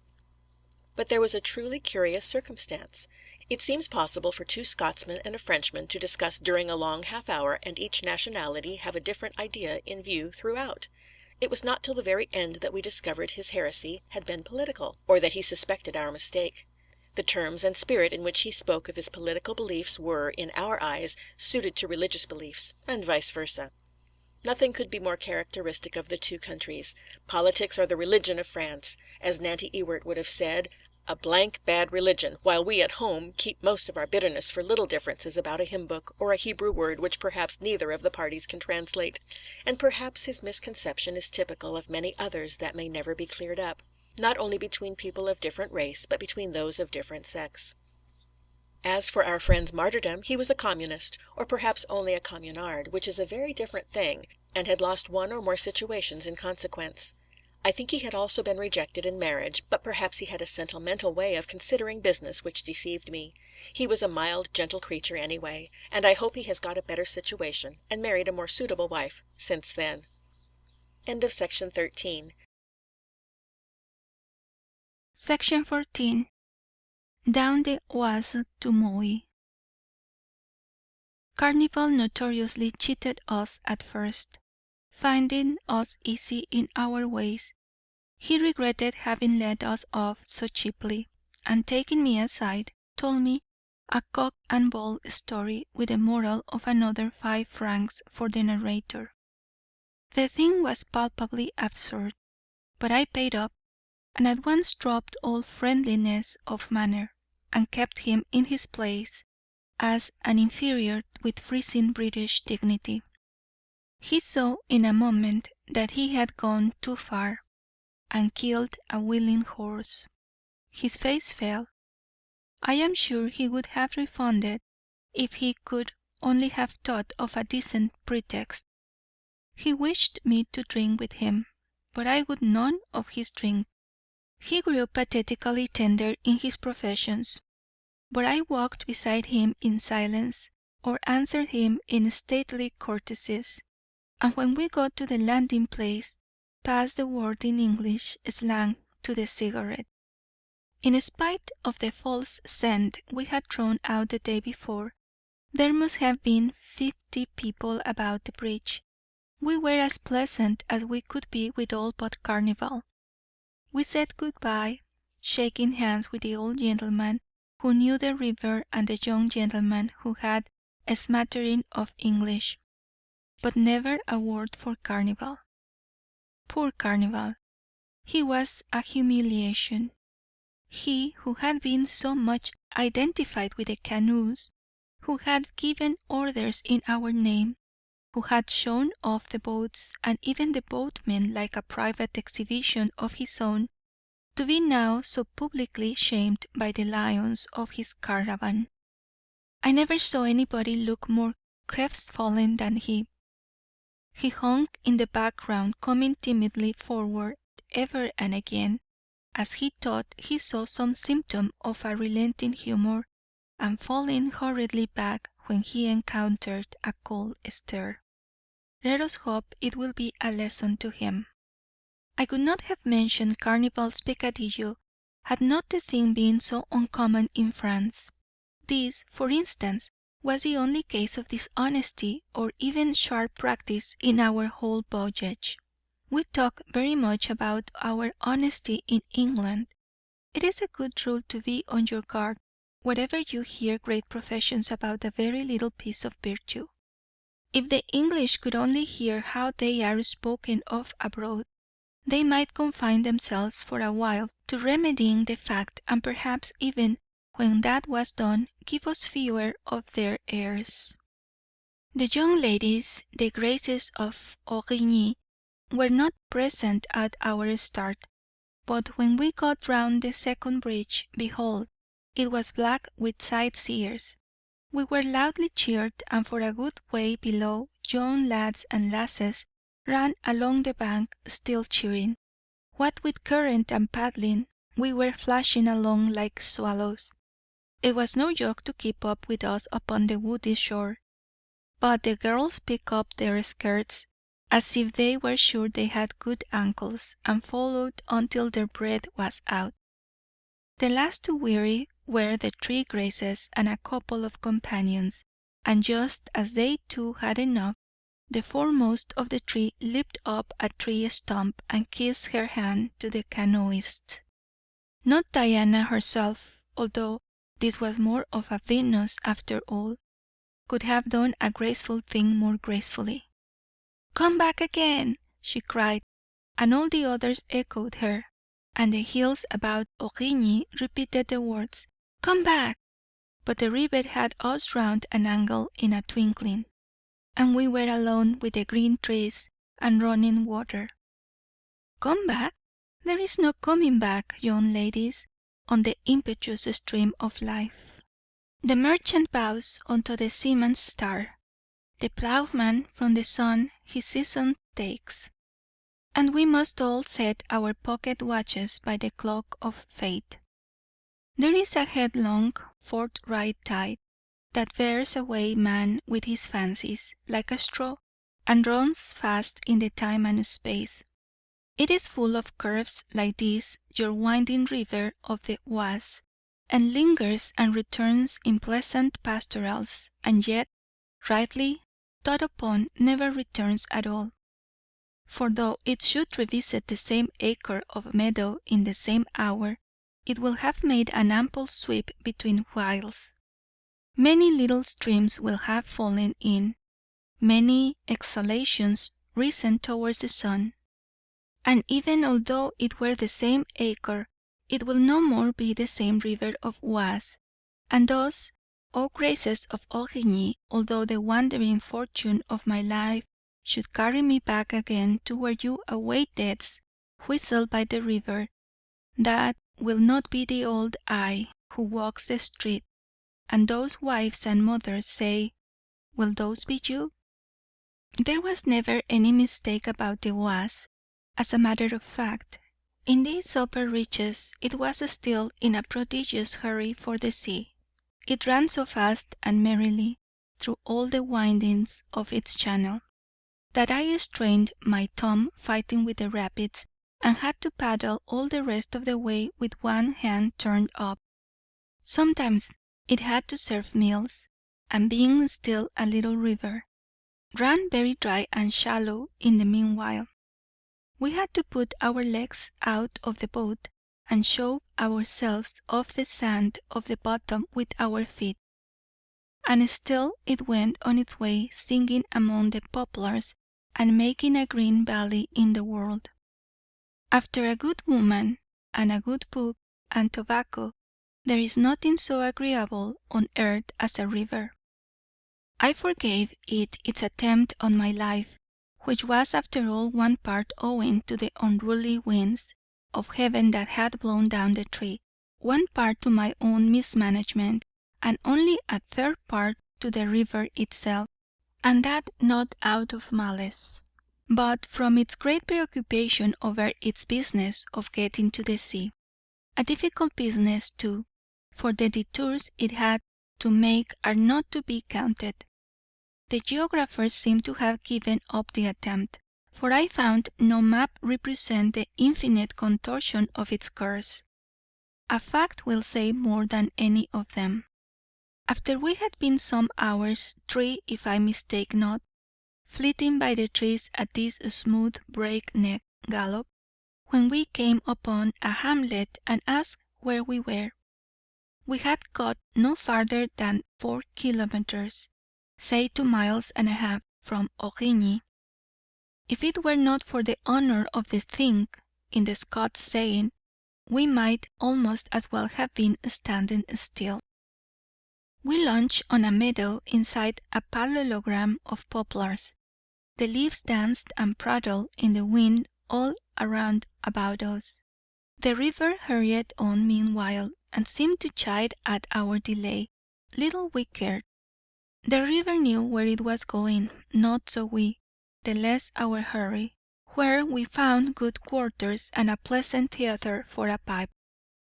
But there was a truly curious circumstance. It seems possible for two Scotsmen and a Frenchman to discuss during a long half hour, and each nationality have a different idea in view throughout. It was not till the very end that we discovered his heresy had been political, or that he suspected our mistake. The terms and spirit in which he spoke of his political beliefs were, in our eyes, suited to religious beliefs, and vice versa. Nothing could be more characteristic of the two countries. Politics are the religion of France. As Nanty Ewart would have said, a blank bad religion, while we at home keep most of our bitterness for little differences about a hymn book, or a Hebrew word which perhaps neither of the parties can translate. And perhaps his misconception is typical of many others that may never be cleared up, not only between people of different race, but between those of different sex. As for our friend's martyrdom, he was a communist, or perhaps only a communard, which is a very different thing, and had lost one or more situations in consequence. I think he had also been rejected in marriage, but perhaps he had a sentimental way of considering business which deceived me. He was a mild, gentle creature anyway, and I hope he has got a better situation, and married a more suitable wife, since then. End of section 13.
Section 14. Down the Oise to Moy. Carnival notoriously cheated us at first, finding us easy in our ways. He regretted having let us off so cheaply, and taking me aside, told me a cock and bull story with the moral of another 5 francs for the narrator. The thing was palpably absurd, but I paid up, and at once dropped all friendliness of manner, and kept him in his place as an inferior with freezing British dignity. He saw in a moment that he had gone too far, and killed a willing horse. His face fell. I am sure he would have refunded if he could only have thought of a decent pretext. He wished me to drink with him, but I would none of his drink. He grew pathetically tender in his professions, but I walked beside him in silence, or answered him in stately courtesies, and when we got to the landing place, passed the word in English slang to the cigarette. In spite of the false scent we had thrown out the day before, there must have been 50 people about the bridge. We were as pleasant as we could be with all but Carnival. We said good-bye, shaking hands with the old gentleman who knew the river and the young gentleman who had a smattering of English, but never a word for Carnival. Poor Carnival! He was a humiliation. He who had been so much identified with the canoes, who had given orders in our name, who had shown off the boats and even the boatmen like a private exhibition of his own, to be now so publicly shamed by the lions of his caravan. I never saw anybody look more crestfallen than he. He hung in the background, coming timidly forward ever and again, as he thought he saw some symptom of a relenting humour, and falling hurriedly back when he encountered a cold stare. Let us hope it will be a lesson to him. I would not have mentioned Carnival's peccadillo had not the thing been so uncommon in France. This, for instance, was the only case of dishonesty or even sharp practice in our whole voyage. We talk very much about our honesty in England. It is a good rule to be on your guard wherever you hear great professions about a very little piece of virtue. If the English could only hear how they are spoken of abroad, they might confine themselves for a while to remedying the fact, and perhaps even when that was done, give us fewer of their airs. The young ladies, the Graces of Origny, were not present at our start, but when we got round the second bridge, behold, it was black with sightseers. We were loudly cheered, and for a good way below young lads and lasses ran along the bank still cheering. What with current and paddling, we were flashing along like swallows. It was no joke to keep up with us upon the woody shore, but the girls picked up their skirts as if they were sure they had good ankles, and followed until their breath was out. The last to weary were the three Graces and a couple of companions, and just as they too had enough, the foremost of the three leaped up a tree stump and kissed her hand to the canoeist. Not Diana herself, although this was more of a Venus after all, could have done a graceful thing more gracefully. "Come back again!" she cried, and all the others echoed her, and the hills about Origny repeated the words, "Come back!" But the river had us round an angle in a twinkling, and we were alone with the green trees and running water. Come back? There is no coming back, young ladies, on the impetuous stream of life. The merchant bows unto the seaman's star, the ploughman from the sun his season takes, and we must all set our pocket watches by the clock of fate. There is a headlong, forthright tide that bears away man with his fancies, like a straw, and runs fast in the time and space. It is full of curves like this, your winding river of the Oise, and lingers and returns in pleasant pastorals, and yet, rightly thought upon, never returns at all. For though it should revisit the same acre of meadow in the same hour, it will have made an ample sweep between whiles. Many little streams will have fallen in, many exhalations risen towards the sun, and even although it were the same acre, it will no more be the same river of Oise. And thus, O Graces of Origny, although the wandering fortune of my life should carry me back again to where you await death's whistle by the river, that will not be the old I who walks the street, and those wives and mothers say, will those be you? There was never any mistake about the Oise. As a matter of fact, in these upper reaches it was still in a prodigious hurry for the sea. It ran so fast and merrily through all the windings of its channel, that I strained my thumb fighting with the rapids, and had to paddle all the rest of the way with one hand turned up. Sometimes it had to serve meals, and being still a little river, ran very dry and shallow in the meanwhile. We had to put our legs out of the boat, and shove ourselves off the sand of the bottom with our feet. And still it went on its way, singing among the poplars, and making a green valley in the world. After a good woman, and a good book, and tobacco, there is nothing so agreeable on earth as a river. I forgave it its attempt on my life, which was after all one part owing to the unruly winds of heaven that had blown down the tree, one part to my own mismanagement, and only a third part to the river itself, and that not out of malice, but from its great preoccupation over its business of getting to the sea. A difficult business, too, for the detours it had to make are not to be counted. The geographers seem to have given up the attempt, for I found no map represent the infinite contortion of its course. A fact will say more than any of them. After we had been some hours, 3 if I mistake not, flitting by the trees at this smooth break-neck gallop, when we came upon a hamlet and asked where we were. We had got no farther than 4 kilometers, say 2 miles and a half, from Origny. If it were not for the honor of the thing, in the Scots saying, we might almost as well have been standing still. We lunched on a meadow inside a parallelogram of poplars. The leaves danced and prattled in the wind all around about us. The river hurried on meanwhile, and seemed to chide at our delay. Little we cared. The river knew where it was going, not so we, the less our hurry, where we found good quarters and a pleasant theatre for a pipe.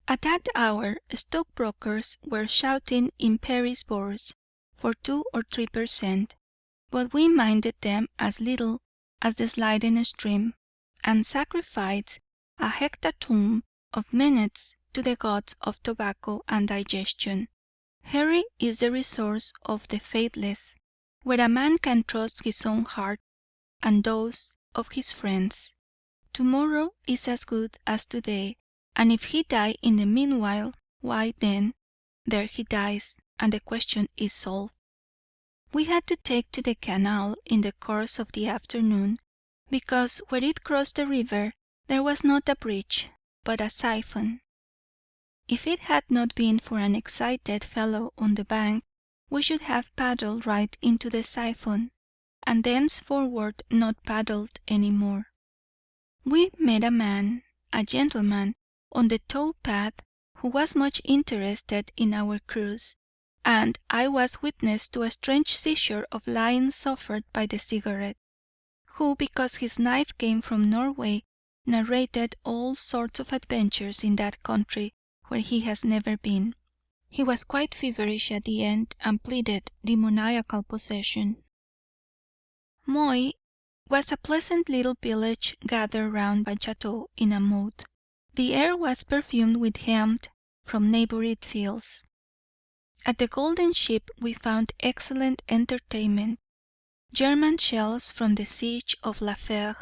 At that hour stockbrokers were shouting in Paris bourse for 2 or 3%, but we minded them as little as the sliding stream, and sacrificed a hecatomb of minutes to the gods of tobacco and digestion. Hurry is the resource of the faithless, where a man can trust his own heart and those of his friends. Tomorrow is as good as today, and if he die in the meanwhile, why then, there he dies, and the question is solved. We had to take to the canal in the course of the afternoon, because where it crossed the river there was not a bridge, but a siphon. If it had not been for an excited fellow on the bank, we should have paddled right into the siphon, and thenceforward not paddled any more. We met a gentleman, on the tow path, who was much interested in our cruise, and I was witness to a strange seizure of lying suffered by the cigarette, who, because his knife came from Norway, narrated all sorts of adventures in that country where he has never been. He was quite feverish at the end, and pleaded demoniacal possession. Moy was a pleasant little village gathered round a chateau in a moat. The air was perfumed with hemp from neighbouring fields. At the Golden Ship we found excellent entertainment. German shells from the siege of La Fère,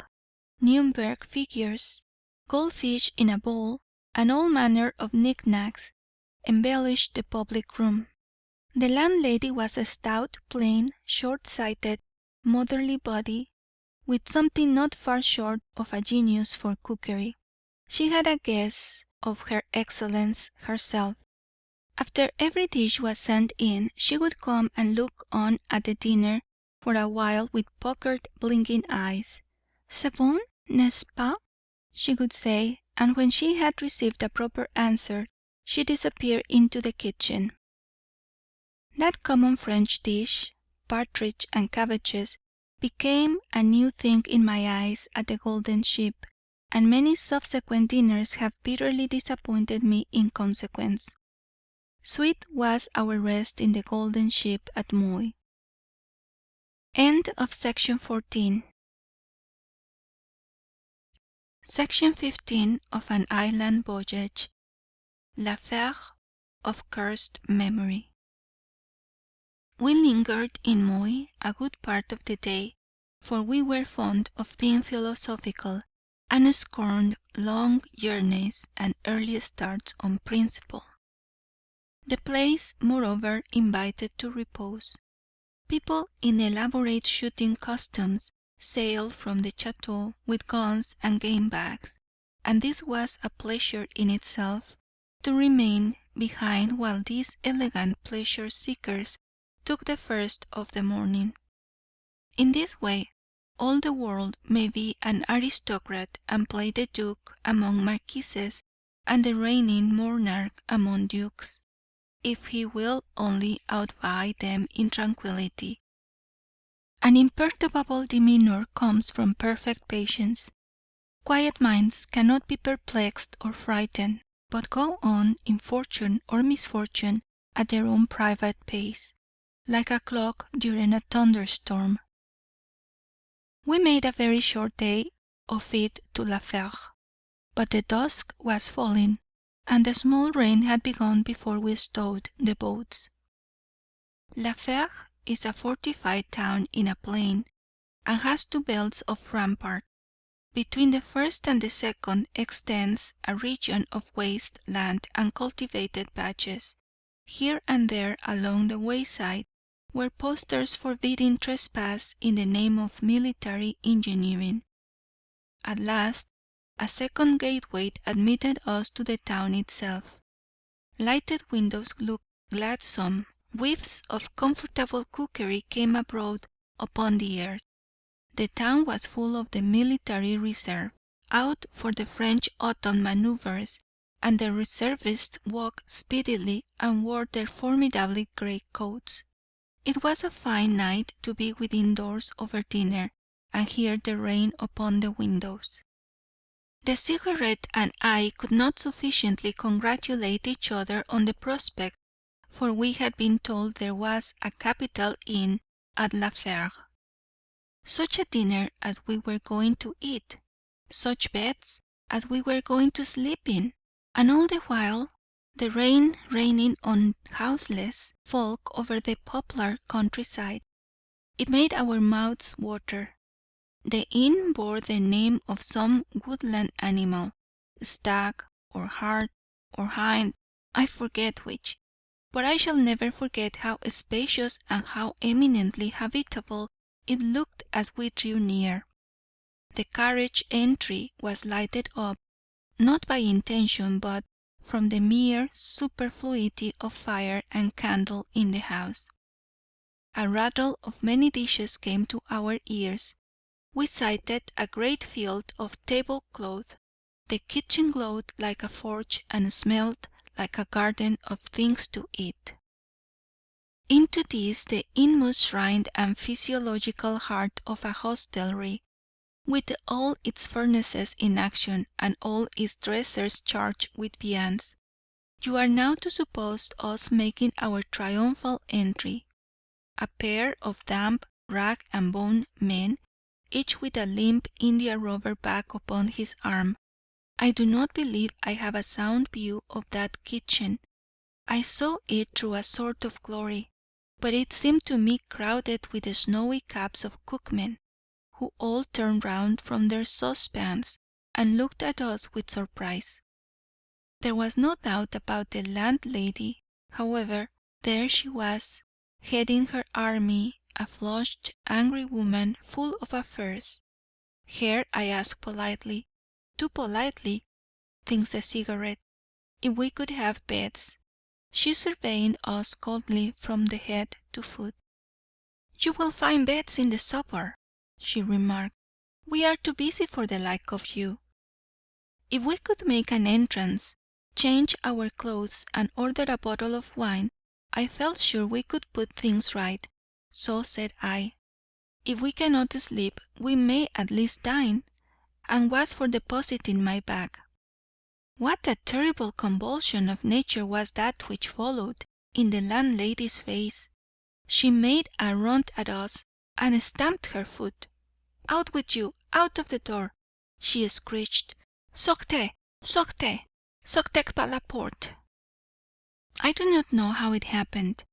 Nuremberg figures, goldfish in a bowl, and all manner of knick-knacks embellished the public room. The landlady was a stout, plain, short-sighted, motherly body, with something not far short of a genius for cookery. She had a guess of her excellence herself. After every dish was sent in, she would come and look on at the dinner for a while with puckered, blinking eyes. C'est bon, n'est-ce pas? she would say, and when she had received a proper answer, she disappeared into the kitchen. That common French dish, partridge and cabbages, became a new thing in my eyes at the Golden Ship, and many subsequent dinners have bitterly disappointed me in consequence. Sweet was our rest in the Golden Ship at Moy. End of section 14. Section 15 of An Island Voyage. L'affaire of cursed memory. We lingered in Moy a good part of the day, for we were fond of being philosophical, and scorned long journeys and early starts on principle. The place, moreover, invited to repose. People in elaborate shooting costumes sailed from the chateau with guns and game bags, and this was a pleasure in itself, to remain behind while these elegant pleasure seekers took the first of the morning. In this way, all the world may be an aristocrat and play the duke among marquises and the reigning monarch among dukes, if he will only outvie them in tranquillity. An imperturbable demeanour comes from perfect patience. Quiet minds cannot be perplexed or frightened, but go on in fortune or misfortune at their own private pace, like a clock during a thunderstorm. We made a very short day of it to La Fère, but the dusk was falling, and the small rain had begun before we stowed the boats. La Fère is a fortified town in a plain, and has two belts of rampart. Between the first and the second extends a region of waste land and cultivated patches. Here and there along the wayside were posters forbidding trespass in the name of military engineering. At last, a second gateway admitted us to the town itself. Lighted windows looked gladsome. Whiffs of comfortable cookery came abroad upon the air. The town was full of the military reserve, out for the French autumn manoeuvres, and the reservists walked speedily and wore their formidable grey coats. It was a fine night to be within doors over dinner and hear the rain upon the windows. The Cigarette and I could not sufficiently congratulate each other on the prospect, for we had been told there was a capital inn at La Fère. Such a dinner as we were going to eat, such beds as we were going to sleep in, and all the while the rain raining on houseless folk over the poplar countryside. It made our mouths water. The inn bore the name of some woodland animal, stag, or hart, or hind, I forget which, but I shall never forget how spacious and how eminently habitable it looked as we drew near. The carriage entry was lighted up, not by intention, but from the mere superfluity of fire and candle in the house. A rattle of many dishes came to our ears. We sighted a great field of tablecloth. The kitchen glowed like a forge and smelled like a garden of things to eat. Into this the inmost shrine and physiological heart of a hostelry, with all its furnaces in action and all its dressers charged with viands, you are now to suppose us making our triumphal entry, a pair of damp, rag and bone men, each with a limp India-rubber bag upon his arm. I do not believe I have a sound view of that kitchen. I saw it through a sort of glory, but it seemed to me crowded with the snowy caps of cookmen, who all turned round from their saucepans and looked at us with surprise. There was no doubt about the landlady, however. There she was, heading her army, a flushed, angry woman, full of affairs. Here I asked politely, too politely, thinks the Cigarette, if we could have beds. She surveying us coldly from the head to foot. "You will find beds in the supper," she remarked. "We are too busy for the like of you." If we could make an entrance, change our clothes, and order a bottle of wine, I felt sure we could put things right. So said I, "If we cannot sleep, we may at least dine," and was for depositing my bag. What a terrible convulsion of nature was that which followed in the landlady's face! She made a run at us, and stamped her foot. "Out with you! Out of the door!" she screeched. "Sortez! Sortez! Sortez par la porte!" I do not know how it happened,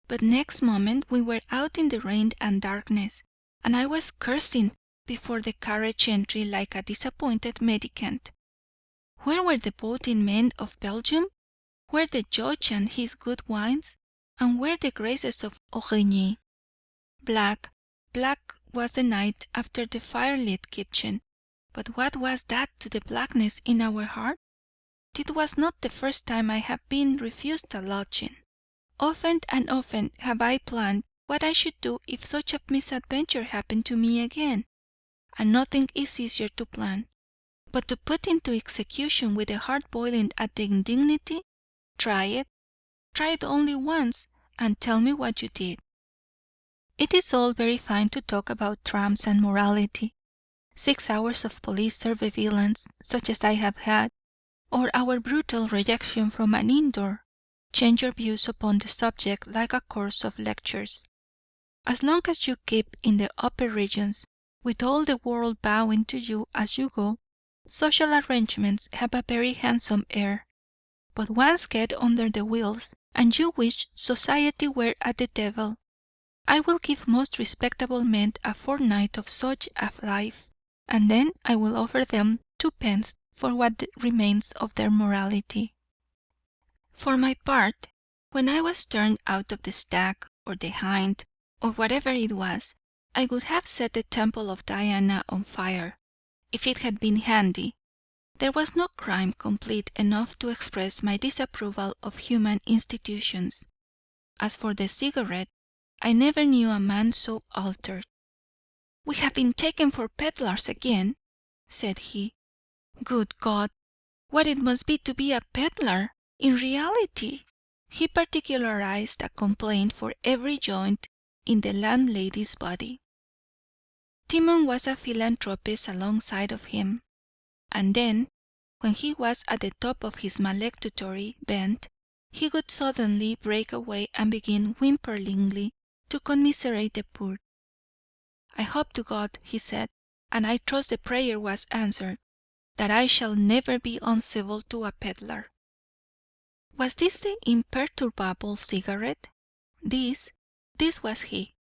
but next moment we were out in the rain and darkness, and I was cursing before the carriage entry like a disappointed mendicant. Where were the boating men of Belgium? Where the judge and his good wines? And where the graces of Origny? Black, black was the night after the firelit kitchen, but what was that to the blackness in our heart? It was not the first time I had been refused a lodging. Often and often have I planned what I should do if such a misadventure happened to me again, and nothing is easier to plan. But to put into execution with the heart boiling at the indignity, try it. Try it only once, and tell me what you did. It is all very fine to talk about tramps and morality, 6 hours of police surveillance, such as I have had, or our brutal rejection from an indoor, change your views upon the subject like a course of lectures. As long as you keep in the upper regions, with all the world bowing to you as you go, social arrangements have a very handsome air. But once get under the wheels, and you wish society were at the devil. I will give most respectable men a fortnight of such a life, and then I will offer them 2d. for what remains of their morality. For my part, when I was turned out of the Stag, or the Hind, or whatever it was, I would have set the temple of Diana on fire, if it had been handy. There was no crime complete enough to express my disapproval of human institutions. As for the cigarette, I never knew a man so altered. "We have been taken for pedlars again," said he. Good God, what it must be to be a pedlar in reality! He particularized a complaint for every joint in the landlady's body. Timon was a philanthropist alongside of him, and then, when he was at the top of his maledictory bent, he would suddenly break away and begin whimperingly to commiserate the poor. "I hope to God," he said, and I trust the prayer was answered, "that I shall never be uncivil to a pedlar." Was this the imperturbable cigarette? This was he.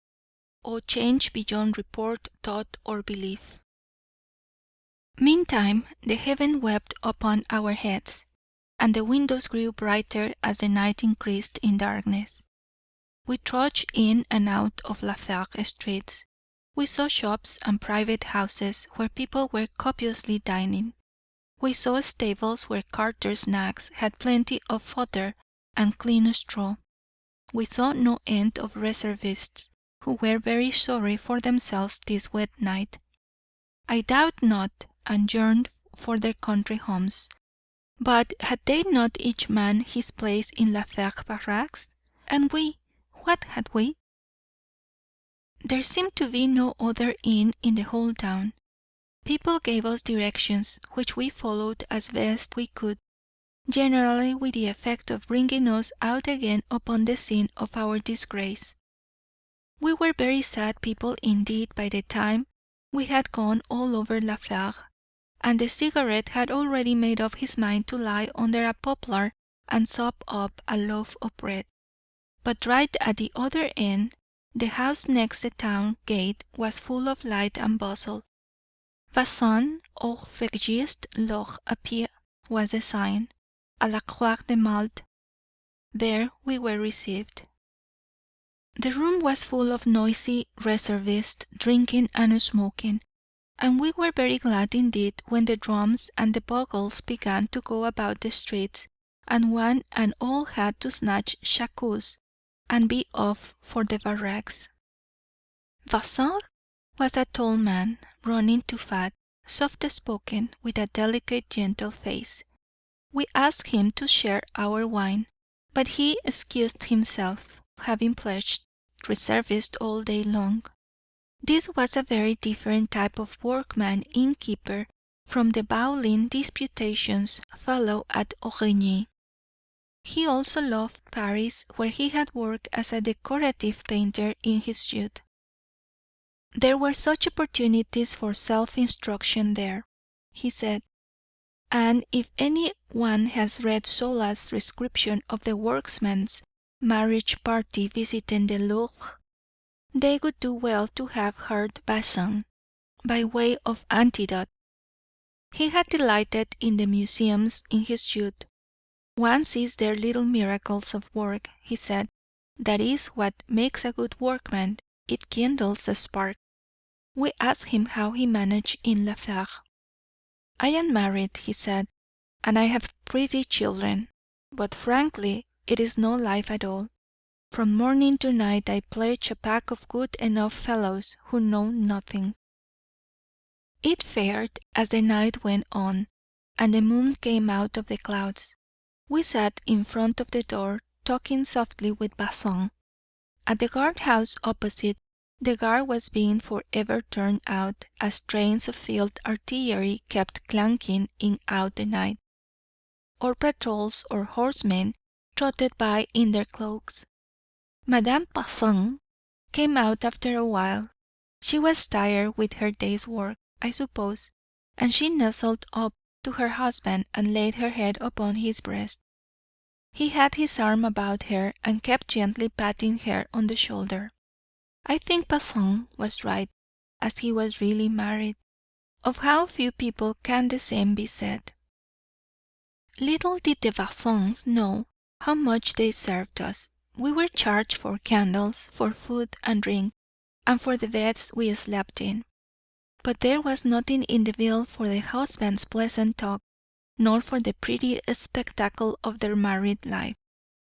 O change beyond report, thought, or belief! Meantime the heaven wept upon our heads, and the windows grew brighter as the night increased in darkness. We trudged in and out of La Fère streets. We saw shops and private houses where people were copiously dining. We saw stables where carters' nags had plenty of fodder and clean straw. We saw no end of reservists, who were very sorry for themselves this wet night, I doubt not, and yearned for their country homes. But had they not each man his place in La Fère barracks? And we, what had we? There seemed to be no other inn in the whole town. People gave us directions, which we followed as best we could, generally with the effect of bringing us out again upon the scene of our disgrace. We were very sad people indeed by the time we had gone all over La Fère, and the cigarette had already made up his mind to lie under a poplar and sup up a loaf of bread. But right at the other end, the house next the town gate was full of light and bustle. "Passant au registre leur appui" was the sign, à la Croix de Malte. There we were received. The room was full of noisy reservists, drinking and smoking, and we were very glad indeed when the drums and the bugles began to go about the streets, and one and all had to snatch shakos and be off for the barracks. Vincent was a tall man, running to fat, soft-spoken, with a delicate, gentle face. We asked him to share our wine, but he excused himself, having pledged reservist all day long. This was a very different type of workman innkeeper from the bawling disputations fellow at Origny. He also loved Paris, where he had worked as a decorative painter in his youth. There were such opportunities for self-instruction there, he said, and if any one has read Zola's description of the workman's marriage party visiting the Louvre, they would do well to have heard Bazin, by way of antidote. He had delighted in the museums in his youth. One sees their little miracles of work, he said. That is what makes a good workman. It kindles a spark. We asked him how he managed in La Fère. "I am married," he said, "and I have pretty children, but frankly it is no life at all. From morning to night I pledge a pack of good enough fellows who know nothing. It fared as the night went on, and the moon came out of the clouds. We sat in front of the door, talking softly with Bazin. At the guard-house opposite, the guard was being for ever turned out, as trains of field artillery kept clanking in out the night, or patrols or horsemen trotted by in their cloaks. Madame Bazin came out after a while. She was tired with her day's work, I suppose, and she nestled up to her husband and laid her head upon his breast. He had his arm about her and kept gently patting her on the shoulder. I think Bazin was right, as he was really married. Of how few people can the same be said. Little did the Bazins know how much they served us. We were charged for candles, for food and drink, and for the beds we slept in. But there was nothing in the bill for the husband's pleasant talk, nor for the pretty spectacle of their married life.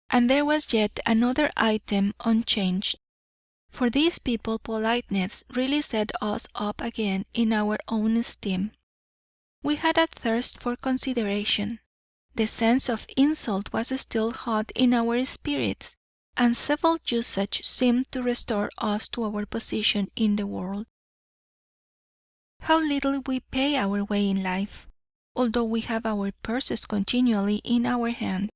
And there was yet another item unchanged. For these people politeness really set us up again in our own esteem. We had a thirst for consideration. The sense of insult was still hot in our spirits, and civil usage seemed to restore us to our position in the world. How little we pay our way in life, although we have our purses continually in our hand.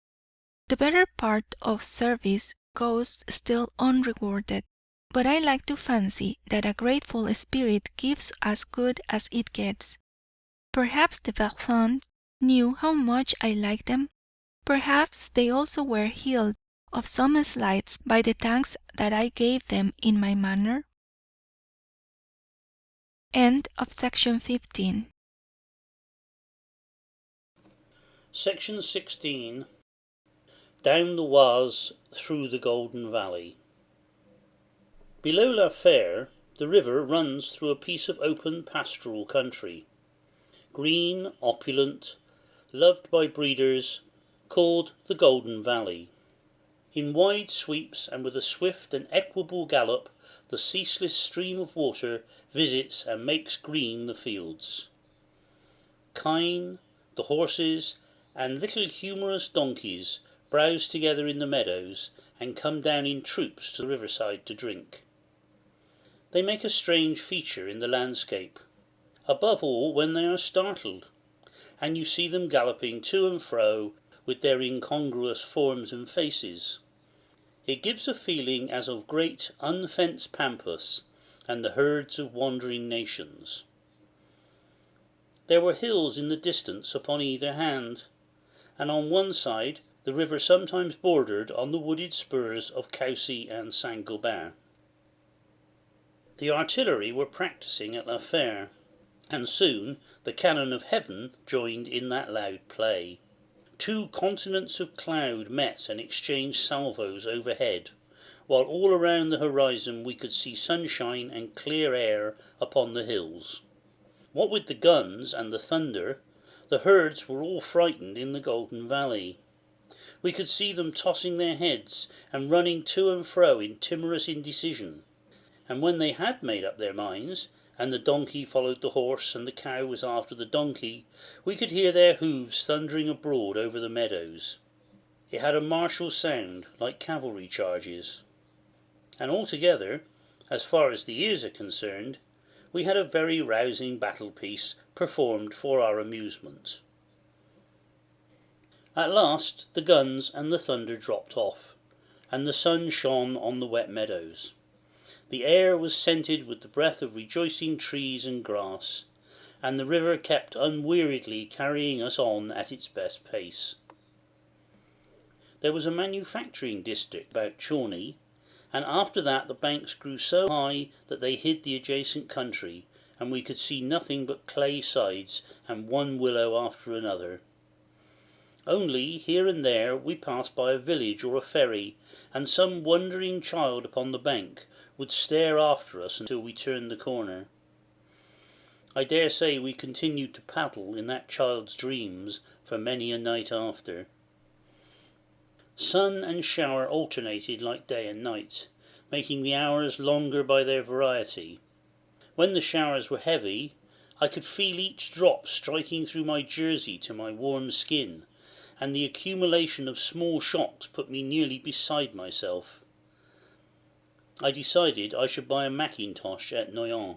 The better part of service goes still unrewarded, but I like to fancy that a grateful spirit gives as good as it gets. Perhaps the Bazins knew how much I liked them. Perhaps they also were healed of some slights by the thanks that I gave them in my manner. End of section 15.
Section 16. Down the Oise through the Golden Valley. Below La Fère, the river runs through a piece of open pastoral country. Green, opulent, loved by breeders, called the Golden Valley. In wide sweeps and with a swift and equable gallop, the ceaseless stream of water visits and makes green the fields. Kine, the horses, and little humorous donkeys browse together in the meadows and come down in troops to the riverside to drink. They make a strange feature in the landscape, above all when they are startled, and you see them galloping to and fro with their incongruous forms and faces. It gives a feeling as of great unfenced pampas and the herds of wandering nations. There were hills in the distance upon either hand, and on one side the river sometimes bordered on the wooded spurs of Coucy and Saint-Gobain. The artillery were practising at La Fère, and soon the cannon of heaven joined in that loud play. 2 continents of cloud met and exchanged salvos overhead, while all around the horizon we could see sunshine and clear air upon the hills. What with the guns and the thunder, the herds were all frightened in the Golden Valley. We could see them tossing their heads and running to and fro in timorous indecision, and when they had made up their minds, and the donkey followed the horse and the cow was after the donkey, we could hear their hoofs thundering abroad over the meadows. It had a martial sound, like cavalry charges. And altogether, as far as the ears are concerned, we had a very rousing battle piece performed for our amusement. At last the guns and the thunder dropped off, and the sun shone on the wet meadows. The air was scented with the breath of rejoicing trees and grass, and the river kept unweariedly carrying us on at its best pace. There was a manufacturing district about Chauny, and after that the banks grew so high that they hid the adjacent country, and we could see nothing but clay sides and one willow after another. Only, here and there, we passed by a village or a ferry, and some wondering child upon the bank would stare after us until we turned the corner. I dare say we continued to paddle in that child's dreams for many a night after. Sun and shower alternated like day and night, making the hours longer by their variety. When the showers were heavy, I could feel each drop striking through my jersey to my warm skin, and the accumulation of small shocks put me nearly beside myself. I decided I should buy a mackintosh at Noyon.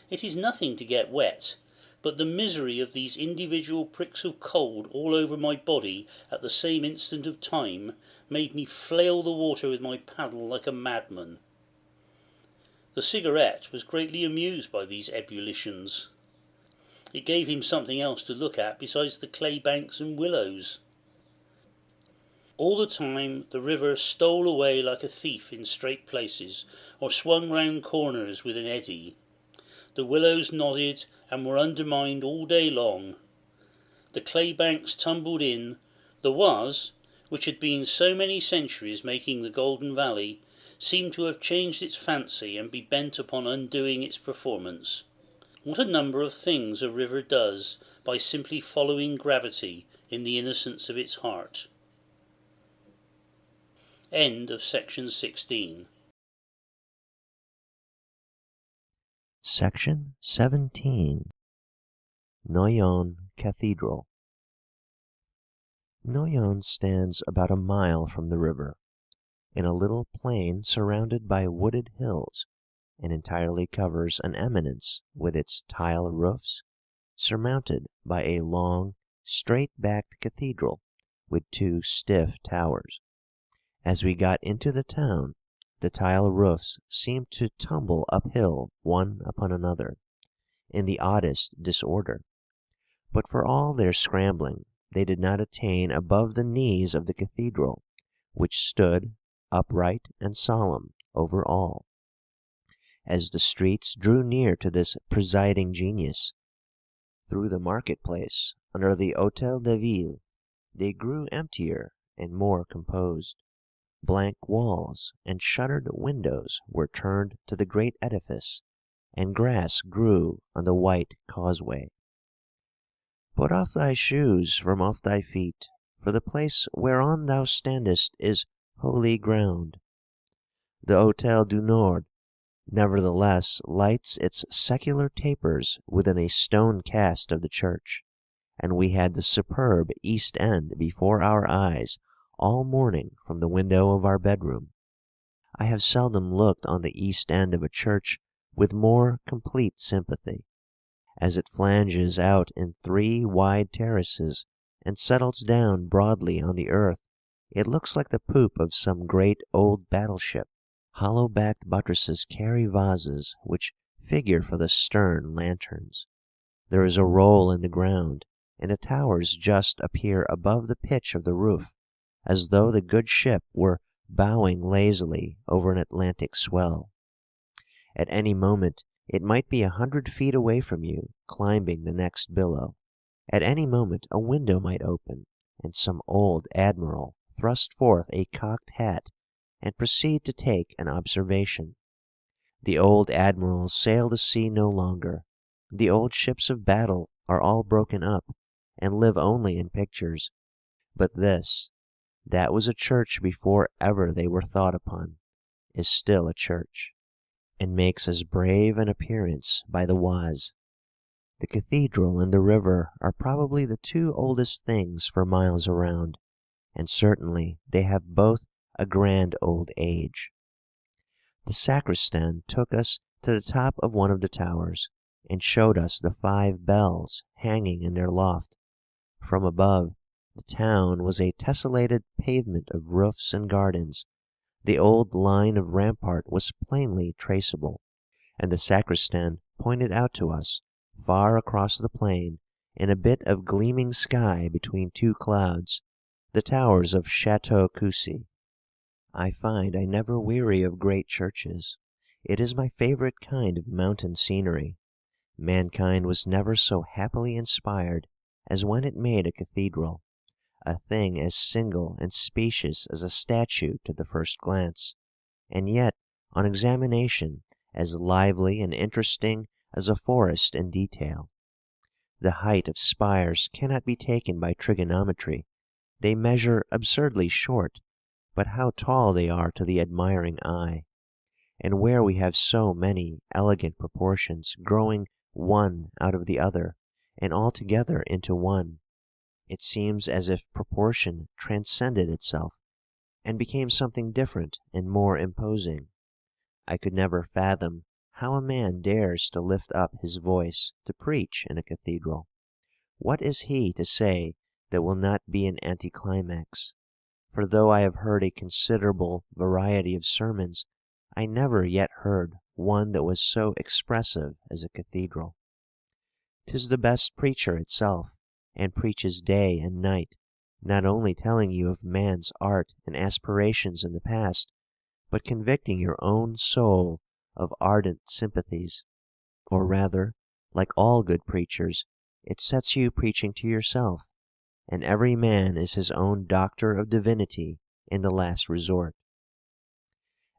It is nothing to get wet, but the misery of these individual pricks of cold all over my body at the same instant of time made me flail the water with my paddle like a madman. The cigarette was greatly amused by these ebullitions. It gave him something else to look at besides the clay banks and willows. All the time the river stole away like a thief in straight places, or swung round corners with an eddy. The willows nodded and were undermined all day long. The clay banks tumbled in. The Oise, which had been so many centuries making the Golden Valley, seemed to have changed its fancy and be bent upon undoing its performance. What a number of things a river does by simply following gravity in the innocence of its heart. End of section 16.
Section 17. Noyon Cathedral. Noyon stands about a mile from the river, in a little plain surrounded by wooded hills, and entirely covers an eminence with its tile roofs, surmounted by a long, straight-backed cathedral with two stiff towers. As we got into the town, the tile roofs seemed to tumble uphill one upon another, in the oddest disorder. But for all their scrambling, they did not attain above the knees of the cathedral, which stood upright and solemn over all. As the streets drew near to this presiding genius, through the market-place, under the Hôtel de Ville, they grew emptier and more composed. Blank walls and shuttered windows were turned to the great edifice, and grass grew on the white causeway. Put off thy shoes from off thy feet, for the place whereon thou standest is holy ground. The Hôtel du Nord, nevertheless, lights its secular tapers within a stone cast of the church, and we had the superb east end before our eyes all morning from the window of our bedroom. I have seldom looked on the east end of a church with more complete sympathy. As it flanges out in three wide terraces and settles down broadly on the earth, it looks like the poop of some great old battleship. Hollow-backed buttresses carry vases which figure for the stern lanterns. There is a roll in the ground, and the towers just appear above the pitch of the roof, as though the good ship were bowing lazily over an Atlantic swell. At any moment it might be 100 feet away from you, climbing the next billow. At any moment a window might open, and some old admiral thrust forth a cocked hat and proceed to take an observation. The old admirals sail the sea no longer. The old ships of battle are all broken up, and live only in pictures. But this, that was a church before ever they were thought upon, is still a church, and makes as brave an appearance by the Oise. The cathedral and the river are probably the two oldest things for miles around, and certainly they have both a grand old age. The sacristan took us to the top of one of the towers, and showed us the 5 bells hanging in their loft. From above, the town was a tessellated pavement of roofs and gardens. The old line of rampart was plainly traceable, and the sacristan pointed out to us, far across the plain, in a bit of gleaming sky between two clouds, the towers of Château Coucy. I find I never weary of great churches. It is my favorite kind of mountain scenery. Mankind was never so happily inspired as when it made a cathedral, a thing as single and specious as a statue to the first glance, and yet, on examination, as lively and interesting as a forest in detail. The height of spires cannot be taken by trigonometry, They measure absurdly short, but how tall they are to the admiring eye! And where we have so many elegant proportions growing one out of the other, and all together into one, it seems as if proportion transcended itself, and became something different and more imposing. I could never fathom how a man dares to lift up his voice to preach in a cathedral. What is he to say that will not be an anticlimax? For though I have heard a considerable variety of sermons, I never yet heard one that was so expressive as a cathedral. 'Tis the best preacher itself, and preaches day and night, not only telling you of man's art and aspirations in the past, but convicting your own soul of ardent sympathies. Or rather, like all good preachers, it sets you preaching to yourself, and every man is his own doctor of divinity in the last resort.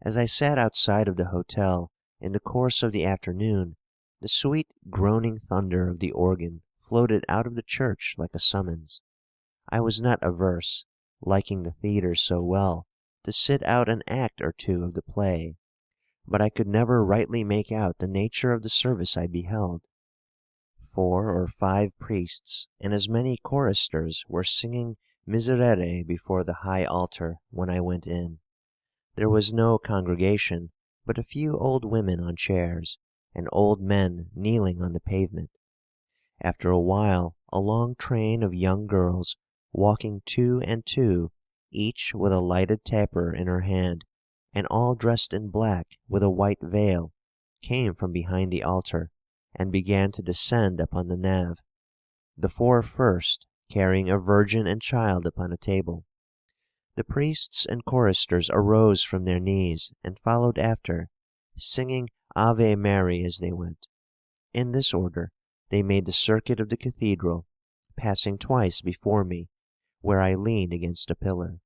As I sat outside of the hotel in the course of the afternoon, the sweet groaning thunder of the organ floated out of the church like a summons. I was not averse, liking the theatre so well, to sit out an act or two of the play, but I could never rightly make out the nature of the service I beheld. 4 or 5 priests and as many choristers were singing Miserere before the high altar when I went in. There was no congregation, but a few old women on chairs, and old men kneeling on the pavement. After a while a long train of young girls, walking 2 and 2, each with a lighted taper in her hand, and all dressed in black with a white veil, came from behind the altar, and began to descend upon the nave, the 4 first carrying a Virgin and Child upon a table. The priests and choristers arose from their knees and followed after, singing Ave Mary as they went. In this order they made the circuit of the cathedral, passing twice before me, where I leaned against a pillar.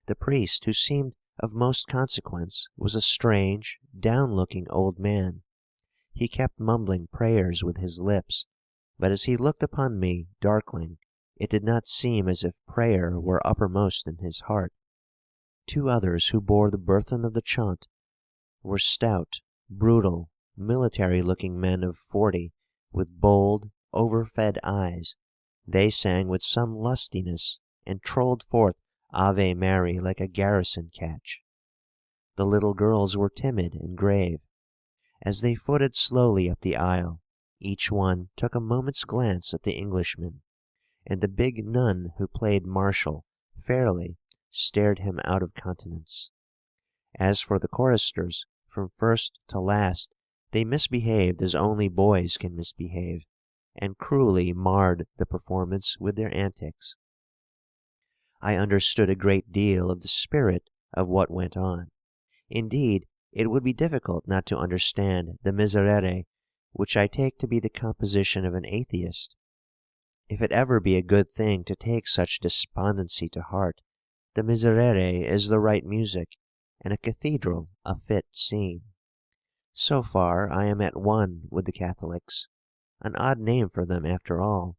The priest, who seemed of most consequence, was a strange, down-looking old man. He kept mumbling prayers with his lips, but as he looked upon me darkling, it did not seem as if prayer were uppermost in his heart. 2 others who bore the burthen of the chaunt were stout, brutal, military-looking men of 40, with bold, over-fed eyes. They sang with some lustiness, and trolled forth Ave Mary like a garrison catch. The little girls were timid and grave. As they footed slowly up the aisle, each one took a moment's glance at the Englishman, and the big nun who played marshal fairly stared him out of countenance. As for the choristers, from first to last they misbehaved as only boys can misbehave, and cruelly marred the performance with their antics. I understood a great deal of the spirit of what went on. Indeed, it would be difficult not to understand the Miserere, which I take to be the composition of an atheist. If it ever be a good thing to take such despondency to heart, the Miserere is the right music, and a cathedral a fit scene. So far I am at one with the Catholics. An odd name for them after all.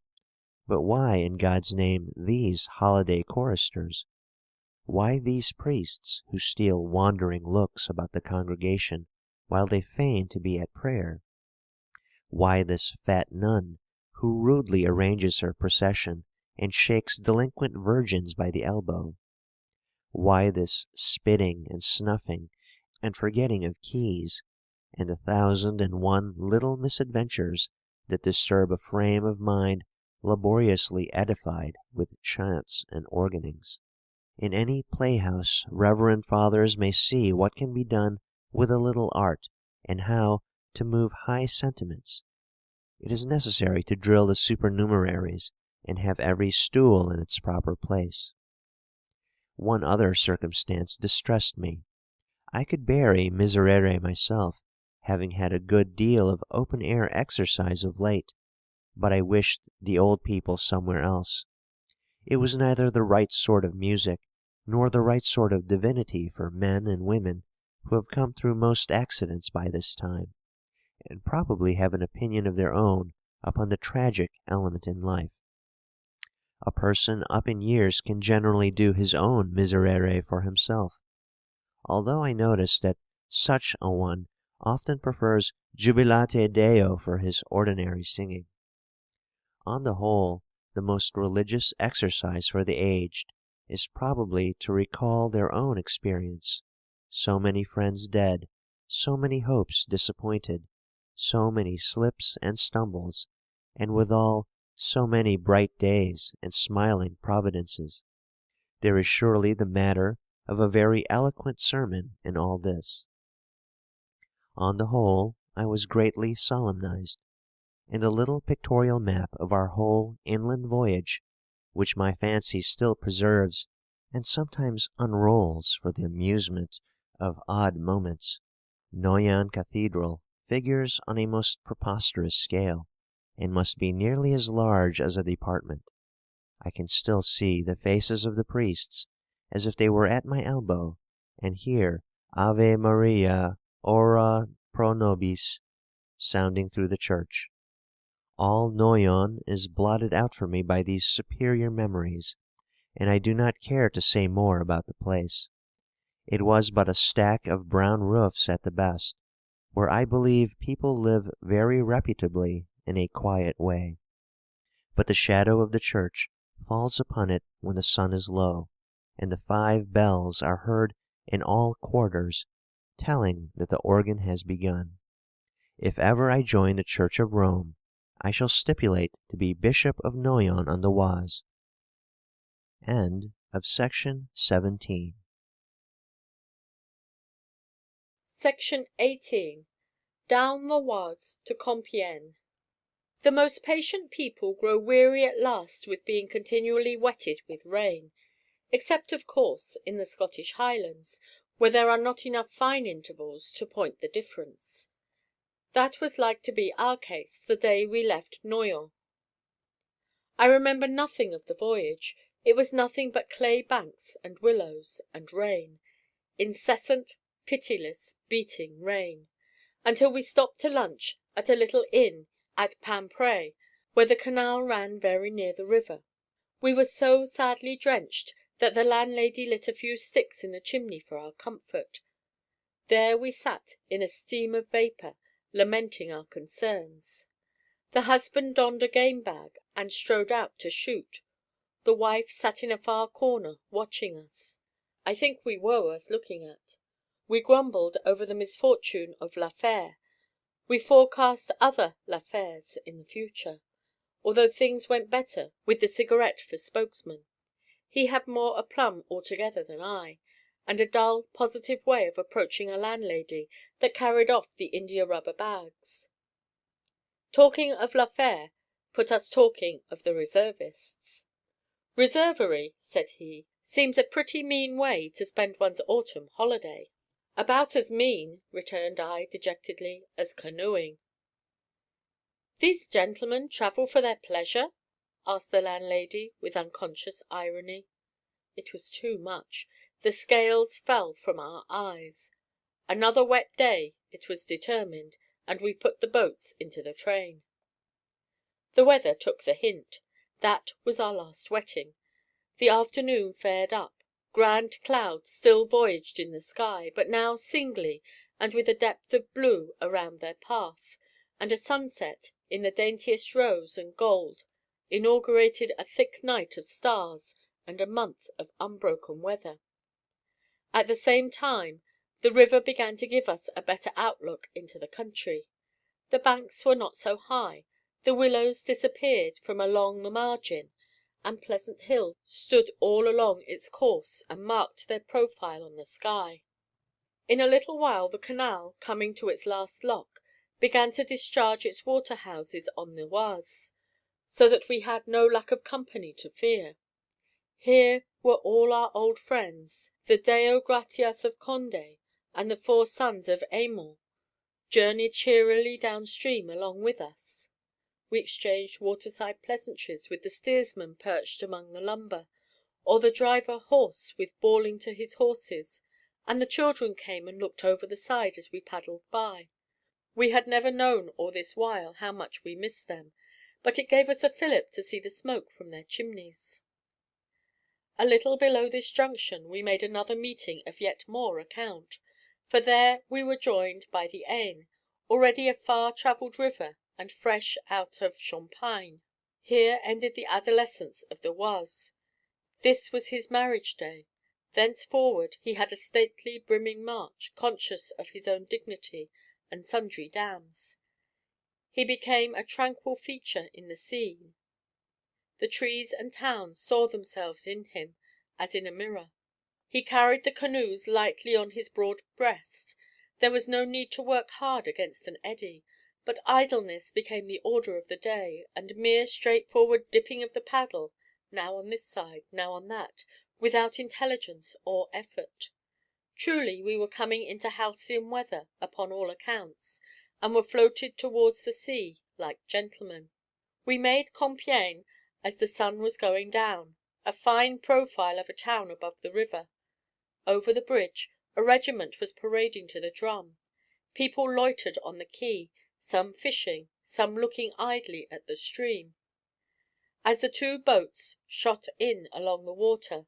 But why in God's name these holiday choristers? Why these priests who steal wandering looks about the congregation while they feign to be at prayer? Why this fat nun who rudely arranges her procession and shakes delinquent virgins by the elbow? Why this spitting and snuffing and forgetting of keys, and 1,001 little misadventures that disturb a frame of mind laboriously edified with chants and organings? In any playhouse reverend fathers may see what can be done with a little art, and how to move high sentiments. It is necessary to drill the supernumeraries, and have every stool in its proper place. One other circumstance distressed me. I could bear a Miserere myself, having had a good deal of open-air exercise of late, but I wished the old people somewhere else. It was neither the right sort of music, nor the right sort of divinity for men and women who have come through most accidents by this time, and probably have an opinion of their own upon the tragic element in life. A person up in years can generally do his own miserere for himself, although I notice that such a one often prefers Jubilate Deo for his ordinary singing. On the whole, the most religious exercise for the aged is probably to recall their own experience, so many friends dead, so many hopes disappointed, so many slips and stumbles, and withal so many bright days and smiling providences. There is surely the matter of a very eloquent sermon in all this. On the whole, I was greatly solemnized, and the little pictorial map of our whole inland voyage, which my fancy still preserves and sometimes unrolls for the amusement of odd moments, Noyon Cathedral, figures on a most preposterous scale, and must be nearly as large as a department. I can still see the faces of the priests, as if they were at my elbow, and hear Ave Maria, ora pro nobis, sounding through the church. All Noyon is blotted out for me by these superior memories, and I do not care to say more about the place. It was but a stack of brown roofs at the best, where I believe people live very reputably in a quiet way. But the shadow of the church falls upon it when the sun is low, and the 5 bells are heard in all quarters, telling that the organ has begun. If ever I join the Church of Rome, I shall stipulate to be Bishop of Noyon on the Oise. Section
18. Down the Oise to Compiègne. The most patient people grow weary at last with being continually wetted with rain, except of course in the Scottish Highlands, where there are not enough fine intervals to point the difference. That was like to be our case the day we left Noyon. I remember nothing of the voyage. It was nothing but clay banks and willows and rain, incessant, pitiless, beating rain, until we stopped to lunch at a little inn at Pimprez, where the canal ran very near the river. We were so sadly drenched that the landlady lit a few sticks in the chimney for our comfort. There we sat in a steam of vapour, lamenting our concerns. The husband donned a game bag and strode out to shoot. The wife sat in a far corner watching us. I think we were worth looking at. We grumbled over the misfortune of La Fère. We forecast other La Fères in the future, although things went better with the Cigarette for spokesman. He had more aplomb altogether than I, and a dull, positive way of approaching a landlady that carried off the india-rubber bags. Talking of La Fère put us talking of the reservists. "Reservery," said he, "seems a pretty mean way to spend one's autumn holiday." "About as mean," returned I dejectedly, "as canoeing." "These gentlemen travel for their pleasure?" asked the landlady, with unconscious irony. It was too much. The scales fell from our eyes. Another wet day, it was determined, and we put the boats into the train. The weather took the hint. That was our last wetting. The afternoon fared up. Grand clouds still voyaged in the sky, but now singly and with a depth of blue around their path, and a sunset in the daintiest rose and gold inaugurated a thick night of stars and a month of unbroken weather. At the same time, the river began to give us a better outlook into the country. The banks were not so high, the willows disappeared from along the margin, and pleasant hills stood all along its course and marked their profile on the sky. In a little while the canal, coming to its last lock, began to discharge its water–houses on the Oise, so that we had no lack of company to fear. Here were all our old friends, the Deo Gratias of Condé and the 4 sons of Aymon, journeyed cheerily down–stream along with us. We exchanged waterside pleasantries with the steersman perched among the lumber, or the driver hoarse with bawling to his horses, and the children came and looked over the side as we paddled by. We had never known all this while how much we missed them, but it gave us a fillip to see the smoke from their chimneys. A little below this junction we made another meeting of yet more account, for there we were joined by the Aisne, already a far-travelled river and fresh out of Champagne. Here ended the adolescence of the Oise. This was his marriage day. Thenceforward he had a stately brimming march, conscious of his own dignity and sundry dams. He became a tranquil feature in the scene. The trees and towns saw themselves in him as in a mirror. He carried the canoes lightly on his broad breast. There was no need to work hard against an eddy, but idleness became the order of the day, and mere straightforward dipping of the paddle, now on this side, now on that, without intelligence or effort. Truly we were coming into halcyon weather upon all accounts, and were floated towards the sea like gentlemen. We made Compiègne as the sun was going down, a fine profile of a town above the river. Over the bridge a regiment was parading to the drum. People loitered on the quay, some fishing, some looking idly at the stream. As the two boats shot in along the water,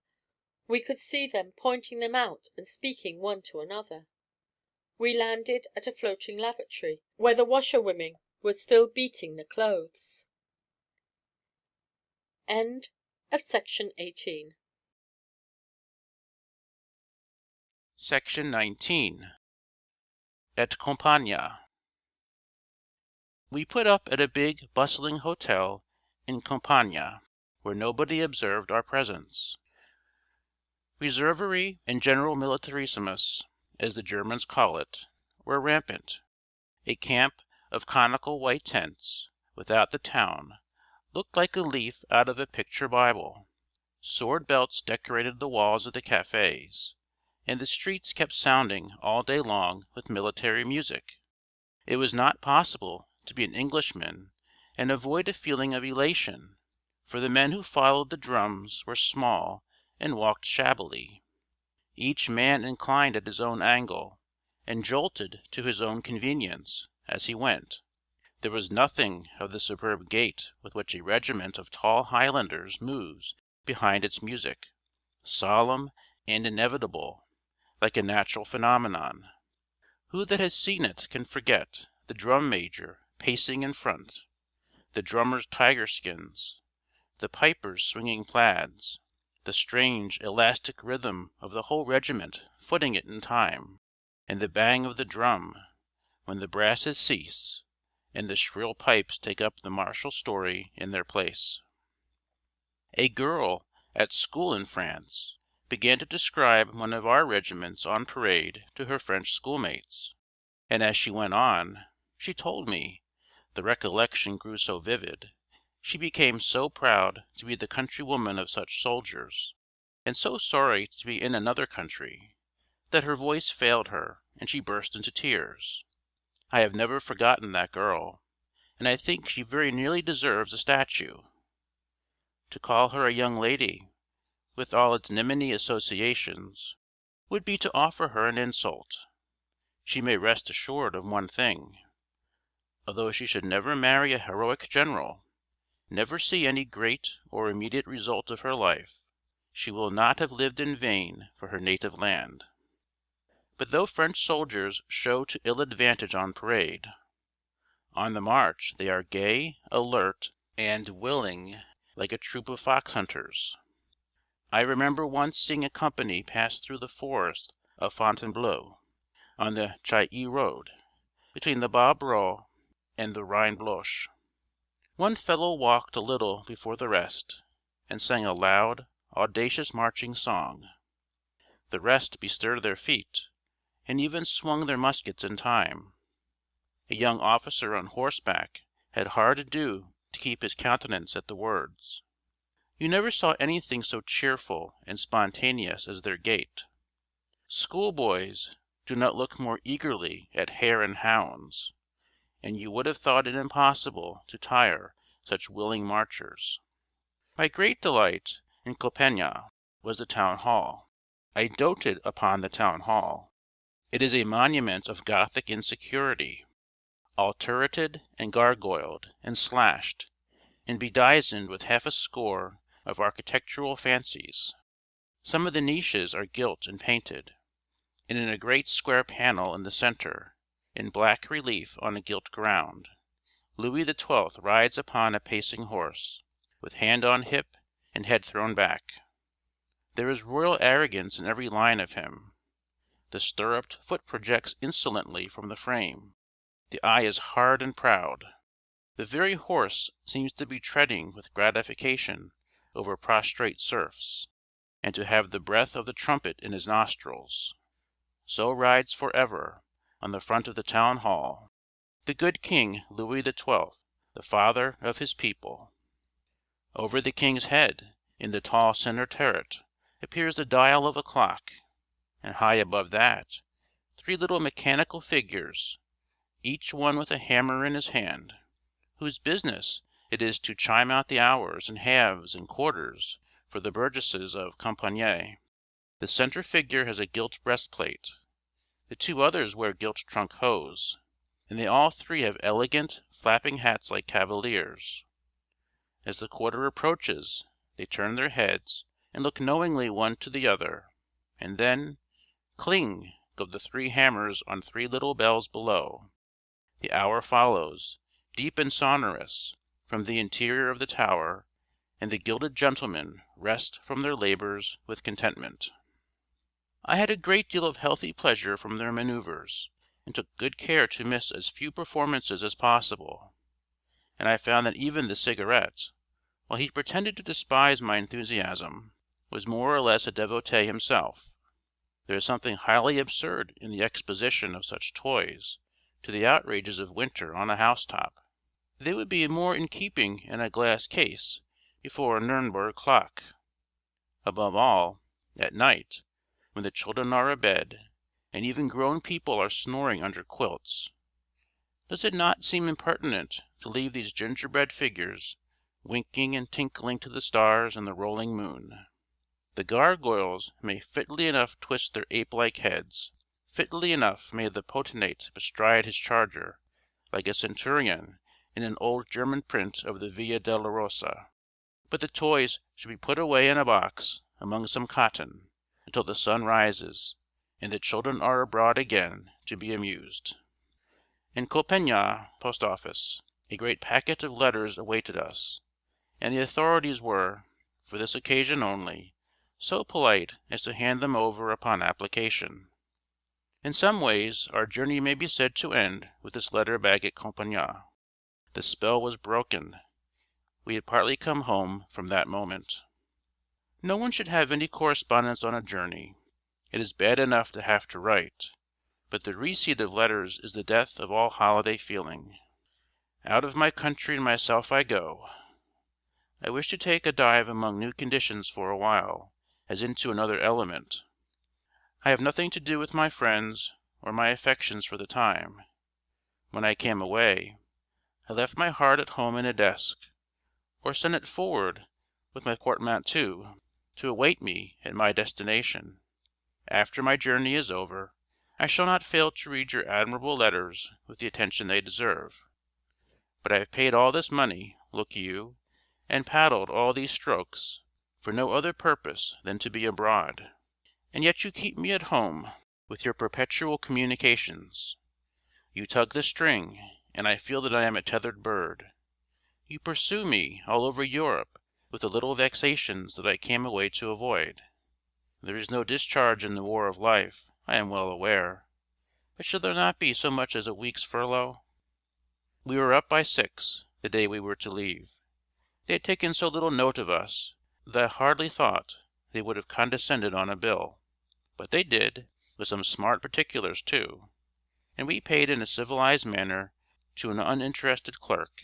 we could see them pointing them out and speaking one to another. We landed at a floating lavatory, where the washerwomen were still beating the clothes. End of section 18.
Section 19. At Campagna. We put up at a big, bustling hotel in Campagna, where nobody observed our presence. Reservery and general militarismus, as the Germans call it, were rampant. A camp of conical white tents, without the town, looked like a leaf out of a picture Bible. Sword belts decorated the walls of the cafés, and the streets kept sounding all day long with military music. It was not possible to be an Englishman and avoid a feeling of elation, for the men who followed the drums were small and walked shabbily. Each man inclined at his own angle, and jolted to his own convenience as he went. There was nothing of the superb gait with which a regiment of tall Highlanders moves behind its music, solemn and inevitable, like a natural phenomenon. Who that has seen it can forget the drum major pacing in front, the drummers' tiger skins, the pipers' swinging plaids, the strange elastic rhythm of the whole regiment footing it in time, and the bang of the drum when the brasses cease and the shrill pipes take up the martial story in their place. A girl at school in France began to describe one of our regiments on parade to her French schoolmates, and as she went on, she told me, the recollection grew so vivid, she became so proud to be the countrywoman of such soldiers, and so sorry to be in another country, that her voice failed her and she burst into tears. I have never forgotten that girl, and I think she very nearly deserves a statue. To call her a young lady, with all its niminy associations, would be to offer her an insult. She may rest assured of one thing: although she should never marry a heroic general, never see any great or immediate result of her life, she will not have lived in vain for her native land. But though French soldiers show to ill advantage on parade, on the march they are gay, alert, and willing, like a troop of fox hunters. I remember once seeing a company pass through the forest of Fontainebleau, on the Chailly road, between the Bas Bros and the Reine Blanche. One fellow walked a little before the rest, and sang a loud, audacious marching song. The rest bestirred their feet, and even swung their muskets in time. A young officer on horseback had hard ado to keep his countenance at the words. You never saw anything so cheerful and spontaneous as their gait. Schoolboys do not look more eagerly at hare and hounds, and you would have thought it impossible to tire such willing marchers. My great delight in Compiègne was the town hall. I doted upon the town hall. It is a monument of Gothic insecurity, all turreted and gargoyled and slashed, and bedizened with half a score of architectural fancies. Some of the niches are gilt and painted, and in a great square panel in the centre, in black relief on a gilt ground, Louis XII rides upon a pacing horse, with hand on hip and head thrown back. There is royal arrogance in every line of him. The stirruped foot projects insolently from the frame. The eye is hard and proud. The very horse seems to be treading with gratification over prostrate serfs, and to have the breath of the trumpet in his nostrils. So rides forever, on the front of the town hall, the good King Louis XII, the father of his people. Over the king's head, in the tall centre turret, appears the dial of a clock, and high above that, 3 little mechanical figures, each one with a hammer in his hand, whose business it is to chime out the hours and halves and quarters for the burgesses of Compiègne. The centre figure has a gilt breastplate. The 2 others wear gilt trunk hose, and they all 3 have elegant, flapping hats like cavaliers. As the quarter approaches, they turn their heads and look knowingly one to the other, and then, cling, go the 3 hammers on 3 little bells below. The hour follows, deep and sonorous, from the interior of the tower, and the gilded gentlemen rest from their labours with contentment. I had a great deal of healthy pleasure from their manoeuvres, and took good care to miss as few performances as possible. And I found that even the Cigarette, while he pretended to despise my enthusiasm, was more or less a devotee himself. There is something highly absurd in the exposition of such toys to the outrages of winter on a housetop. They would be more in keeping in a glass case before a Nuremberg clock. Above all, at night, when the children are abed, and even grown people are snoring under quilts, does it not seem impertinent to leave these gingerbread figures winking and tinkling to the stars and the rolling moon? The gargoyles may fitly enough twist their ape-like heads, fitly enough may the potentate bestride his charger, like a centurion in an old German print of the Via Dolorosa, but the toys should be put away in a box among some cotton until the sun rises, and the children are abroad again to be amused. In Compiègne post office a great packet of letters awaited us, and the authorities were, for this occasion only, so polite as to hand them over upon application. In some ways our journey may be said to end with this letter bag at Compiègne. The spell was broken. We had partly come home from that moment. No one should have any correspondence on a journey. It is bad enough to have to write, but the receipt of letters is the death of all holiday feeling. Out of my country and myself I go. I wish to take a dive among new conditions for a while, as into another element. I have nothing to do with my friends or my affections for the time. When I came away, I left my heart at home in a desk, or sent it forward with my portmanteau to await me at my destination. After my journey is over, I shall not fail to read your admirable letters with the attention they deserve. But I have paid all this money, look you, and paddled all these strokes, for no other purpose than to be abroad. And yet you keep me at home with your perpetual communications. You tug the string, and I feel that I am a tethered bird. You pursue me all over Europe with the little vexations that I came away to avoid. There is no discharge in the war of life, I am well aware, but should there not be so much as a week's furlough? We were up by 6, the day we were to leave. They had taken so little note of us that I hardly thought they would have condescended on a bill. But they did, with some smart particulars too, and we paid in a civilized manner to an uninterested clerk,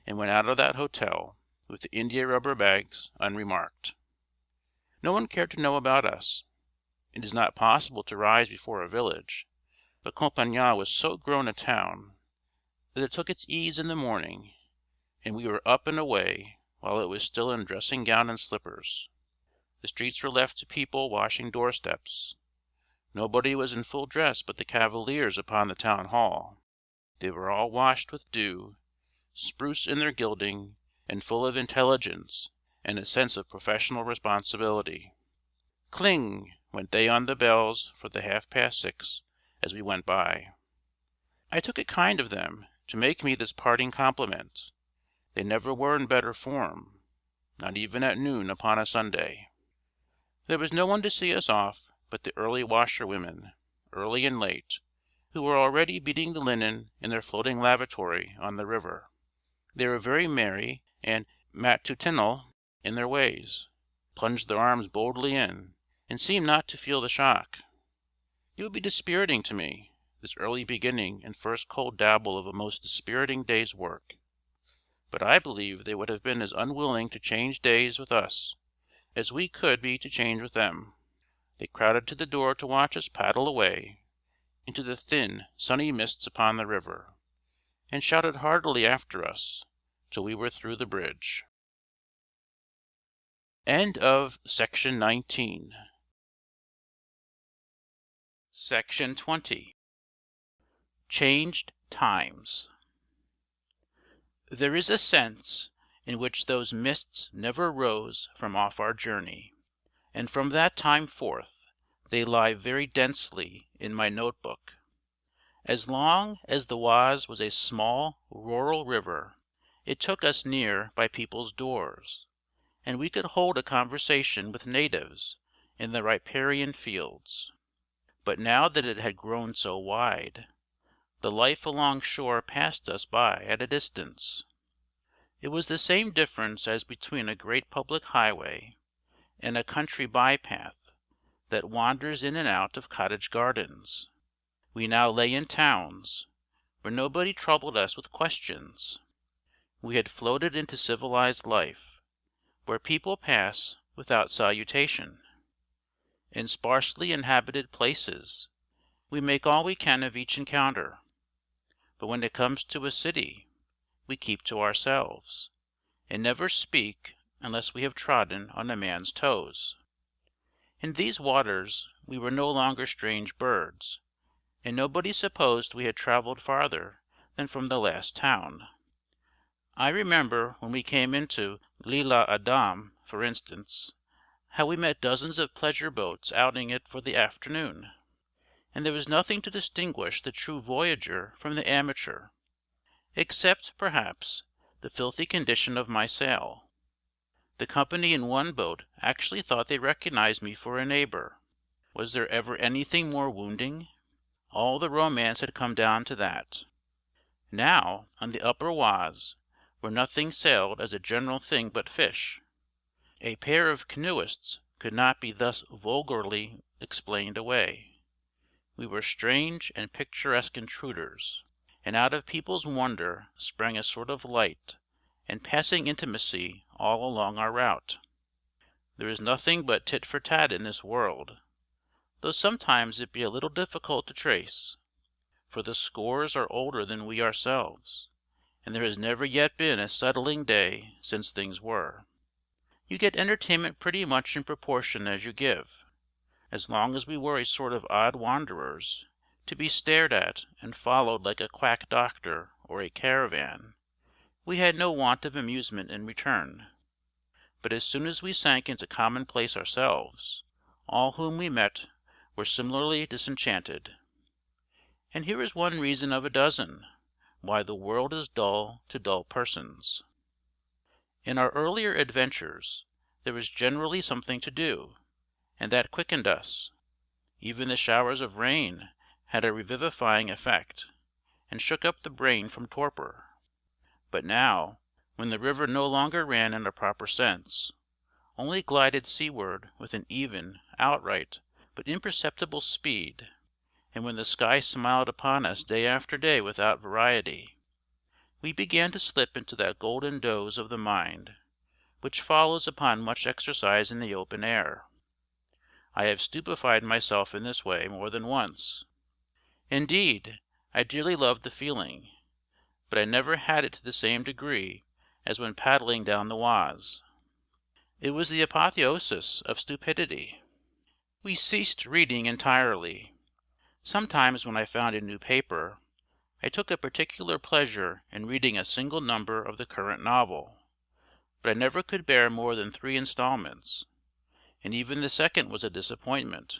and went out of that hotel with the india-rubber bags unremarked. No one cared to know about us. It is not possible to rise before a village, but Compiègne was so grown a town that it took its ease in the morning, and we were up and away while it was still in dressing gown and slippers. The streets were left to people washing doorsteps. Nobody was in full dress but the cavaliers upon the town hall. They were all washed with dew, spruce in their gilding, and full of intelligence and a sense of professional responsibility. Cling went they on the bells for the 6:30 as we went by. I took it kind of them to make me this parting compliment. They never were in better form, not even at noon upon a Sunday. There was no one to see us off but the early washerwomen, early and late, who were already beating the linen in their floating lavatory on the river. They were very merry and matutinal in their ways, plunged their arms boldly in, and seemed not to feel the shock. It would be dispiriting to me, this early beginning and first cold dabble of a most dispiriting day's work. But I believe they would have been as unwilling to change days with us as we could be to change with them. They crowded to the door to watch us paddle away into the thin, sunny mists upon the river, and shouted heartily after us till we were through the bridge. End of Section 19. Section 20. Changed Times. There is a sense in which those mists never rose from off our journey, and from that time forth they lie very densely in my notebook. As long as the Oise was a small rural river, it took us near by people's doors, and we could hold a conversation with natives in the riparian fields. But now that it had grown so wide, the life along shore passed us by at a distance. It was the same difference as between a great public highway and a country bypath that wanders in and out of cottage gardens. We now lay in towns, where nobody troubled us with questions. We had floated into civilized life, where people pass without salutation. In sparsely inhabited places, we make all we can of each encounter. But when it comes to a city, we keep to ourselves, and never speak unless we have trodden on a man's toes. In these waters we were no longer strange birds, and nobody supposed we had traveled farther than from the last town. I remember when we came into l'Île Adam, for instance, how we met dozens of pleasure boats outing it for the afternoon, and there was nothing to distinguish the true voyager from the amateur, except, perhaps, the filthy condition of my sail. The company in one boat actually thought they recognized me for a neighbor. Was there ever anything more wounding? All the romance had come down to that. Now, on the upper Oise, where nothing sailed as a general thing but fish, a pair of canoeists could not be thus vulgarly explained away. We were strange and picturesque intruders, and out of people's wonder sprang a sort of light and passing intimacy all along our route. There is nothing but tit for tat in this world, though sometimes it be a little difficult to trace, for the scores are older than we ourselves, and there has never yet been a settling day since things were. You get entertainment pretty much in proportion as you give. As long as we were a sort of odd wanderers, to be stared at and followed like a quack doctor or a caravan, we had no want of amusement in return. But as soon as we sank into commonplace ourselves, all whom we met were similarly disenchanted. And here is one reason of a dozen why the world is dull to dull persons. In our earlier adventures there was generally something to do, and that quickened us. Even the showers of rain had a revivifying effect, and shook up the brain from torpor. But now, when the river no longer ran in a proper sense, only glided seaward with an even, outright, but imperceptible speed, and when the sky smiled upon us day after day without variety, we began to slip into that golden doze of the mind which follows upon much exercise in the open air. I have stupefied myself in this way more than once. Indeed, I dearly loved the feeling, but I never had it to the same degree as when paddling down the Oise. It was the apotheosis of stupidity. We ceased reading entirely. Sometimes when I found a new paper, I took a particular pleasure in reading a single number of the current novel, but I never could bear more than 3 installments, and even the second was a disappointment.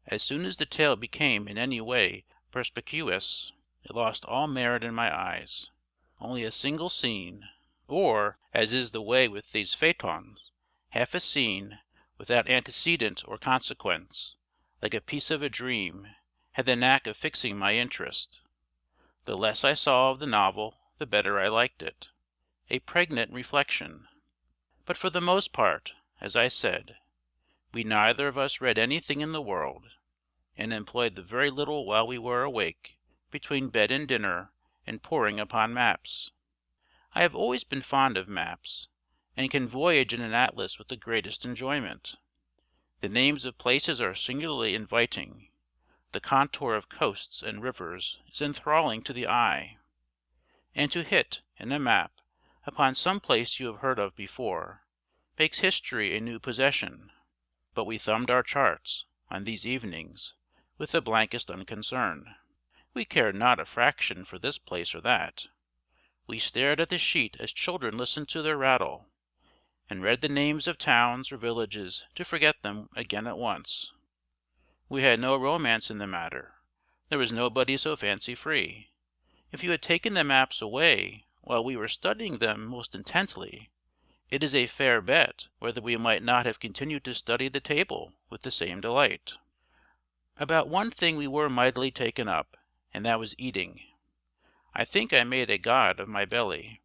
As soon as the tale became in any way perspicuous, it lost all merit in my eyes. Only a single scene, or, as is the way with these feuilletons, half a scene, without antecedent or consequence, like a piece of a dream, had the knack of fixing my interest. The less I saw of the novel, the better I liked it. A pregnant reflection. But for the most part, as I said, we neither of us read anything in the world, and employed the very little while we were awake, between bed and dinner, in poring upon maps. I have always been fond of maps, and can voyage in an atlas with the greatest enjoyment. The names of places are singularly inviting. The contour of coasts and rivers is enthralling to the eye. And to hit, in a map, upon some place you have heard of before, makes history a new possession. But we thumbed our charts, on these evenings, with the blankest unconcern. We cared not a fraction for this place or that. We stared at the sheet as children listen to their rattle, and read the names of towns or villages to forget them again at once. We had no romance in the matter. There was nobody so fancy-free. If you had taken the maps away while we were studying them most intently, it is a fair bet whether we might not have continued to study the table with the same delight. About one thing we were mightily taken up, and that was eating. I think I made a god of my belly.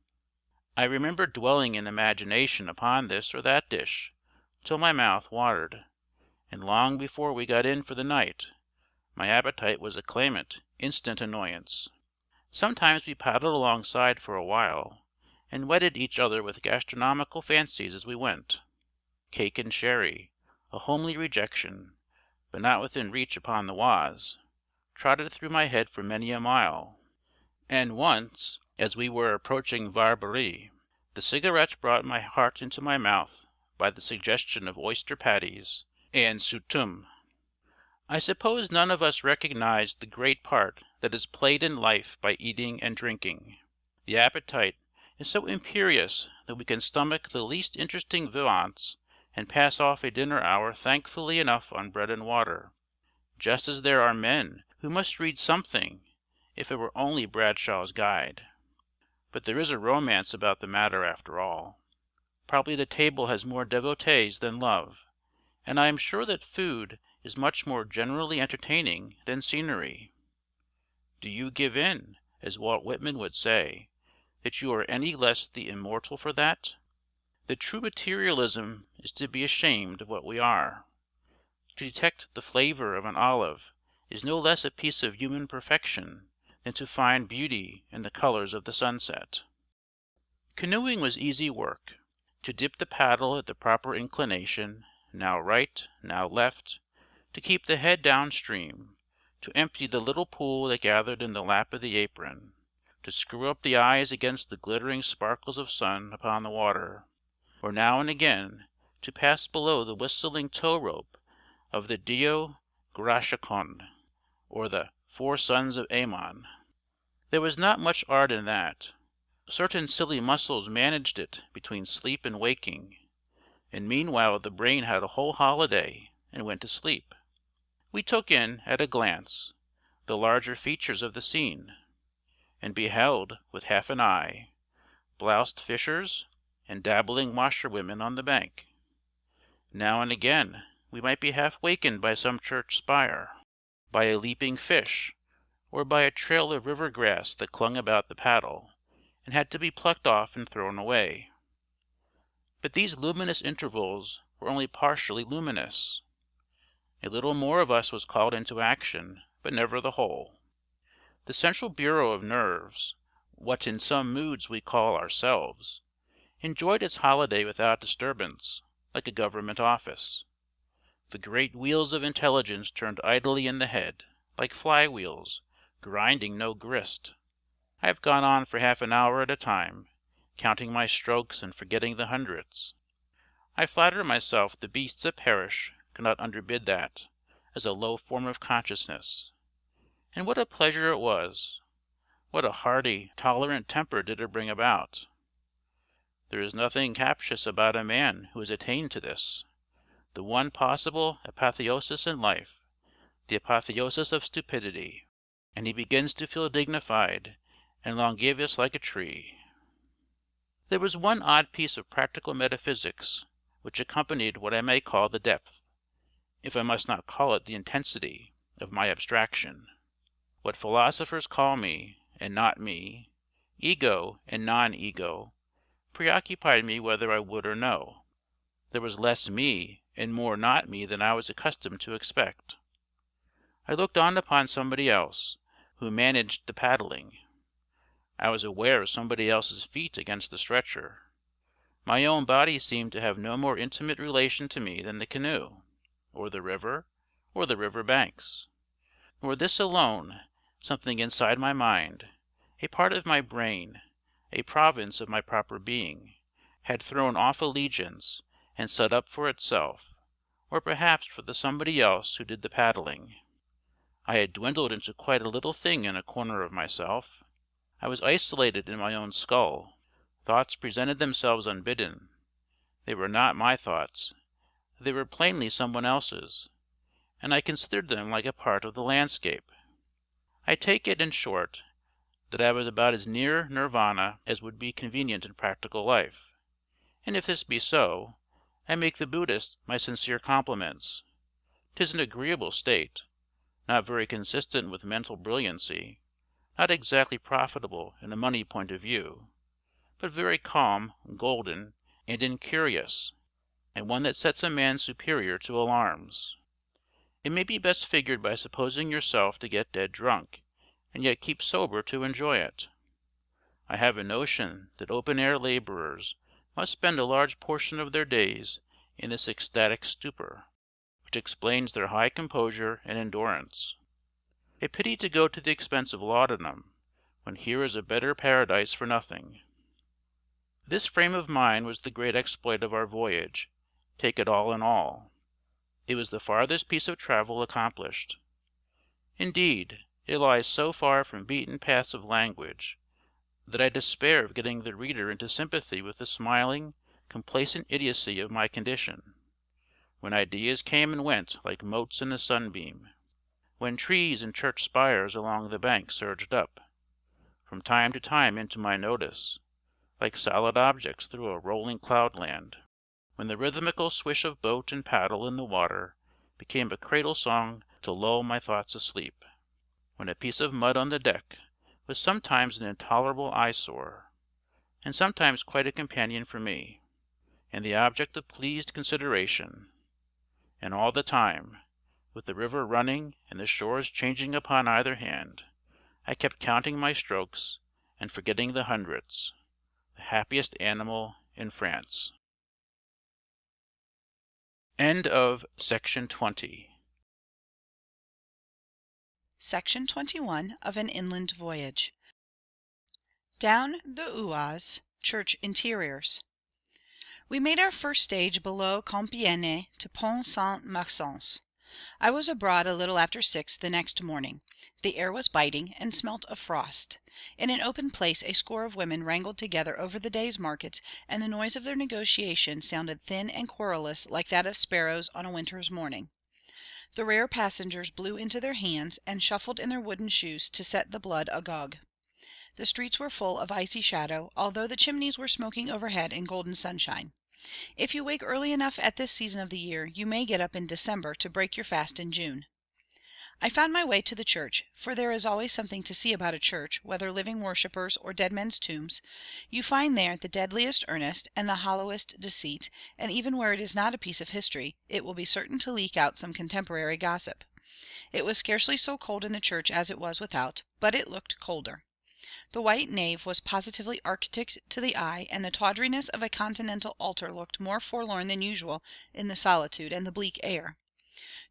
I remember dwelling in imagination upon this or that dish, till my mouth watered, and long before we got in for the night, my appetite was a clamant, instant annoyance. Sometimes we paddled alongside for a while, and whetted each other with gastronomical fancies as we went. Cake and sherry, a homely rejection, but not within reach upon the Oise, trotted through my head for many a mile. And once, as we were approaching Varberie, the cigarette brought my heart into my mouth by the suggestion of oyster patties and soutum. I suppose none of us recognized the great part that is played in life by eating and drinking. The appetite is so imperious that we can stomach the least interesting viands and pass off a dinner hour thankfully enough on bread and water, just as there are men who must read something, if it were only Bradshaw's Guide. But there is a romance about the matter after all. Probably the table has more devotees than love, and I am sure that food is much more generally entertaining than scenery. Do you give in, as Walt Whitman would say, that you are any less the immortal for that? The true materialism is to be ashamed of what we are. To detect the flavor of an olive is no less a piece of human perfection than to find beauty in the colors of the sunset. Canoeing was easy work. To dip the paddle at the proper inclination, now right, now left, to keep the head downstream, to empty the little pool that gathered in the lap of the apron, to screw up the eyes against the glittering sparkles of sun upon the water, or now and again to pass below the whistling tow-rope of the Dio Gratiacon, or the 4 Sons of Ammon. There was not much art in that. Certain silly muscles managed it between sleep and waking, and meanwhile the brain had a whole holiday and went to sleep. We took in, at a glance, the larger features of the scene, and beheld, with half an eye, bloused fishers and dabbling washerwomen on the bank. Now and again we might be half wakened by some church spire, by a leaping fish, or by a trail of river grass that clung about the paddle, and had to be plucked off and thrown away. But these luminous intervals were only partially luminous. A little more of us was called into action, but never the whole. The central bureau of nerves, what in some moods we call ourselves, enjoyed its holiday without disturbance, like a government office. The great wheels of intelligence turned idly in the head, like fly-wheels, grinding no grist. I have gone on for half an hour at a time, counting my strokes and forgetting the hundreds. I flatter myself the beasts that perish cannot underbid that, as a low form of consciousness. And what a pleasure it was! What a hearty, tolerant temper did it bring about! There is nothing captious about a man who has attained to this. The one possible apotheosis in life, the apotheosis of stupidity, and he begins to feel dignified and longevous like a tree. There was one odd piece of practical metaphysics which accompanied what I may call the depth, if I must not call it the intensity, of my abstraction. What philosophers call me, and not me, ego and non-ego, preoccupied me whether I would or no. There was less me and more not me than I was accustomed to expect. I looked on upon somebody else, who managed the paddling. I was aware of somebody else's feet against the stretcher. My own body seemed to have no more intimate relation to me than the canoe, or the river banks. Nor this alone, something inside my mind, a part of my brain, a province of my proper being, had thrown off allegiance and set up for itself, or perhaps for the somebody else who did the paddling. I had dwindled into quite a little thing in a corner of myself. I was isolated in my own skull. Thoughts presented themselves unbidden. They were not my thoughts. They were plainly someone else's, and I considered them like a part of the landscape. I take it, in short, that I was about as near nirvana as would be convenient in practical life. And if this be so, I make the Buddhists my sincere compliments. 'Tis an agreeable state, not very consistent with mental brilliancy, not exactly profitable in a money point of view, but very calm, golden, and incurious, and one that sets a man superior to alarms. It may be best figured by supposing yourself to get dead drunk, and yet keep sober to enjoy it. I have a notion that open-air laborers must spend a large portion of their days in this ecstatic stupor, which explains their high composure and endurance. A pity to go to the expense of laudanum, when here is a better paradise for nothing. This frame of mind was the great exploit of our voyage, take it all in all. It was the farthest piece of travel accomplished. Indeed, it lies so far from beaten paths of language, that I despair of getting the reader into sympathy with the smiling, complacent idiocy of my condition, when ideas came and went like motes in a sunbeam, when trees and church spires along the bank surged up, from time to time into my notice, like solid objects through a rolling cloudland, when the rhythmical swish of boat and paddle in the water became a cradle song to lull my thoughts asleep, when a piece of mud on the deck was sometimes an intolerable eyesore, and sometimes quite a companion for me, and the object of pleased consideration, and all the time, with the river running and the shores changing upon either hand, I kept counting my strokes and forgetting the hundreds, the happiest animal in France. End of Section 20.
Section 21 of An Inland Voyage. Down the Oise, Church Interiors. We made our first stage below Compiègne to Pont Saint-Maxence. I was abroad a little after 6 the next morning. The air was biting, and smelt of frost. In an open place a score of women wrangled together over the day's market, and the noise of their negotiation sounded thin and querulous like that of sparrows on a winter's morning. The rare passengers blew into their hands, and shuffled in their wooden shoes to set the blood agog. The streets were full of icy shadow, although the chimneys were smoking overhead in golden sunshine. If you wake early enough at this season of the year, you may get up in December to break your fast in June. I found my way to the church, for there is always something to see about a church, whether living worshippers or dead men's tombs. You find there the deadliest earnest and the hollowest deceit, and even where it is not a piece of history, it will be certain to leak out some contemporary gossip. It was scarcely so cold in the church as it was without, but it looked colder. The white nave was positively arctic to the eye, and the tawdriness of a continental altar looked more forlorn than usual in the solitude and the bleak air.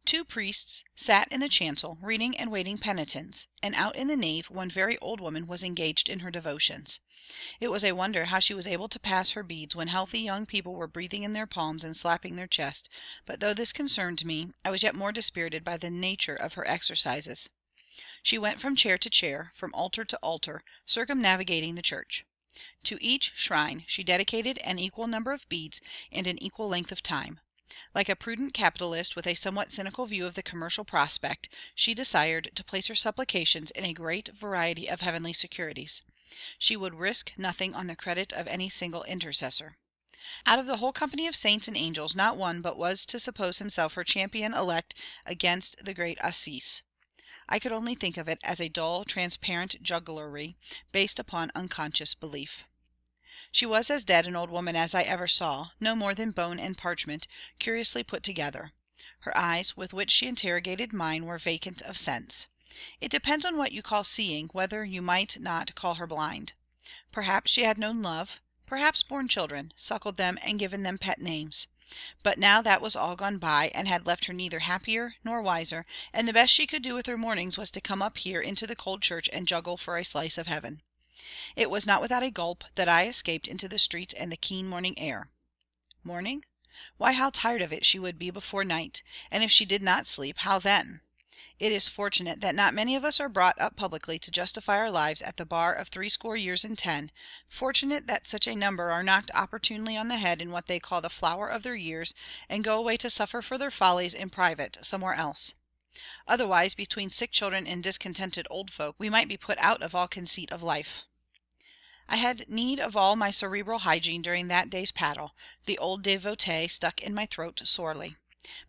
2 priests sat in the chancel, reading and waiting penitents, and out in the nave one very old woman was engaged in her devotions. It was a wonder how she was able to pass her beads when healthy young people were breathing in their palms and slapping their chest, but though this concerned me, I was yet more dispirited by the nature of her exercises. She went from chair to chair, from altar to altar, circumnavigating the church. To each shrine she dedicated an equal number of beads and an equal length of time. Like a prudent capitalist with a somewhat cynical view of the commercial prospect, she desired to place her supplications in a great variety of heavenly securities. She would risk nothing on the credit of any single intercessor. Out of the whole company of saints and angels, not one but was to suppose himself her champion elect against the great Assize. I could only think of it as a dull, transparent jugglery, based upon unconscious belief. She was as dead an old woman as I ever saw, no more than bone and parchment, curiously put together. Her eyes, with which she interrogated mine, were vacant of sense. It depends on what you call seeing, whether you might not call her blind. Perhaps she had known love, perhaps borne children, suckled them, and given them pet names. But now that was all gone by, and had left her neither happier nor wiser, and the best she could do with her mornings was to come up here into the cold church and juggle for a slice of heaven. It was not without a gulp that I escaped into the streets and the keen morning air. Morning? Why, how tired of it she would be before night, and if she did not sleep, how then? It is fortunate that not many of us are brought up publicly to justify our lives at the bar of 80 years and 10, fortunate that such a number are knocked opportunely on the head in what they call the flower of their years, and go away to suffer for their follies in private somewhere else. Otherwise, between sick children and discontented old folk, we might be put out of all conceit of life. I had need of all my cerebral hygiene during that day's paddle. The old devotee stuck in my throat sorely.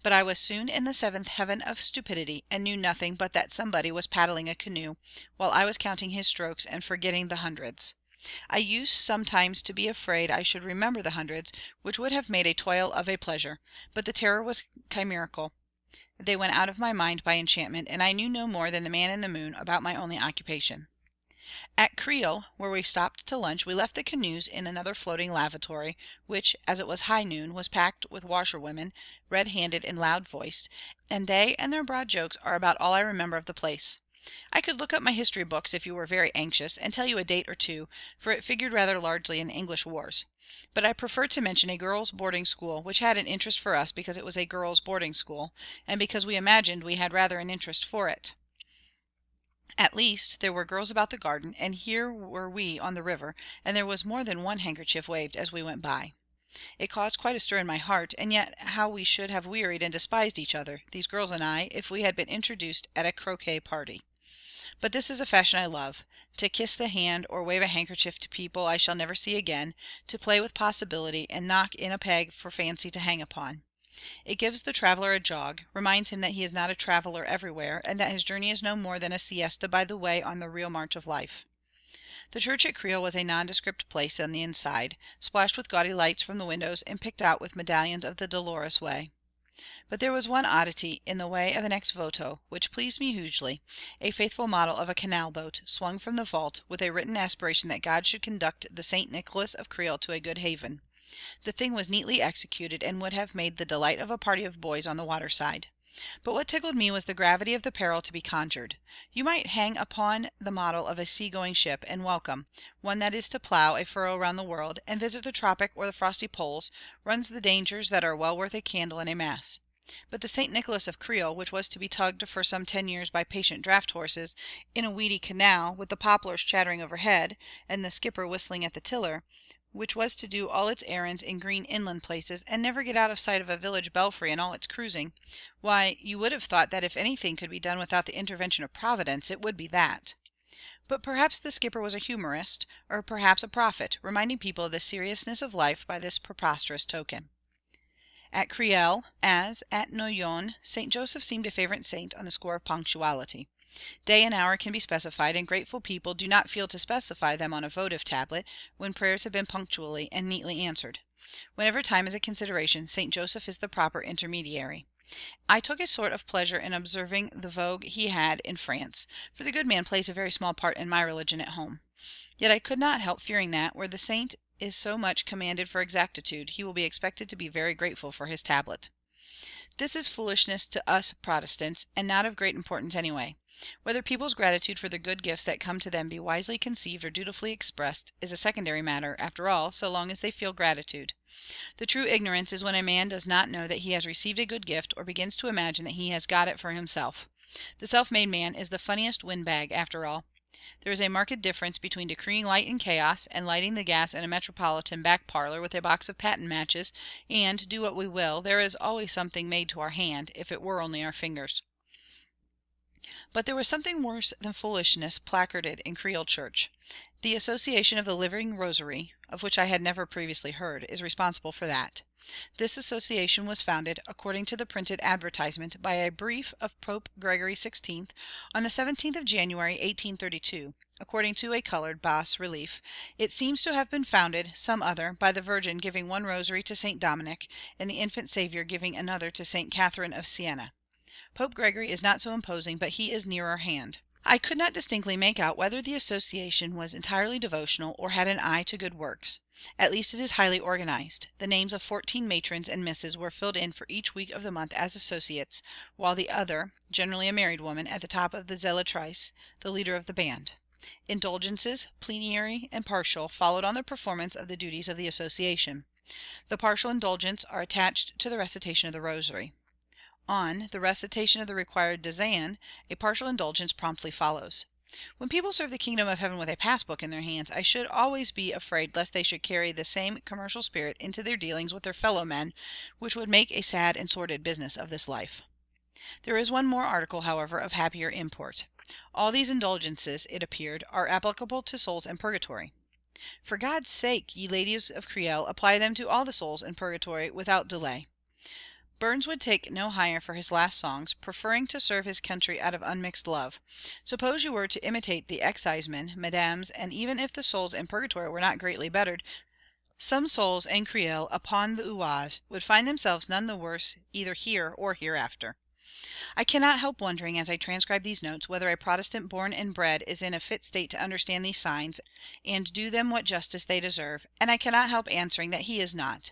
But I was soon in the seventh heaven of stupidity, and knew nothing but that somebody was paddling a canoe, while I was counting his strokes and forgetting the hundreds. I used sometimes to be afraid I should remember the hundreds, which would have made a toil of a pleasure, but the terror was chimerical. They went out of my mind by enchantment, and I knew no more than the man in the moon about my only occupation. At Creole, where we stopped to lunch, we left the canoes in another floating lavatory, which, as it was high noon, was packed with washerwomen, red-handed and loud-voiced, and they and their broad jokes are about all I remember of the place. I could look up my history books if you were very anxious, and tell you a date or two, for it figured rather largely in the English wars. But I prefer to mention a girls' boarding school, which had an interest for us because it was a girls' boarding school, and because we imagined we had rather an interest for it. At least, there were girls about the garden, and here were we on the river, and there was more than one handkerchief waved as we went by. It caused quite a stir in my heart, and yet how we should have wearied and despised each other, these girls and I, if we had been introduced at a croquet party. But this is a fashion I love, to kiss the hand or wave a handkerchief to people I shall never see again, to play with possibility, and knock in a peg for fancy to hang upon. It gives the traveller a jog, reminds him that he is not a traveller everywhere, and that his journey is no more than a siesta by the way on the real march of life. The church at Creole was a nondescript place on the inside, splashed with gaudy lights from the windows, and picked out with medallions of the Dolorous Way. But there was one oddity in the way of an ex voto which pleased me hugely, a faithful model of a canal boat, swung from the vault, with a written aspiration that God should conduct the St. Nicholas of Creole to a good haven. The thing was neatly executed, and would have made the delight of a party of boys on the water side. But what tickled me was the gravity of the peril to be conjured. You might hang upon the model of a sea-going ship, and welcome, one that is to plough a furrow round the world, and visit the tropic or the frosty poles, runs the dangers that are well worth a candle and a mass. But the St. Nicholas of Creole, which was to be tugged for some 10 years by patient draught horses, in a weedy canal, with the poplars chattering overhead, and the skipper whistling at the tiller, which was to do all its errands in green inland places, and never get out of sight of a village belfry in all its cruising, why, you would have thought that if anything could be done without the intervention of Providence, it would be that. But perhaps the skipper was a humorist, or perhaps a prophet, reminding people of the seriousness of life by this preposterous token. At Creole, as at Noyon, St. Joseph seemed a favourite saint on the score of punctuality. Day and hour can be specified, and grateful people do not feel to specify them on a votive tablet, when prayers have been punctually and neatly answered. Whenever time is a consideration, St. Joseph is the proper intermediary. I took a sort of pleasure in observing the vogue he had in France, for the good man plays a very small part in my religion at home. Yet I could not help fearing that, where the saint is so much commanded for exactitude, he will be expected to be very grateful for his tablet. This is foolishness to us Protestants, and not of great importance anyway. Whether people's gratitude for the good gifts that come to them be wisely conceived or dutifully expressed, is a secondary matter, after all, so long as they feel gratitude. The true ignorance is when a man does not know that he has received a good gift, or begins to imagine that he has got it for himself. The self-made man is the funniest windbag, after all. There is a marked difference between decreeing light in chaos and lighting the gas in a metropolitan back parlor with a box of patent matches, and, do what we will, there is always something made to our hand, if it were only our fingers. But there was something worse than foolishness placarded in Creole Church. The Association of the Living Rosary, of which I had never previously heard, is responsible for that. This association was founded, according to the printed advertisement, by a brief of Pope Gregory XVI on the 17th of January, 1832. According to a colored bas relief, it seems to have been founded, some other, by the Virgin giving one rosary to St. Dominic, and the infant Savior giving another to St. Catherine of Siena. Pope Gregory is not so imposing, but he is nearer hand. I could not distinctly make out whether the association was entirely devotional or had an eye to good works. At least it is highly organized. The names of 14 matrons and misses were filled in for each week of the month as associates, while the other, generally a married woman, at the top of the zélatrice, the leader of the band. Indulgences, plenary and partial, followed on the performance of the duties of the association. The partial indulgents are attached to the recitation of the rosary. On the recitation of the required dizaine, a partial indulgence promptly follows. When people serve the kingdom of heaven with a passbook in their hands, I should always be afraid lest they should carry the same commercial spirit into their dealings with their fellow men, which would make a sad and sordid business of this life. There is one more article, however, of happier import. All these indulgences, it appeared, are applicable to souls in purgatory. For God's sake, ye ladies of Creil, apply them to all the souls in purgatory without delay. Burns would take no hire for his last songs, preferring to serve his country out of unmixed love. Suppose you were to imitate the excisemen, mesdames, and even if the souls in purgatory were not greatly bettered, some souls in Creil upon the Oise would find themselves none the worse either here or hereafter. I cannot help wondering, as I transcribe these notes, whether a Protestant born and bred is in a fit state to understand these signs, and do them what justice they deserve, and I cannot help answering that he is not.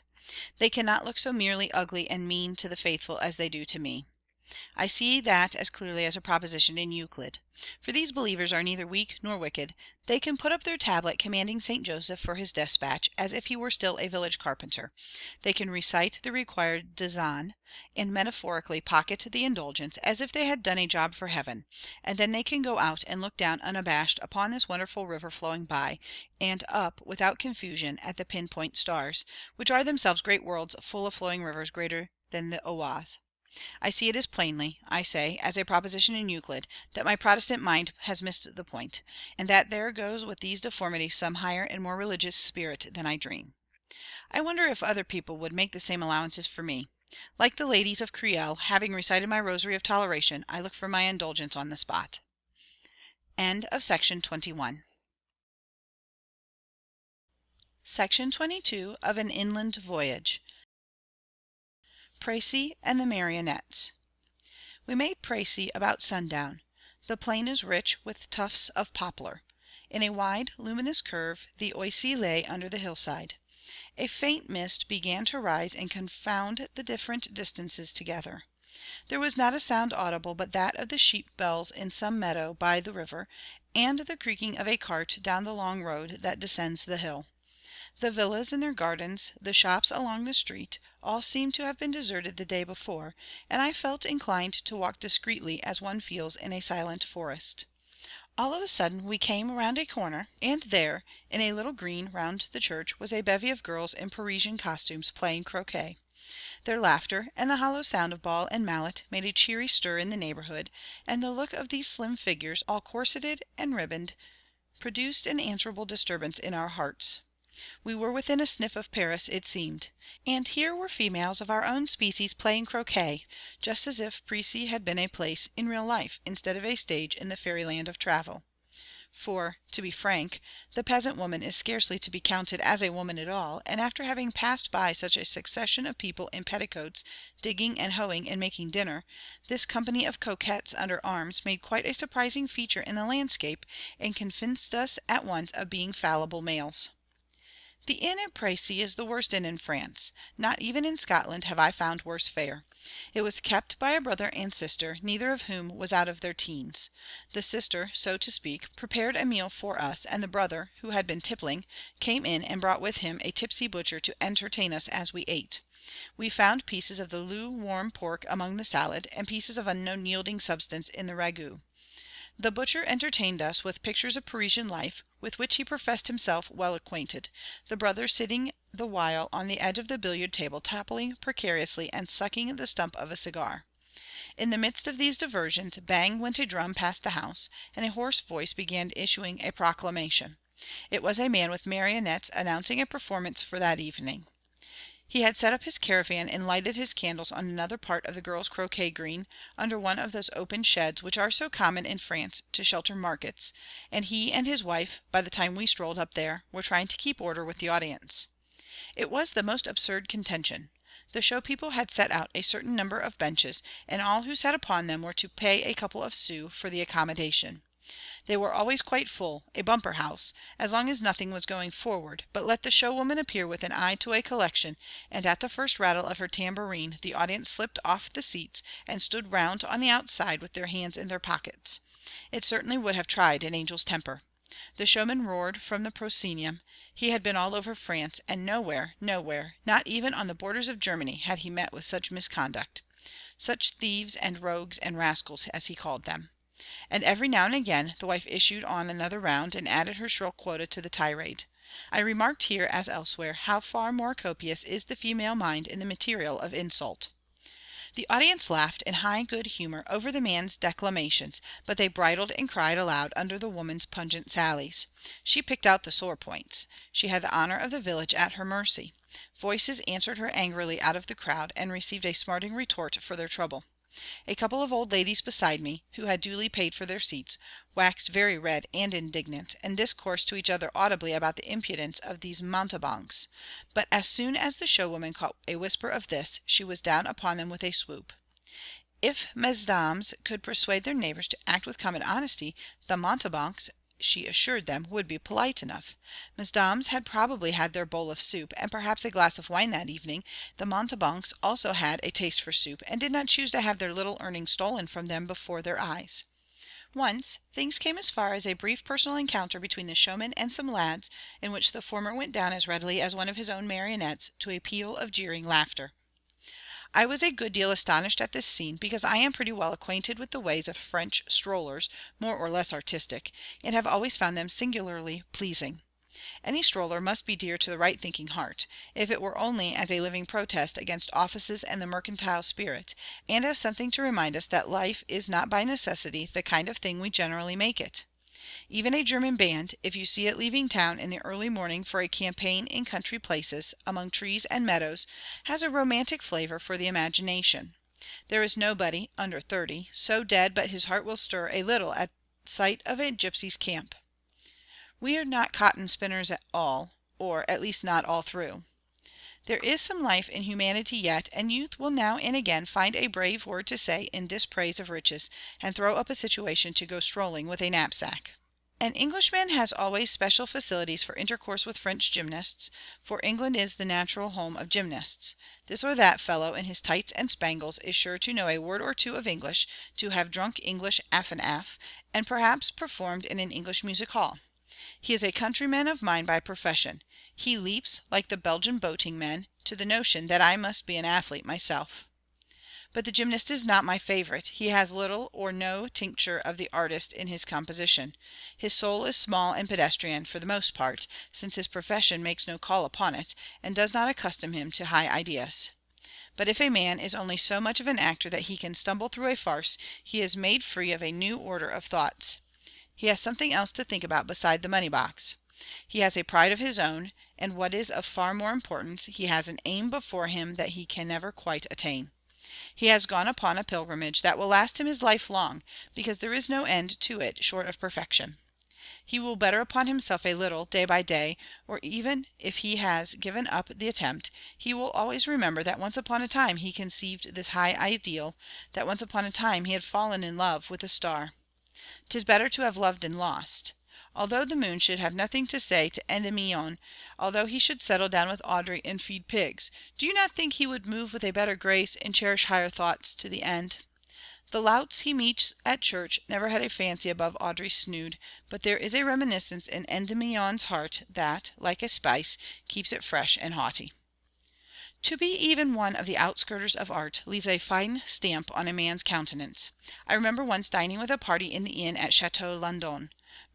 They cannot look so merely ugly and mean to the faithful as they do to me. I see that as clearly as a proposition in Euclid. For these believers are neither weak nor wicked. They can put up their tablet commanding St. Joseph for his despatch, as if he were still a village carpenter. They can recite the required dizaine, and metaphorically pocket the indulgence, as if they had done a job for heaven. And then they can go out and look down unabashed upon this wonderful river flowing by, and up without confusion at the pin-point stars, which are themselves great worlds full of flowing rivers greater than the Oise. I see it as plainly, I say, as a proposition in Euclid, that my Protestant mind has missed the point, and that there goes with these deformities some higher and more religious spirit than I dream. I wonder if other people would make the same allowances for me. Like the ladies of Creil, having recited my rosary of toleration, I look for my indulgence on the spot. End of section 21. Section 22 of An Inland Voyage. Précy and the Marionettes. We made Précy about sundown. The plain is rich with tufts of poplar. In a wide, luminous curve, the Oise lay under the hillside. A faint mist began to rise and confound the different distances together. There was not a sound audible but that of the sheep bells in some meadow by the river, and the creaking of a cart down the long road that descends the hill. The villas in their gardens, the shops along the street, all seemed to have been deserted the day before, and I felt inclined to walk discreetly as one feels in a silent forest. All of a sudden we came round a corner, and there, in a little green round the church, was a bevy of girls in Parisian costumes playing croquet. Their laughter, and the hollow sound of ball and mallet, made a cheery stir in the neighbourhood, and the look of these slim figures, all corseted and ribboned, produced an answerable disturbance in our hearts. We were within a sniff of Paris, it seemed. And here were females of our own species playing croquet, just as if Précy had been a place in real life instead of a stage in the fairyland of travel. For, to be frank, the peasant woman is scarcely to be counted as a woman at all, and after having passed by such a succession of people in petticoats, digging and hoeing and making dinner, this company of coquettes under arms made quite a surprising feature in the landscape, and convinced us at once of being fallible males. The inn at Précy is the worst inn in France. Not even in Scotland have I found worse fare. It was kept by a brother and sister, neither of whom was out of their teens. The sister, so to speak, prepared a meal for us, and the brother, who had been tippling, came in and brought with him a tipsy butcher to entertain us as we ate. We found pieces of the lukewarm pork among the salad, and pieces of unknown yielding substance in the ragoût. The butcher entertained us with pictures of Parisian life, with which he professed himself well acquainted, the brother sitting the while on the edge of the billiard table toppling precariously and sucking the stump of a cigar. In the midst of these diversions, bang went a drum past the house, and a hoarse voice began issuing a proclamation. It was a man with marionettes announcing a performance for that evening. He had set up his caravan and lighted his candles on another part of the girls' croquet green, under one of those open sheds which are so common in France to shelter markets, and he and his wife, by the time we strolled up there, were trying to keep order with the audience. It was the most absurd contention. The show people had set out a certain number of benches, and all who sat upon them were to pay a couple of sous for the accommodation. They were always quite full, a bumper house, as long as nothing was going forward, but let the show woman appear with an eye to a collection, and at the first rattle of her tambourine the audience slipped off the seats and stood round on the outside with their hands in their pockets. It certainly would have tried an angel's temper. The showman roared from the proscenium. He had been all over France, and nowhere, not even on the borders of Germany, had he met with such misconduct. Such thieves and rogues and rascals, as he called them. And every now and again the wife issued on another round, and added her shrill quota to the tirade. I remarked here, as elsewhere, how far more copious is the female mind in the material of insult. The audience laughed in high good humour over the man's declamations, but they bridled and cried aloud under the woman's pungent sallies. She picked out the sore points. She had the honour of the village at her mercy. Voices answered her angrily out of the crowd, and received a smarting retort for their trouble. A couple of old ladies beside me, who had duly paid for their seats, waxed very red and indignant, and discoursed to each other audibly about the impudence of these mountebanks; but as soon as the showwoman caught a whisper of this, she was down upon them with a swoop. If mesdames could persuade their neighbours to act with common honesty, the mountebanks, she assured them, would be polite enough. Mesdames had probably had their bowl of soup, and perhaps a glass of wine that evening; the mountebanks also had a taste for soup, and did not choose to have their little earnings stolen from them before their eyes. Once things came as far as a brief personal encounter between the showman and some lads, in which the former went down as readily as one of his own marionettes to a peal of jeering laughter. I was a good deal astonished at this scene, because I am pretty well acquainted with the ways of French strollers, more or less artistic, and have always found them singularly pleasing. Any stroller must be dear to the right thinking heart, if it were only as a living protest against offices and the mercantile spirit, and as something to remind us that life is not by necessity the kind of thing we generally make it. Even a German band, if you see it leaving town in the early morning for a campaign in country places, among trees and meadows, has a romantic flavour for the imagination. There is nobody, under 30, so dead but his heart will stir a little at sight of a gypsy's camp. We are not cotton spinners at all, or at least not all through. There is some life in humanity yet, and youth will now and again find a brave word to say in dispraise of riches, and throw up a situation to go strolling with a knapsack. An Englishman has always special facilities for intercourse with French gymnasts, for England is the natural home of gymnasts. This or that fellow in his tights and spangles is sure to know a word or two of English, to have drunk English 'alf and 'alf, and perhaps performed in an English music hall. He is a countryman of mine by profession. He leaps, like the Belgian boating men, to the notion that I must be an athlete myself. But the gymnast is not my favourite. He has little or no tincture of the artist in his composition. His soul is small and pedestrian, for the most part, since his profession makes no call upon it, and does not accustom him to high ideas. But if a man is only so much of an actor that he can stumble through a farce, he is made free of a new order of thoughts. He has something else to think about beside the money box. He has a pride of his own, and what is of far more importance, he has an aim before him that he can never quite attain. He has gone upon a pilgrimage that will last him his life long, because there is no end to it short of perfection. He will better upon himself a little, day by day, or even if he has given up the attempt, he will always remember that once upon a time he conceived this high ideal, that once upon a time he had fallen in love with a star. 'Tis better to have loved and lost. Although the moon should have nothing to say to Endymion, although he should settle down with Audrey and feed pigs, do you not think he would move with a better grace and cherish higher thoughts to the end? The louts he meets at church never had a fancy above Audrey's snood, but there is a reminiscence in Endymion's heart that, like a spice, keeps it fresh and haughty. To be even one of the outskirters of art leaves a fine stamp on a man's countenance. I remember once dining with a party in the inn at Château Landon.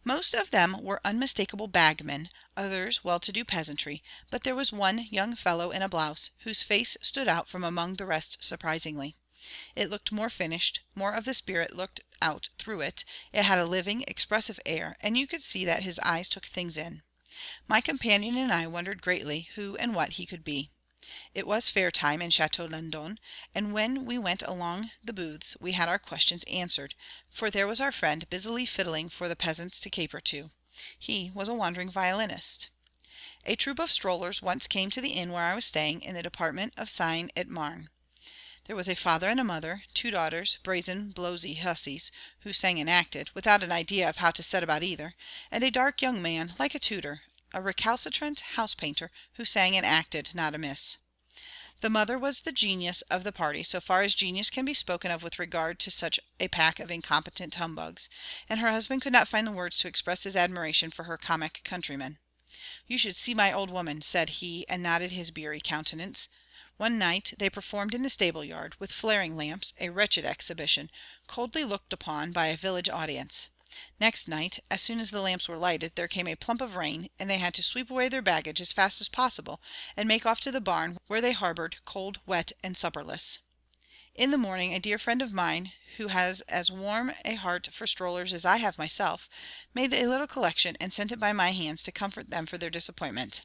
Most of them were unmistakable bagmen, others well-to-do peasantry, but there was one young fellow in a blouse, whose face stood out from among the rest surprisingly. It looked more finished, more of the spirit looked out through it, it had a living, expressive air, and you could see that his eyes took things in. My companion and I wondered greatly who and what he could be. It was fair time in Château Landon, and when we went along the booths we had our questions answered, for there was our friend busily fiddling for the peasants to caper to. He was a wandering violinist. A troop of strollers once came to the inn where I was staying, in the department of Seine et Marne. There was a father and a mother, 2 daughters, brazen, blowsy hussies, who sang and acted, without an idea of how to set about either, and a dark young man, like a tutor, a recalcitrant house painter, who sang and acted not amiss. The mother was the genius of the party, so far as genius can be spoken of with regard to such a pack of incompetent humbugs, and her husband could not find the words to express his admiration for her comic countryman. "You should see my old woman," said he, and nodded his beery countenance. One night they performed in the stable yard, with flaring lamps, a wretched exhibition, coldly looked upon by a village audience. Next night, as soon as the lamps were lighted, there came a plump of rain, and they had to sweep away their baggage as fast as possible, and make off to the barn, where they harboured, cold, wet, and supperless. In the morning a dear friend of mine, who has as warm a heart for strollers as I have myself, made a little collection and sent it by my hands to comfort them for their disappointment.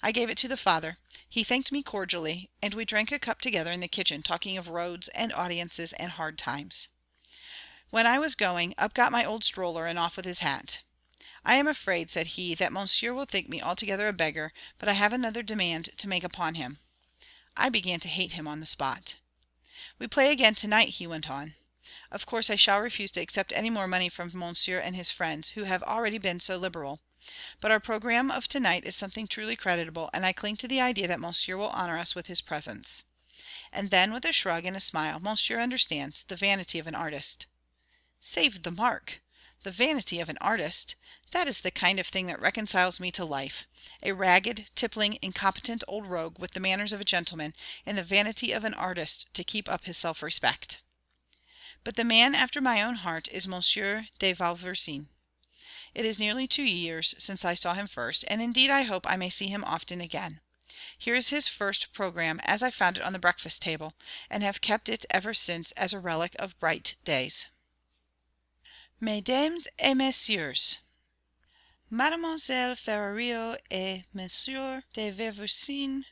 I gave it to the father; he thanked me cordially, and we drank a cup together in the kitchen, talking of roads and audiences and hard times. When I was going, up got my old stroller and off with his hat. "I am afraid," said he, "that monsieur will think me altogether a beggar, but I have another demand to make upon him." I began to hate him on the spot. "We play again to night," he went on. "Of course I shall refuse to accept any more money from monsieur and his friends, who have already been so liberal. But our programme of to night is something truly creditable, and I cling to the idea that monsieur will honour us with his presence." And then, with a shrug and a smile, "Monsieur understands the vanity of an artist." Save the mark! The vanity of an artist! That is the kind of thing that reconciles me to life. A ragged, tippling, incompetent old rogue, with the manners of a gentleman, and the vanity of an artist to keep up his self-respect. But the man after my own heart is Monsieur de Vauversin. It is nearly 2 years since I saw him first, and indeed I hope I may see him often again. Here is his first programme as I found it on the breakfast table, and have kept it ever since as a relic of bright days. Mesdames et Messieurs, Mademoiselle Ferrario et Monsieur de Vauversin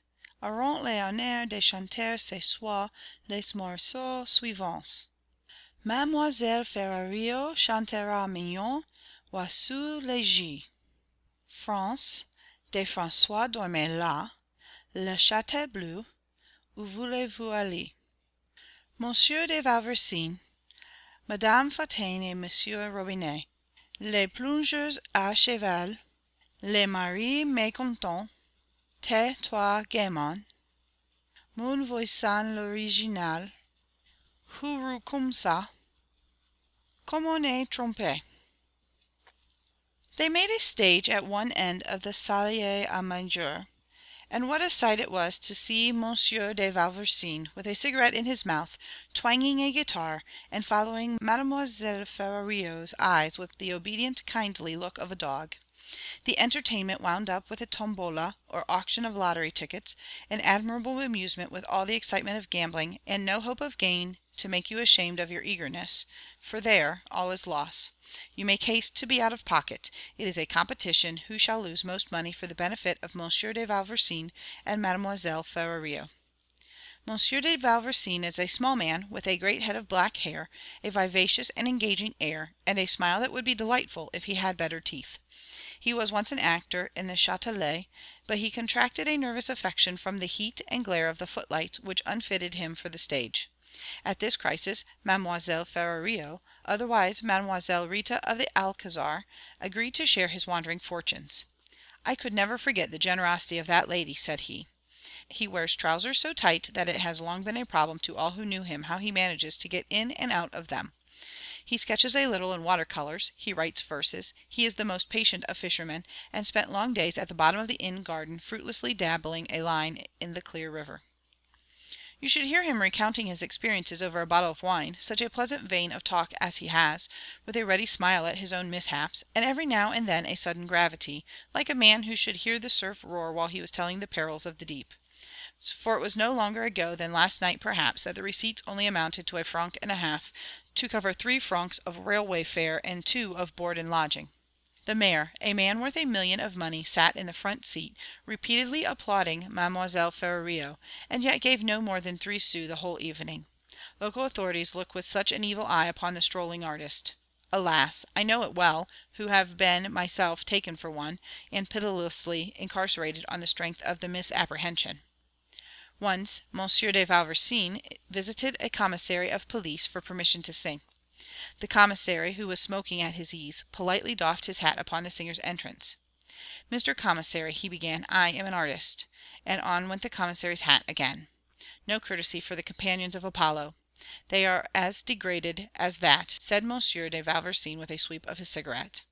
auront l'honneur de chanter ce soir les morceaux suivants. Mademoiselle Ferrario chantera Mignon, Oiseau léger. France, de François Dormelas, Le Château Bleu, Où voulez-vous aller? Monsieur de Vauversin, Madame Fontaine et Monsieur Robinet, Les plongeurs à cheval, Les maris mécontents, Tais-toi gaiement, Mon voisin l'original, Heureux comme ça, Comme on est trompé. They made a stage at one end of the salle à manger, and what a sight it was to see Monsieur de Vauversin, with a cigarette in his mouth, twanging a guitar, and following Mademoiselle Ferrario's eyes with the obedient, kindly look of a dog. The entertainment wound up with a tombola, or auction of lottery tickets, an admirable amusement with all the excitement of gambling, and no hope of gain to make you ashamed of your eagerness, for there all is loss. You make haste to be out of pocket. It is a competition who shall lose most money for the benefit of Monsieur de Vauversin and Mademoiselle Ferrario. Monsieur de Vauversin is a small man, with a great head of black hair, a vivacious and engaging air, and a smile that would be delightful if he had better teeth. He was once an actor in the Châtelet, but he contracted a nervous affection from the heat and glare of the footlights, which unfitted him for the stage. At this crisis, Mademoiselle Ferrario, otherwise Mademoiselle Rita of the Alcazar, agreed to share his wandering fortunes. "I could never forget the generosity of that lady," said he. "He wears trousers so tight that it has long been a problem to all who knew him how he manages to get in and out of them. He sketches a little in water colours, he writes verses, he is the most patient of fishermen, and spent long days at the bottom of the inn garden fruitlessly dabbling a line in the clear river. You should hear him recounting his experiences over a bottle of wine, such a pleasant vein of talk as he has, with a ready smile at his own mishaps, and every now and then a sudden gravity, like a man who should hear the surf roar while he was telling the perils of the deep. For it was no longer ago than last night perhaps that the receipts only amounted to 1.5 francs to cover 3 francs of railway fare and 2 of board and lodging. The mayor, a man worth 1 million of money, sat in the front seat, repeatedly applauding Mademoiselle Ferrario, and yet gave no more than 3 sous the whole evening. Local authorities look with such an evil eye upon the strolling artist. Alas! I know it well, who have been myself taken for one, and pitilessly incarcerated on the strength of the misapprehension. Once Monsieur de Vauversin visited a commissary of police for permission to sing. The commissary, who was smoking at his ease, politely doffed his hat upon the singer's entrance. "Mr. Commissary," he began, "I am an artist," and on went the commissary's hat again. No courtesy for the companions of Apollo. They are as degraded as that, said Monsieur de Vauversin with a sweep of his cigarette.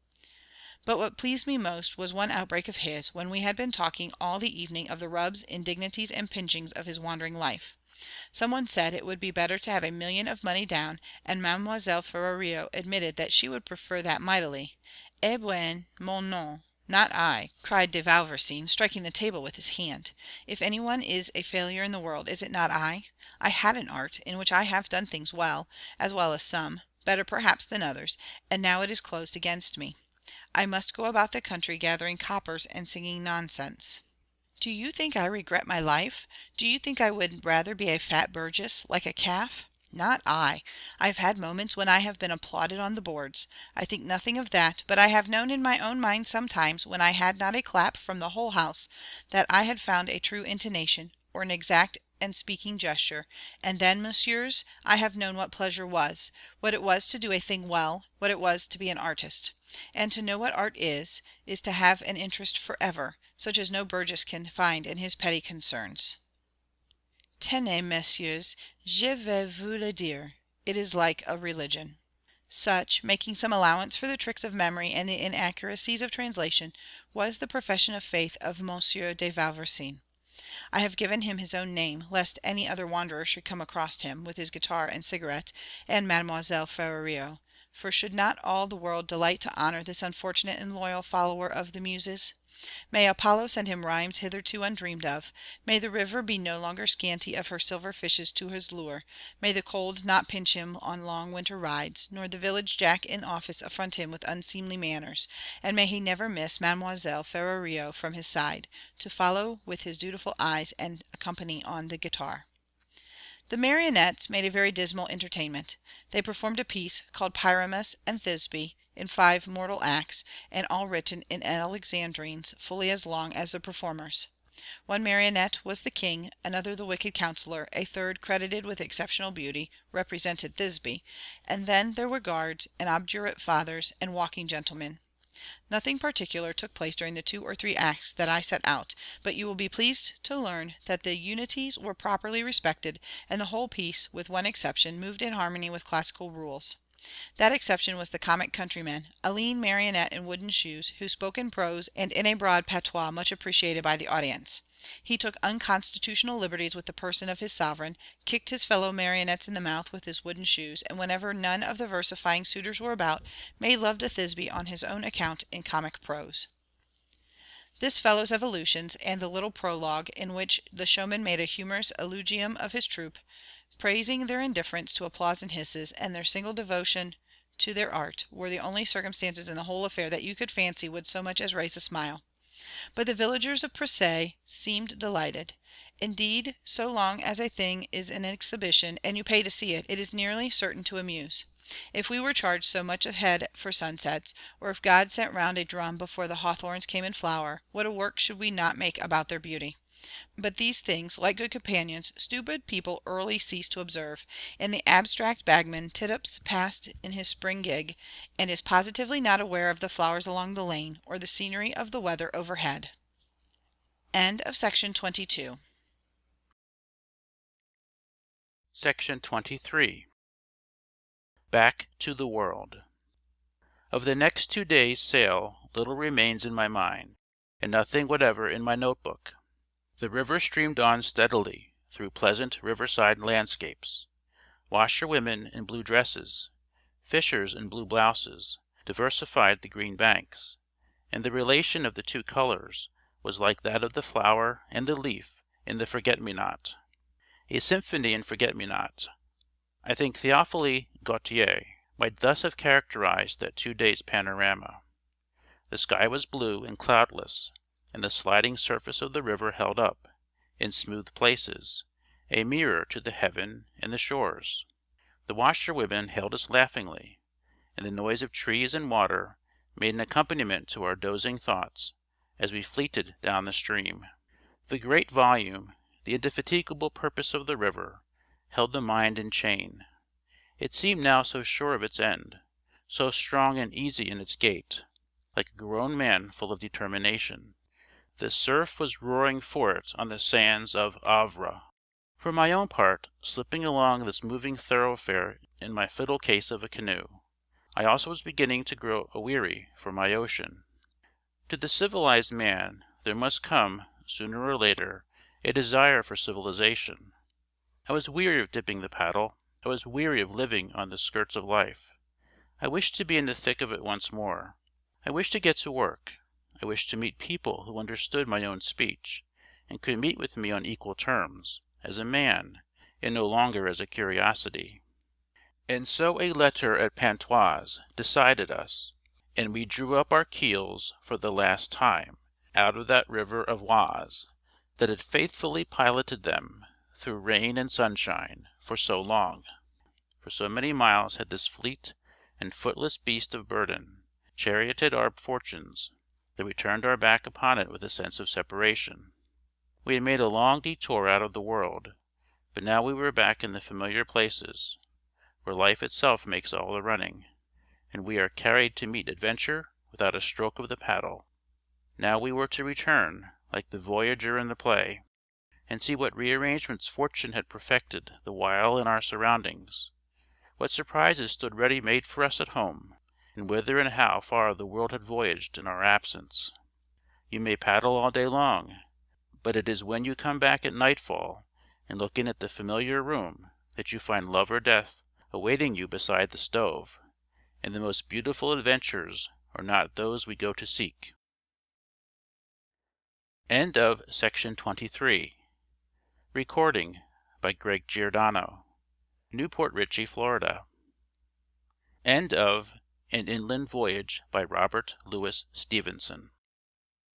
But what pleased me most was one outbreak of his, when we had been talking all the evening of the rubs, indignities, and pinchings of his wandering life. Some one said it would be better to have 1 million of money down, and Mademoiselle Ferrario admitted that she would prefer that mightily. "Eh bien, mon non, not I," cried de Vauversin, striking the table with his hand. "If any one is a failure in the world, is it not I? I had an art, in which I have done things well as some, better perhaps than others, and now it is closed against me. I must go about the country gathering coppers and singing nonsense. Do you think I regret my life? Do you think I would rather be a fat burgess, like a calf? Not I. I have had moments when I have been applauded on the boards. I think nothing of that, but I have known in my own mind sometimes, when I had not a clap from the whole house, that I had found a true intonation, or an exact and speaking gesture, and then, messieurs, I have known what pleasure was, what it was to do a thing well, what it was to be an artist. And to know what art is to have an interest forever, such as no burgess can find in his petty concerns. Tenez, messieurs, je vais vous le dire, it is like a religion." Such, making some allowance for the tricks of memory and the inaccuracies of translation, was the profession of faith of Monsieur de Vauversin. I have given him his own name, lest any other wanderer should come across him, with his guitar and cigarette, and Mademoiselle Ferrario. For should not all the world delight to honor this unfortunate and loyal follower of the Muses? May Apollo send him rhymes hitherto undreamed of. May the river be no longer scanty of her silver fishes to his lure. May the cold not pinch him on long winter rides, nor the village jack in office affront him with unseemly manners, and may he never miss Mademoiselle Ferrario from his side, to follow with his dutiful eyes and accompany on the guitar. The marionettes made a very dismal entertainment. They performed a piece, called Pyramus and Thisbe, in 5 mortal acts, and all written in Alexandrines, fully as long as the performers. One marionette was the king, another the wicked counselor, a third, credited with exceptional beauty, represented Thisbe, and then there were guards, and obdurate fathers, and walking gentlemen. Nothing particular took place during the 2 or 3 acts that I set out, but you will be pleased to learn that the unities were properly respected, and the whole piece, with one exception, moved in harmony with classical rules. That exception was the comic countryman, a lean marionette in wooden shoes, who spoke in prose and in a broad patois much appreciated by the audience. He took unconstitutional liberties with the person of his sovereign, kicked his fellow marionettes in the mouth with his wooden shoes, and whenever none of the versifying suitors were about, made love to Thisbe on his own account in comic prose. This fellow's evolutions, and the little prologue, in which the showman made a humorous eulogium of his troupe, praising their indifference to applause and hisses, and their single devotion to their art, were the only circumstances in the whole affair that you could fancy would so much as raise a smile. But the villagers of Précy seemed delighted. Indeed, so long as a thing is an exhibition, and you pay to see it, it is nearly certain to amuse. If we were charged so much a head for sunsets, or if God sent round a drum before the hawthorns came in flower, what a work should we not make about their beauty! But these things, like good companions, stupid people early cease to observe, and the abstract bagman tittups past in his spring gig, and is positively not aware of the flowers along the lane, or the scenery of the weather overhead. Section 23.
Back to the world. Of the next 2 days' sail little remains in my mind, and nothing whatever in my notebook. The river streamed on steadily, through pleasant riverside landscapes. Washerwomen in blue dresses, fishers in blue blouses, diversified the green banks, and the relation of the two colors was like that of the flower and the leaf in the forget-me-not. A symphony in forget-me-not. I think Théophile Gautier might thus have characterized that 2 days' panorama. The sky was blue and cloudless, and the sliding surface of the river held up, in smooth places, a mirror to the heaven and the shores. The washerwomen hailed us laughingly, and the noise of trees and water made an accompaniment to our dozing thoughts as we fleeted down the stream. The great volume, the indefatigable purpose of the river, held the mind in chain. It seemed now so sure of its end, so strong and easy in its gait, like a grown man full of determination. The surf was roaring for it on the sands of Havre. For my own part, slipping along this moving thoroughfare in my fiddle case of a canoe, I also was beginning to grow aweary for my ocean. To the civilized man there must come, sooner or later, a desire for civilization. I was weary of dipping the paddle. I was weary of living on the skirts of life. I wished to be in the thick of it once more. I wished to get to work. I wished to meet people who understood my own speech, and could meet with me on equal terms, as a man, and no longer as a curiosity. And so a letter at Pontoise decided us, and we drew up our keels for the last time out of that river of Oise that had faithfully piloted them through rain and sunshine for so long. For so many miles had this fleet and footless beast of burden charioted our fortunes that we turned our back upon it with a sense of separation. We had made a long detour out of the world, but now we were back in the familiar places, where life itself makes all the running, and we are carried to meet adventure without a stroke of the paddle. Now we were to return, like the voyager in the play, and see what rearrangements fortune had perfected the while in our surroundings, what surprises stood ready-made for us at home, and whither and how far the world had voyaged in our absence. You may paddle all day long, but it is when you come back at nightfall and look in at the familiar room that you find love or death awaiting you beside the stove, and the most beautiful adventures are not those we go to seek. End of section 23. Recording by Greg Giordano. Newport Richey, Florida. End of An Inland Voyage by Robert Louis Stevenson.